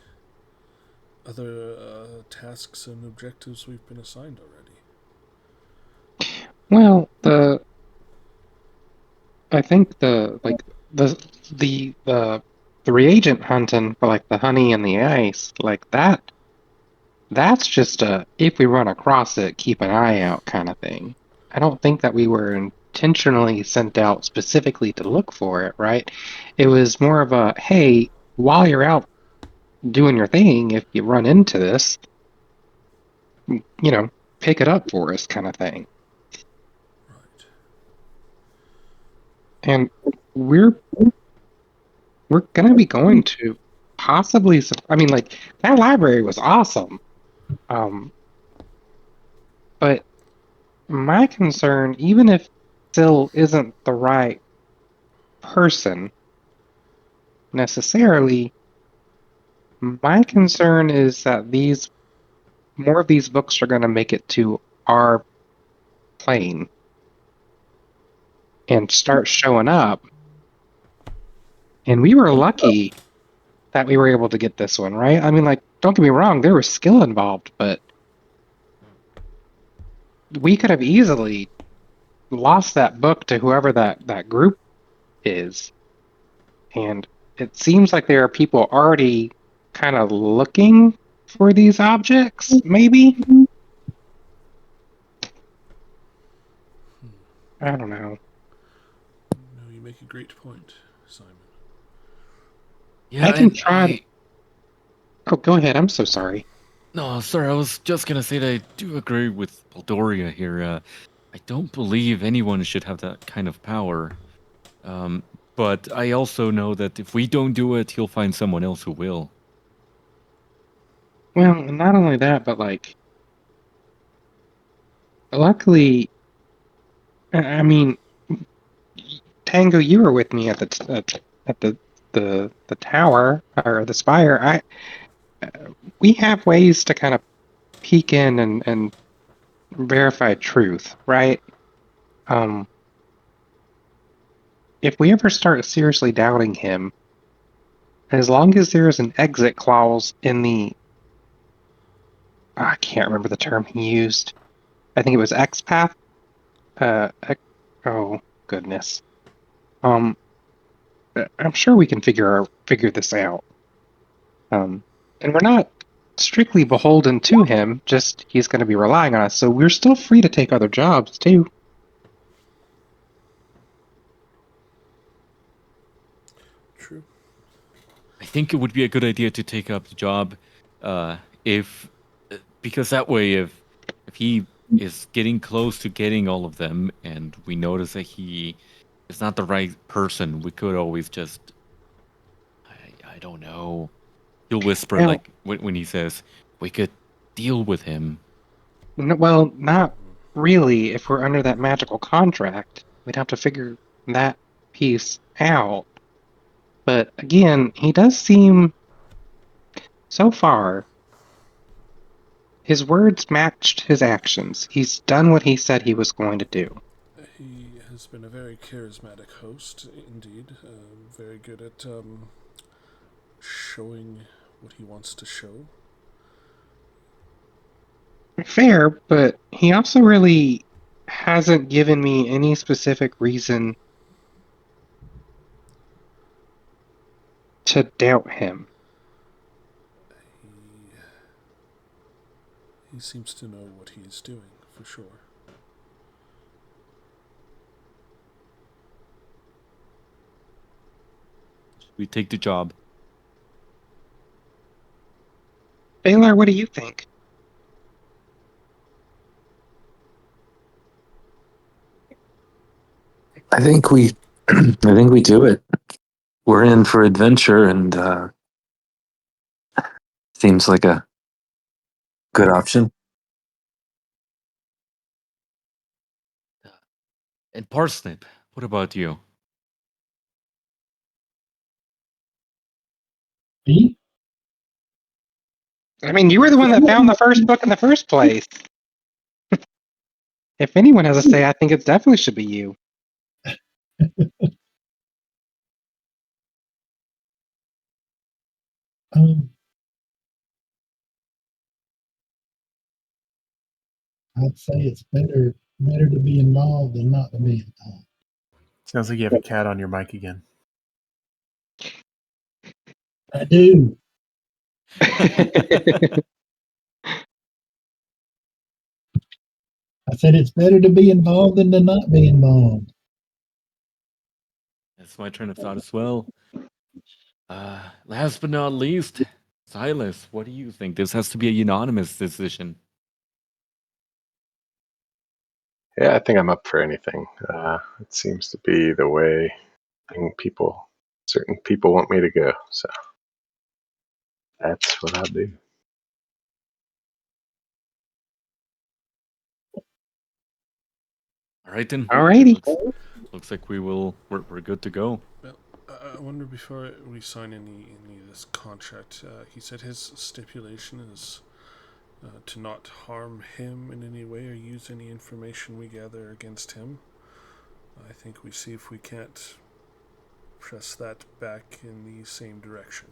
other tasks and objectives we've been assigned already. well, I think the reagent hunting for like the honey and the ice, like that's just a if we run across it, keep an eye out kind of thing. I don't think that we were intentionally sent out specifically to look for it, right? It was more of a hey, while you're out doing your thing, if you run into this, pick it up for us kind of thing. Right. And we're gonna be going to possibly I mean, like, that library was awesome. But my concern, even if Syl isn't the right person necessarily, my concern is that more of these books are gonna make it to our plane and start showing up. And we were lucky that we were able to get this one, right? I mean, like, don't get me wrong, there was skill involved, but we could have easily lost that book to whoever that group is. And it seems like there are people already kind of looking for these objects, maybe? I don't know. No, you make a great point, Simon. Yeah, I can and try. Oh, go ahead. I'm so sorry. No, sorry, I was just gonna say that I do agree with Baldoria here. I don't believe anyone should have that kind of power. Um, but I also know that if we don't do it, he'll find someone else who will. Well, not only that, but like, luckily, I mean, Tango, you were with me at the tower or the spire. We have ways to kind of peek in and verify truth, right? Um, if we ever start seriously doubting him, as long as there's an exit clause in I can't remember the term he used. I think it was XPath. Oh goodness. Um, I'm sure we can figure this out. And we're not strictly beholden to him. Just he's going to be relying on us, so we're still free to take other jobs too. True. I think it would be a good idea to take up the job, if because that way, if he is getting close to getting all of them, and we notice that he is not the right person, we could always just, I don't know. He'll whisper Well, like when he says we could deal with him. well, not really. If we're under that magical contract, we'd have to figure that piece out. But again, he does seem, so far, his words matched his actions. He's done what he said he was going to do. He has been a very charismatic host, indeed. Very good at showing what he wants to show. Fair, but he also really hasn't given me any specific reason to doubt him. He seems to know what he is doing, for sure. We take the job. Baylor, what do you think? I think I think we do it. We're in for adventure, and seems like a good option. And Parsnip, what about you? Me? I mean, you were the one that found the first book in the first place. If anyone has a say, I think it definitely should be you. Um, I'd say it's better to be involved than not to be involved. Sounds like you have a cat on your mic again. I do. I said it's better to be involved than to not be involved. That's my train of thought as well. Last but not least, Silas, what do you think? This has to be a unanimous decision. Yeah, I think I'm up for anything. It seems to be the way certain people want me to go. So that's what I'll do. All right then. Alrighty. Looks like we're good to go. Well, I wonder before we sign any of this contract, he said his stipulation is to not harm him in any way or use any information we gather against him. I think we see if we can't press that back in the same direction.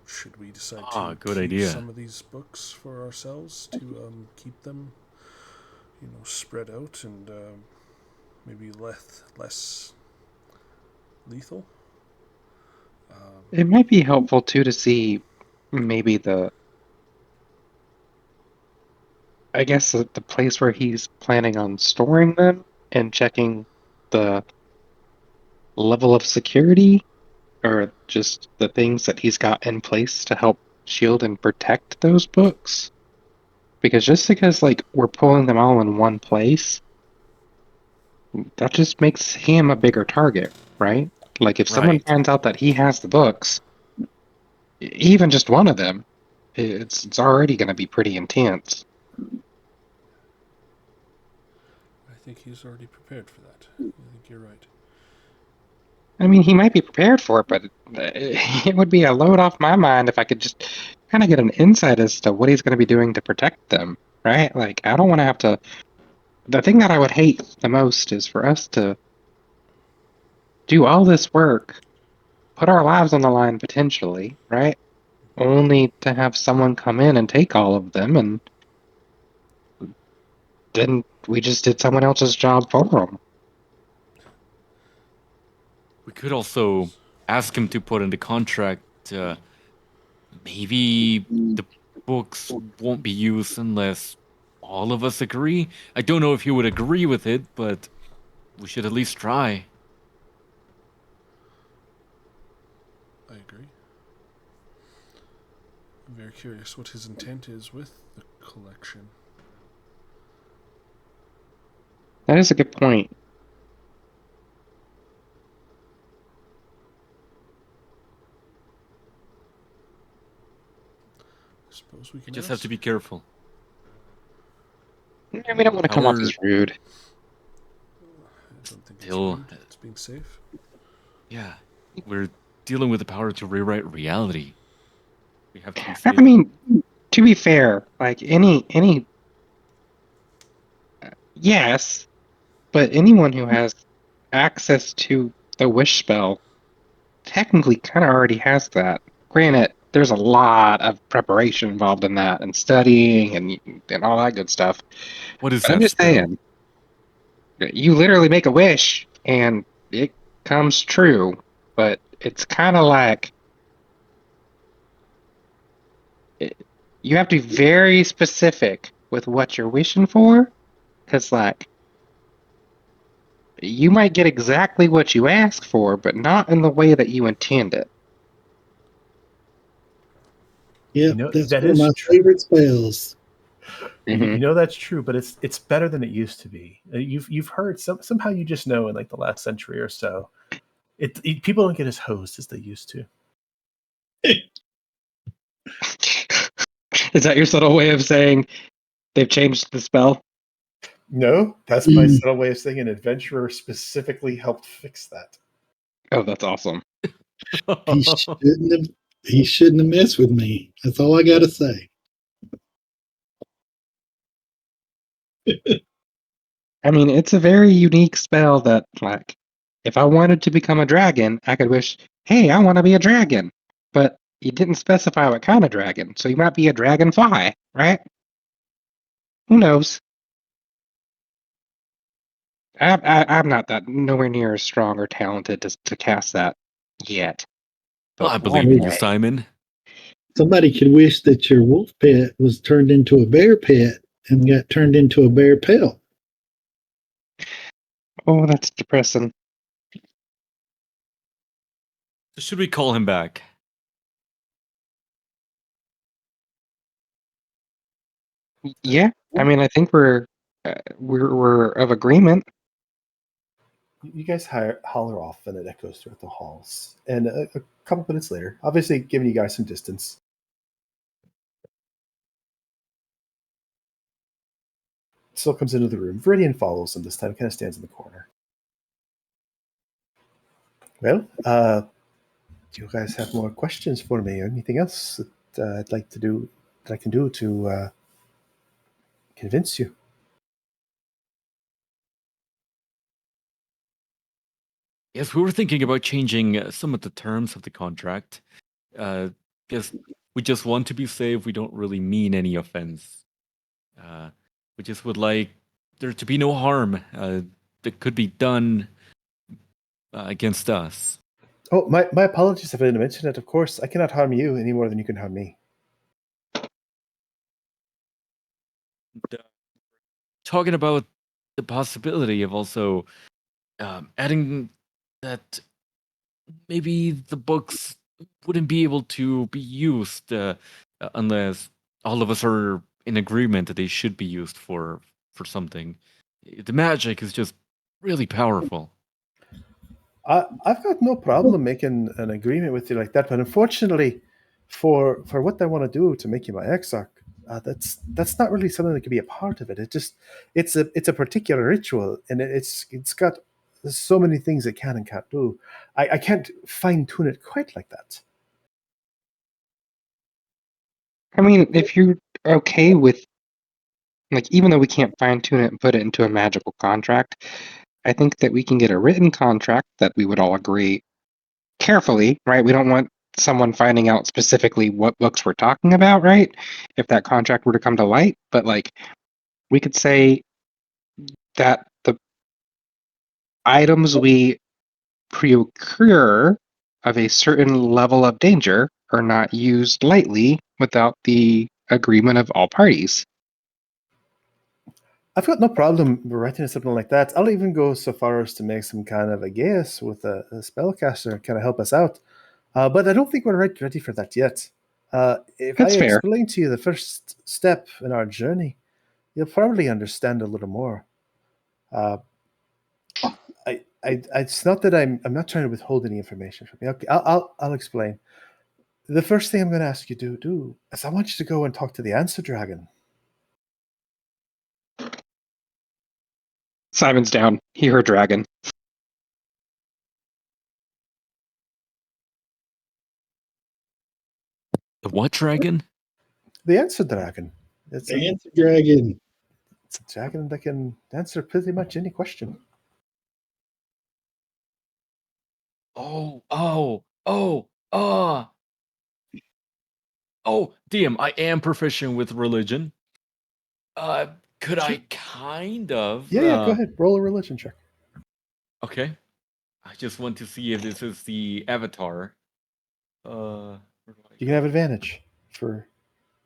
Should we decide to good keep idea. some of these books for ourselves to keep them, spread out and maybe less lethal? It might be helpful too to see maybe the place where he's planning on storing them and checking the level of security or just the things that he's got in place to help shield and protect those books. Because just because we're pulling them all in one place, that just makes him a bigger target, right? Like if someone Right. finds out that he has the books, even just one of them, it's already going to be pretty intense. I think he's already prepared for that. I think you're right. I mean, he might be prepared for it, but it would be a load off my mind if I could just kind of get an insight as to what he's going to be doing to protect them, right? Like, I don't want to have to. The thing that I would hate the most is for us to do all this work, put our lives on the line potentially, right? Only to have someone come in and take all of them, and then we just did someone else's job for them. We could also ask him to put in the contract. Maybe the books won't be used unless all of us agree. I don't know if he would agree with it, but we should at least try. I agree. I'm very curious what his intent is with the collection. That is a good point. I suppose we can We just ask. have to be careful. Yeah, we don't want to come off Our- as rude. I don't think Still- it's rude. It's being safe. Yeah, we're dealing with the power to rewrite reality. We have to be I safe. mean, to be fair, like yes, but anyone who has access to the wish spell technically kind of already has that. Granted, there's a lot of preparation involved in that and studying and all that good stuff. What is But that I'm just spell? saying, you literally make a wish and it comes true, but it's kind of like you have to be very specific with what you're wishing for, because you might get exactly what you ask for, but not in the way that you intend it. Yeah, You know, that's that one of is my true. favorite spells. You know that's true, but it's better than it used to be. You've heard somehow you just know in like the last century or so, people don't get as hosed as they used to. Is that your subtle way of saying they've changed the spell? No, that's my subtle way of saying an adventurer specifically helped fix that. Oh, that's awesome. He shouldn't have messed with me. That's all I gotta say. I mean, it's a very unique spell that, like, if I wanted to become a dragon, I could wish, hey, I want to be a dragon. But you didn't specify what kind of dragon, so you might be a dragonfly, right? Who knows? I'm not that nowhere near as strong or talented to cast that yet. But I believe in you, Simon. Somebody could wish that your wolf pet was turned into a bear pet and got turned into a bear pelt. Oh, that's depressing. Should we call him back? Yeah, I mean, I think we're of agreement. You guys holler off, and it echoes throughout the halls. And a couple minutes later, obviously giving you guys some distance, Syl comes into the room. Viridian follows, and this time kind of stands in the corner. Well, do you guys have more questions for me, or anything else that I'd like to do that I can do to convince you? Yes, we were thinking about changing some of the terms of the contract. Because we just want to be safe. We don't really mean any offense. We just would like there to be no harm that could be done against us. Oh, my apologies if I didn't mention it. Of course, I cannot harm you any more than you can harm me. Talking about the possibility of also adding that maybe the books wouldn't be able to be used unless all of us are in agreement that they should be used for something. The magic is just really powerful. I've got no problem making an agreement with you like that, but unfortunately, for what I want to do to make you my exarch, that's not really something that can be a part of it. It's a particular ritual, and it's got so many things it can and can't do. I can't fine tune it quite like that. I mean, if you're okay with, like, even though we can't fine tune it and put it into a magical contract, I think that we can get a written contract that we would all agree carefully, right? We don't want someone finding out specifically what books we're talking about, right? If that contract were to come to light, but like we could say that the items we procure of a certain level of danger are not used lightly without the agreement of all parties. I've got no problem writing something like that. I'll even go so far as to make some kind of a guess with a spellcaster to kind of help us out. But I don't think we're ready for that yet. If That's I fair. explain to you the first step in our journey, you'll probably understand a little more. It's not that I'm not trying to withhold any information from you. Okay, I'll explain. The first thing I'm going to ask you to do is I want you to go and talk to the answer dragon. Simon's down. He heard dragon. The what dragon? The answer dragon. The answer dragon. It's a dragon that can answer pretty much any question. Oh, DM, I am proficient with religion. Could I kind of? Yeah, go ahead. Roll a religion check. Okay. I just want to see if this is the avatar. Where do I You can have advantage for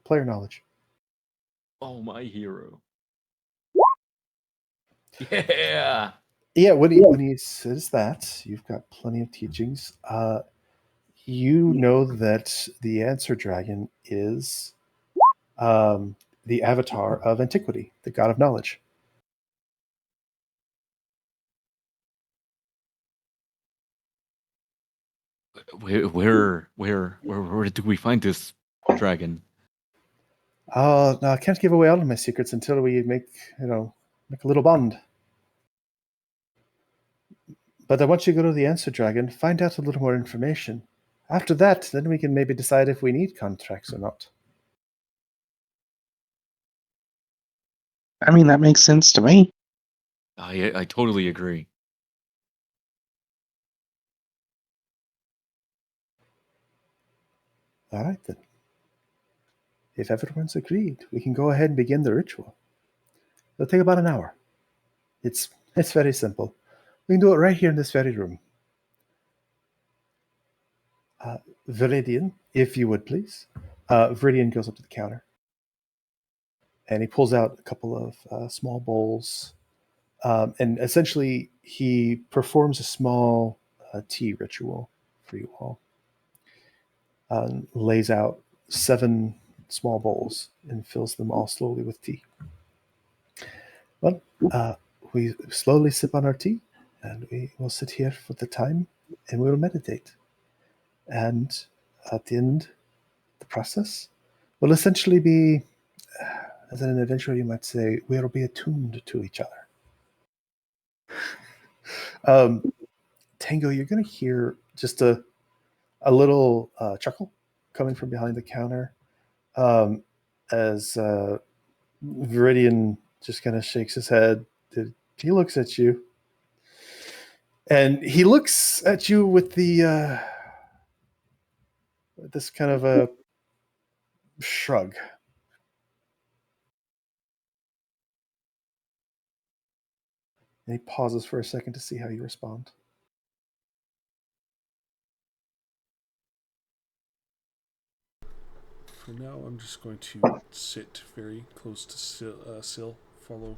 player knowledge. Oh, my hero. Yeah. Yeah, when he says that, you've got plenty of teachings. You know that the answer dragon is the avatar of antiquity, the god of knowledge. Where do we find this dragon? No, I can't give away all of my secrets until we make, make a little bond. But I want you to go to the Answer Dragon, find out a little more information. After that, then we can maybe decide if we need contracts or not. I mean, that makes sense to me. I totally agree. All right, then. If everyone's agreed, we can go ahead and begin the ritual. It'll take about an hour. It's very simple. We can do it right here in this very room. Viridian, if you would, please. Viridian goes up to the counter. And he pulls out a couple of small bowls. And essentially, he performs a small tea ritual for you all. Lays out 7 small bowls and fills them all slowly with tea. Well, we slowly sip on our tea, and we will sit here for the time, and we will meditate. And at the end, the process will essentially be, as an adventurer, you might say, we will be attuned to each other. Tango, you're going to hear just a little chuckle coming from behind the counter as Viridian just kind of shakes his head. He looks at you. And he looks at you with the this kind of a shrug. And he pauses for a second to see how you respond. For now, I'm just going to sit very close to Syl, follow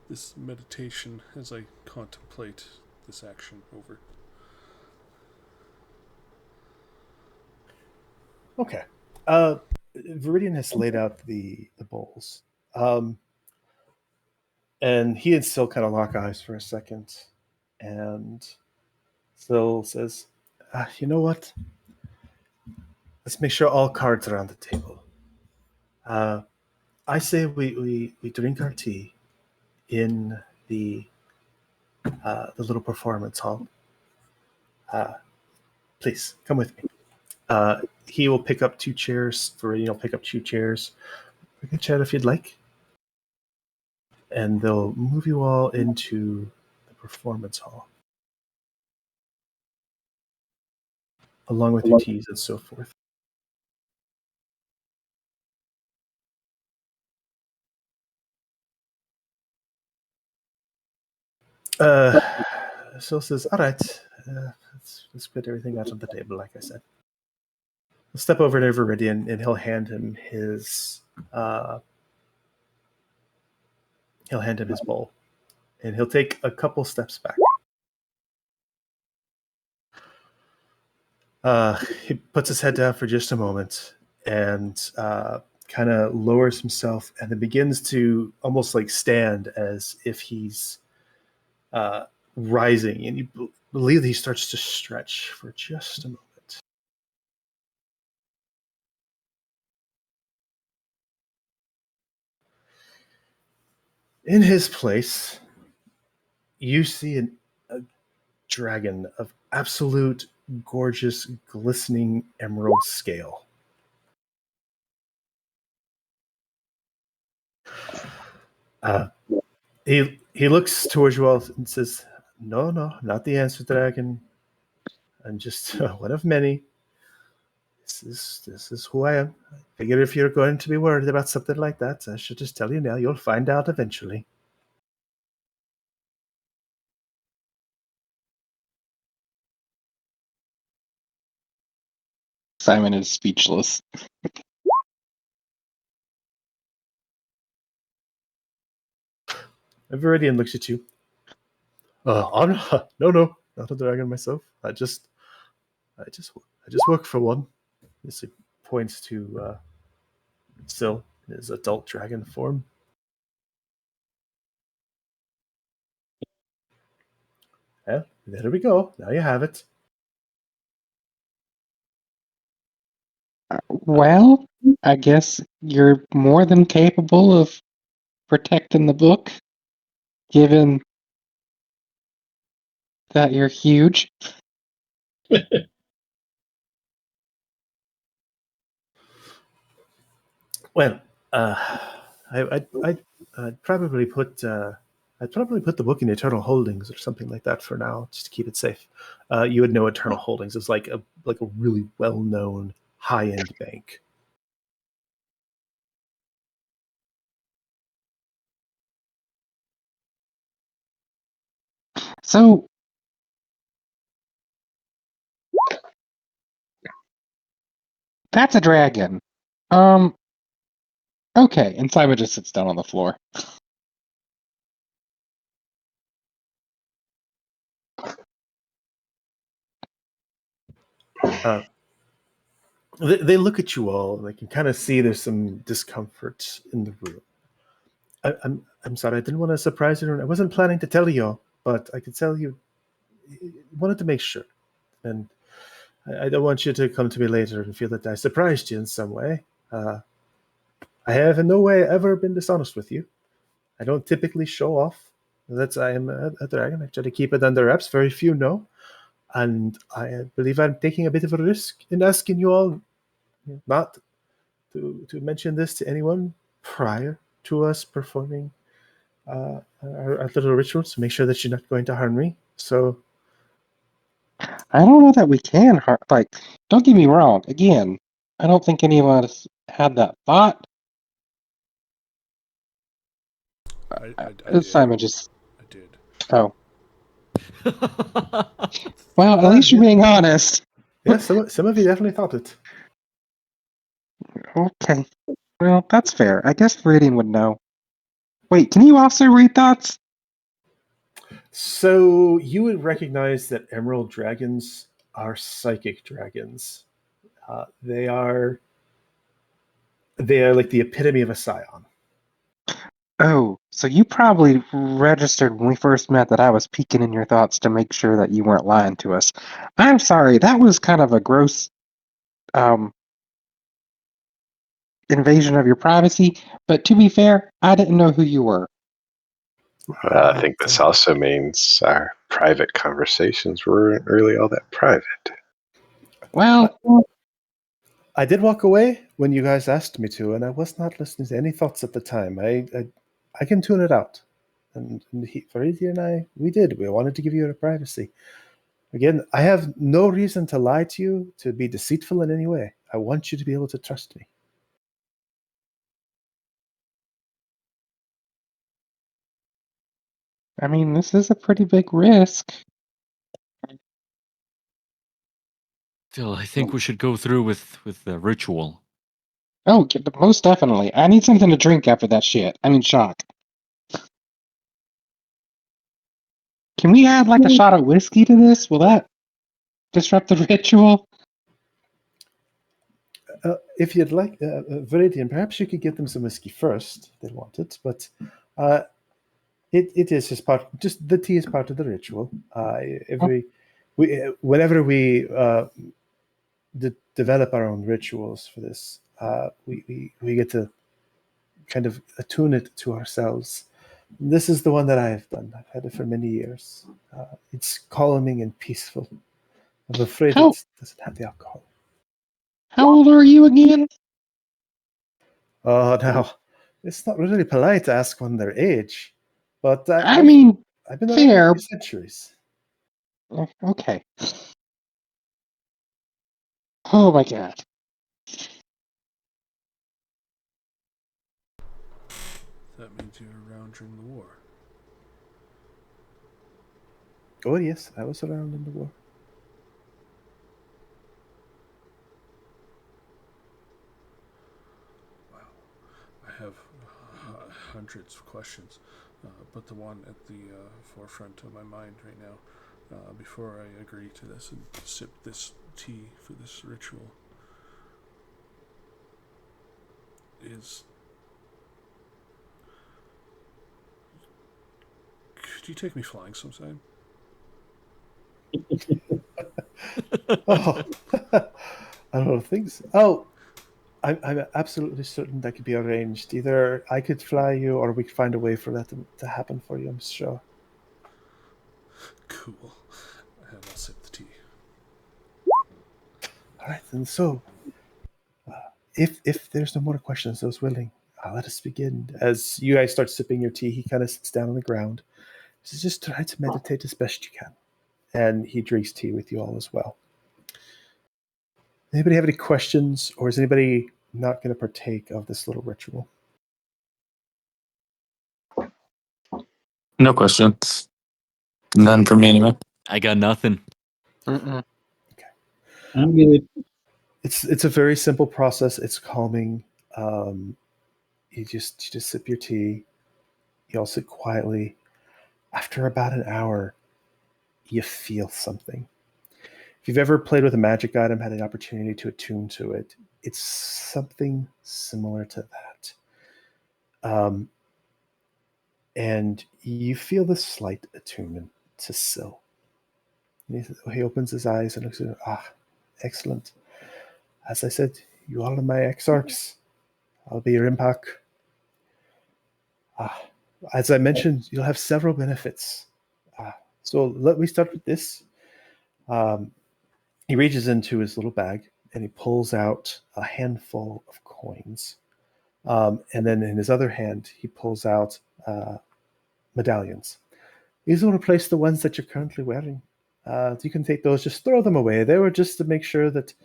this meditation as I contemplate this action over. Okay. Viridian has laid out the bowls. And he and Syl kind of lock eyes for a second. And Syl says, you know what? Let's make sure all cards are on the table. I say we drink our tea in the little performance hall. Please, come with me. He will pick up 2 chairs. Viridian will pick up 2 chairs. We can chat if you'd like. And they'll move you all into the performance hall, along with your teas and so forth. Syl says, all right, let's put everything out on the table, like I said. He'll step over to Viridian, and he'll hand him his bowl. And he'll take a couple steps back. He puts his head down for just a moment and kind of lowers himself and then begins to almost like stand as if he's rising. And you believe that he starts to stretch for just a moment. In his place, you see a dragon of absolute gorgeous, glistening emerald scale. He looks towards you all and says, no, not the answer dragon. I'm just one of many. This is who I am. I figure if you're going to be worried about something like that, I should just tell you now. You'll find out eventually. Simon is speechless. Viridian looks at you. No, not a dragon myself. I just work for one. This points to Syl in his adult dragon form. Yeah, there we go. Now you have it. Well, I guess you're more than capable of protecting the book. given that you're huge. Well, I'd probably put the book in Eternal Holdings or something like that for now, just to keep it safe. You would know Eternal Holdings is like a really well known high end bank. So that's a dragon. Okay, and Simon just sits down on the floor. They look at you all, and they can kind of see there's some discomfort in the room. I'm sorry, I didn't want to surprise you. I wasn't planning to tell you, but I could tell you. Wanted to make sure, and I don't want you to come to me later and feel that I surprised you in some way. I have in no way ever been dishonest with you. I don't typically show off that I am a dragon. I try to keep it under wraps. Very few know. And I believe I'm taking a bit of a risk in asking you all not to mention this to anyone prior to us performing our little rituals to make sure that you're not going to harm me. So I don't know that we can. Don't get me wrong. Again, I don't think any of us had that thought. I did. Simon just. I did. Oh. Well, at least you're being honest. yeah, some of you definitely thought it. Okay. Well, that's fair. I guess Viridian would know. Wait, can you also read thoughts? So you would recognize that emerald dragons are psychic dragons. They are like the epitome of a scion. Oh, so you probably registered when we first met that I was peeking in your thoughts to make sure that you weren't lying to us. I'm sorry, that was kind of a gross invasion of your privacy, but to be fair, I didn't know who you were. I think this also means our private conversations weren't really all that private. Well, I did walk away when you guys asked me to, and I was not listening to any thoughts at the time. I can tune it out. And Faridi and I, we did. We wanted to give you your privacy. Again, I have no reason to lie to you, to be deceitful in any way. I want you to be able to trust me. I mean, this is a pretty big risk. Still, I think we should go through with the ritual. Oh, most definitely. I need something to drink after that shit. I mean, shock. Can we add like a shot of whiskey to this? Will that disrupt the ritual? If you'd like, Viridian, perhaps you could get them some whiskey first if they want it. But it is just part. Just the tea is part of the ritual. Whenever we develop our own rituals for this, we get to kind of attune it to ourselves. This is the one that I have done. I've had it for many years. It's calming and peaceful. I'm afraid it doesn't have the alcohol. How old are you again? Oh, now, it's not really polite to ask one their age, but I mean, I've been fair. around for centuries. Okay. Oh my god. That means you were around during the war. Oh, yes, I was around in the war. Wow. I have hundreds of questions, but the one at the forefront of my mind right now, before I agree to this and sip this tea for this ritual, is: could you take me flying sometime? Oh, I don't think so. Oh, I'm absolutely certain that could be arranged. Either I could fly you, or we could find a way for that to happen for you. I'm sure. Cool. And I'll sip the tea. All right, and so if there's no more questions, those willing, let us begin. As you guys start sipping your tea, he kind of sits down on the ground. He says, "Just try to meditate as best you can," and he drinks tea with you all as well. Anybody have any questions, or is anybody not going to partake of this little ritual? No questions. None for me anyway. I got nothing. Mm-mm. I'm good. It's a very simple process. It's calming. You just sip your tea. You all sit quietly. After about an hour, you feel something. If you've ever played with a magic item, had an opportunity to attune to it, it's something similar to that. And you feel the slight attunement to Syl. He opens his eyes and looks at you. Excellent. As I said, you all are my exarchs. I'll be your impact. As I mentioned, you'll have several benefits. So let me start with this. He reaches into his little bag and he pulls out a handful of coins. And then in his other hand, he pulls out medallions. These will replace the ones that you're currently wearing. You can take those, just throw them away. They were just to make sure that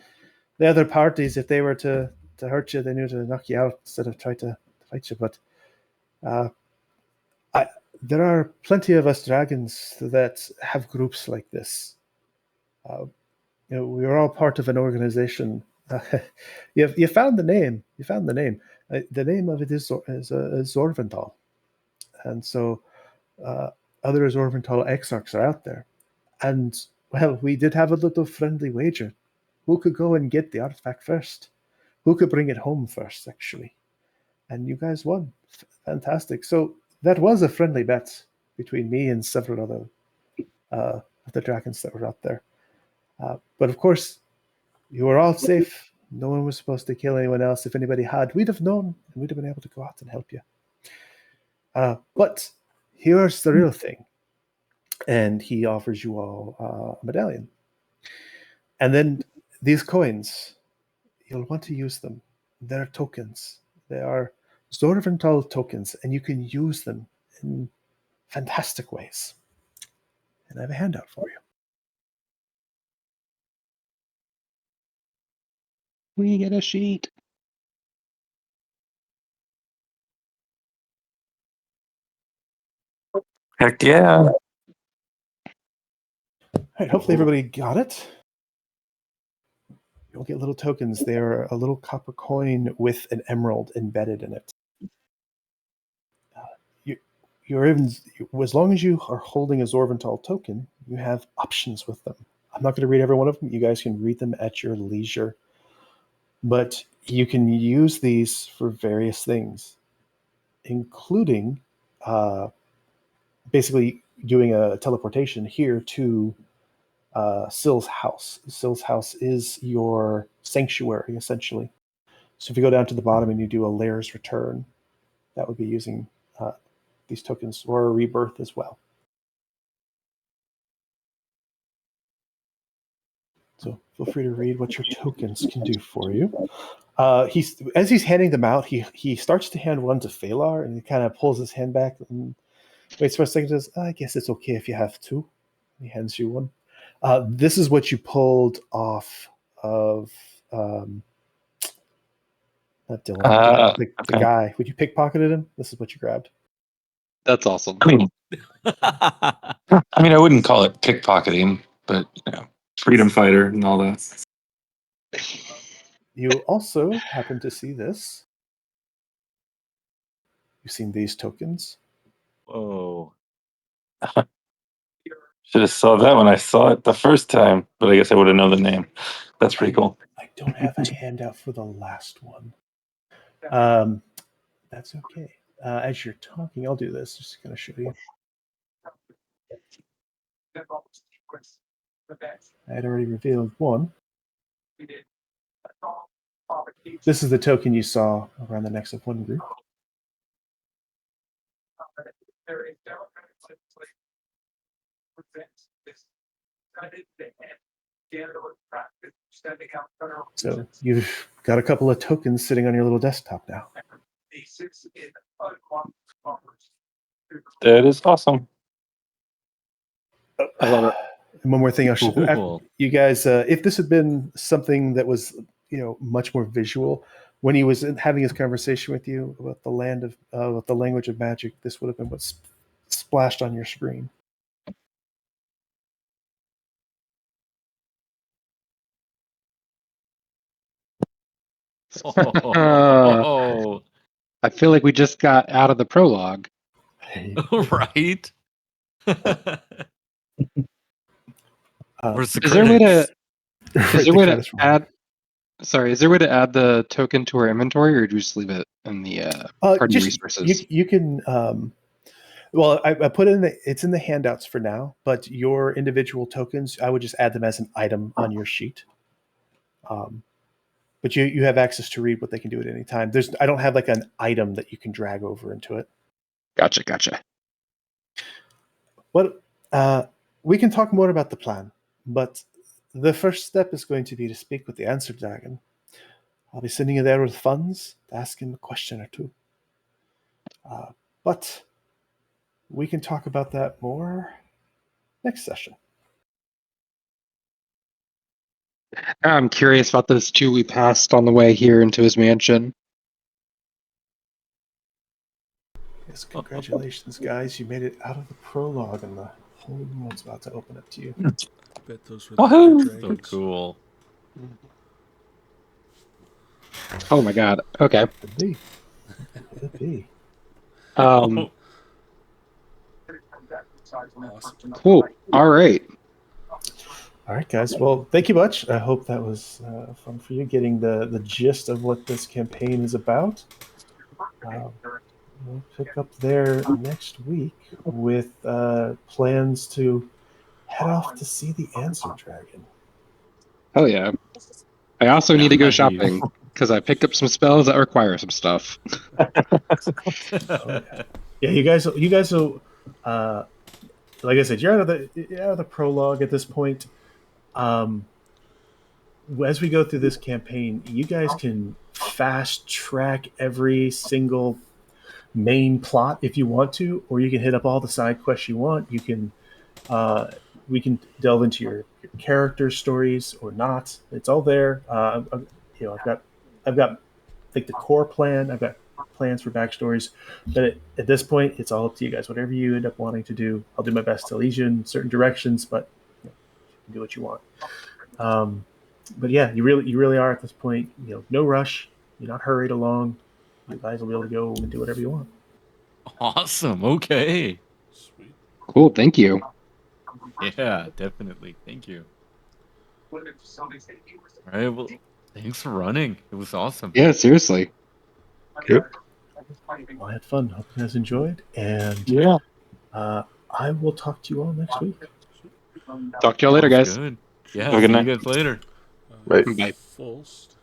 the other parties, if they were to hurt you, they knew to knock you out instead of try to fight you. But there are plenty of us dragons that have groups like this. We are all part of an organization. You found the name. You found the name. The name of it is Zorvental, and so other Zorvental exarchs are out there. And well, we did have a little friendly wager. Who could go and get the artifact first? Who could bring it home first, actually? And you guys won. Fantastic. So that was a friendly bet between me and several other of the dragons that were out there. But of course, you were all safe. No one was supposed to kill anyone else. If anybody had, we'd have known, and we'd have been able to go out and help you. But here's the real thing. And he offers you all a medallion. And then these coins, you'll want to use them. They're tokens. They are Zorvental tokens, and you can use them in fantastic ways. And I have a handout for you. We get a sheet. Heck yeah. All right, hopefully everybody got it. You'll get little tokens. They're a little copper coin with an emerald embedded in it. You're even, as long as you are holding a Zorvental token, you have options with them. I'm not going to read every one of them. You guys can read them at your leisure. But you can use these for various things, including basically doing a teleportation here to Syl's house. Syl's house is your sanctuary, essentially. So if you go down to the bottom and you do a layer's return, that would be using these tokens, or a rebirth as well. So feel free to read what your tokens can do for you. As he's handing them out, he starts to hand one to Phalar, and he kind of pulls his hand back and waits for a second. Says, "I guess it's okay if you have two." He hands you one. This is what you pulled off of not Dylan, the guy. Would you pickpocketed him? This is what you grabbed. That's awesome. I mean, I wouldn't call it pickpocketing, but freedom fighter and all that. You also happen to see this. You've seen these tokens. Whoa. Should have saw that when I saw it the first time, but I guess I would have known the name. That's pretty cool. I don't have a handout for the last one. That's okay. As you're talking, I'll do this. Just going to show you. I had already revealed one. This is the token you saw around the necks of one group. So you've got a couple of tokens sitting on your little desktop now. That is awesome. I love it. And one more thing, I should, Cool. you guys, if this had been something that was, much more visual, when he was having his conversation with you about the about the language of magic, this would have been what's splashed on your screen. Oh, I feel like we just got out of the prologue. right. Where's the Is there a way to Right, is there a the way to credits roll. add? Sorry, is there a way to add the token to our inventory, or do you just leave it in the party resources? You can. Well, I put it it's in the handouts for now, but your individual tokens, I would just add them as an item on your sheet. But you have access to read what they can do at any time. I don't have like an item that you can drag over into it. Gotcha. What we can talk more about the plan, but the first step is going to be to speak with the answer dragon. I'll be sending you there with funds to ask him a question or two. But we can talk about that more next session. I'm curious about those two we passed on the way here into his mansion. Yes, congratulations, guys. You made it out of the prologue, and the whole world's about to open up to you. Bet those were the Woohoo! other So dragons. cool. Oh my god. Okay. Could be. Could be. Um. Awesome. Cool. All right. All right, guys. Well, thank you much. I hope that was fun for you, getting the gist of what this campaign is about. We'll pick up there next week with plans to head off to see the Answer Dragon. Hell yeah. I also need to go Nice. shopping because I picked up some spells that require some stuff. Oh, yeah, you guys will. Like I said, you're out of the prologue at this point. As we go through this campaign, you guys can fast track every single main plot if you want to, or you can hit up all the side quests you want. You can we can delve into your character stories or not. It's all there. I've got like the core plan. I've got plans for backstories, but at this point, it's all up to you guys. Whatever you end up wanting to do, I'll do my best to lead you in certain directions, but you can do what you want. But yeah, you really are at this point. No rush. You're not hurried along. You guys will be able to go and do whatever you want. Awesome. Okay. Sweet. Cool. Thank you. Yeah, definitely. Thank you. All right. Well, thanks for running. It was awesome. Yeah, seriously. Yep. Well, I had fun. Hope you guys enjoyed, and Yeah. I will talk to you all next week. Talk to y'all later, Sounds guys. Good. Yeah. Have a good See night. you guys later. Bye. Bye. Folst.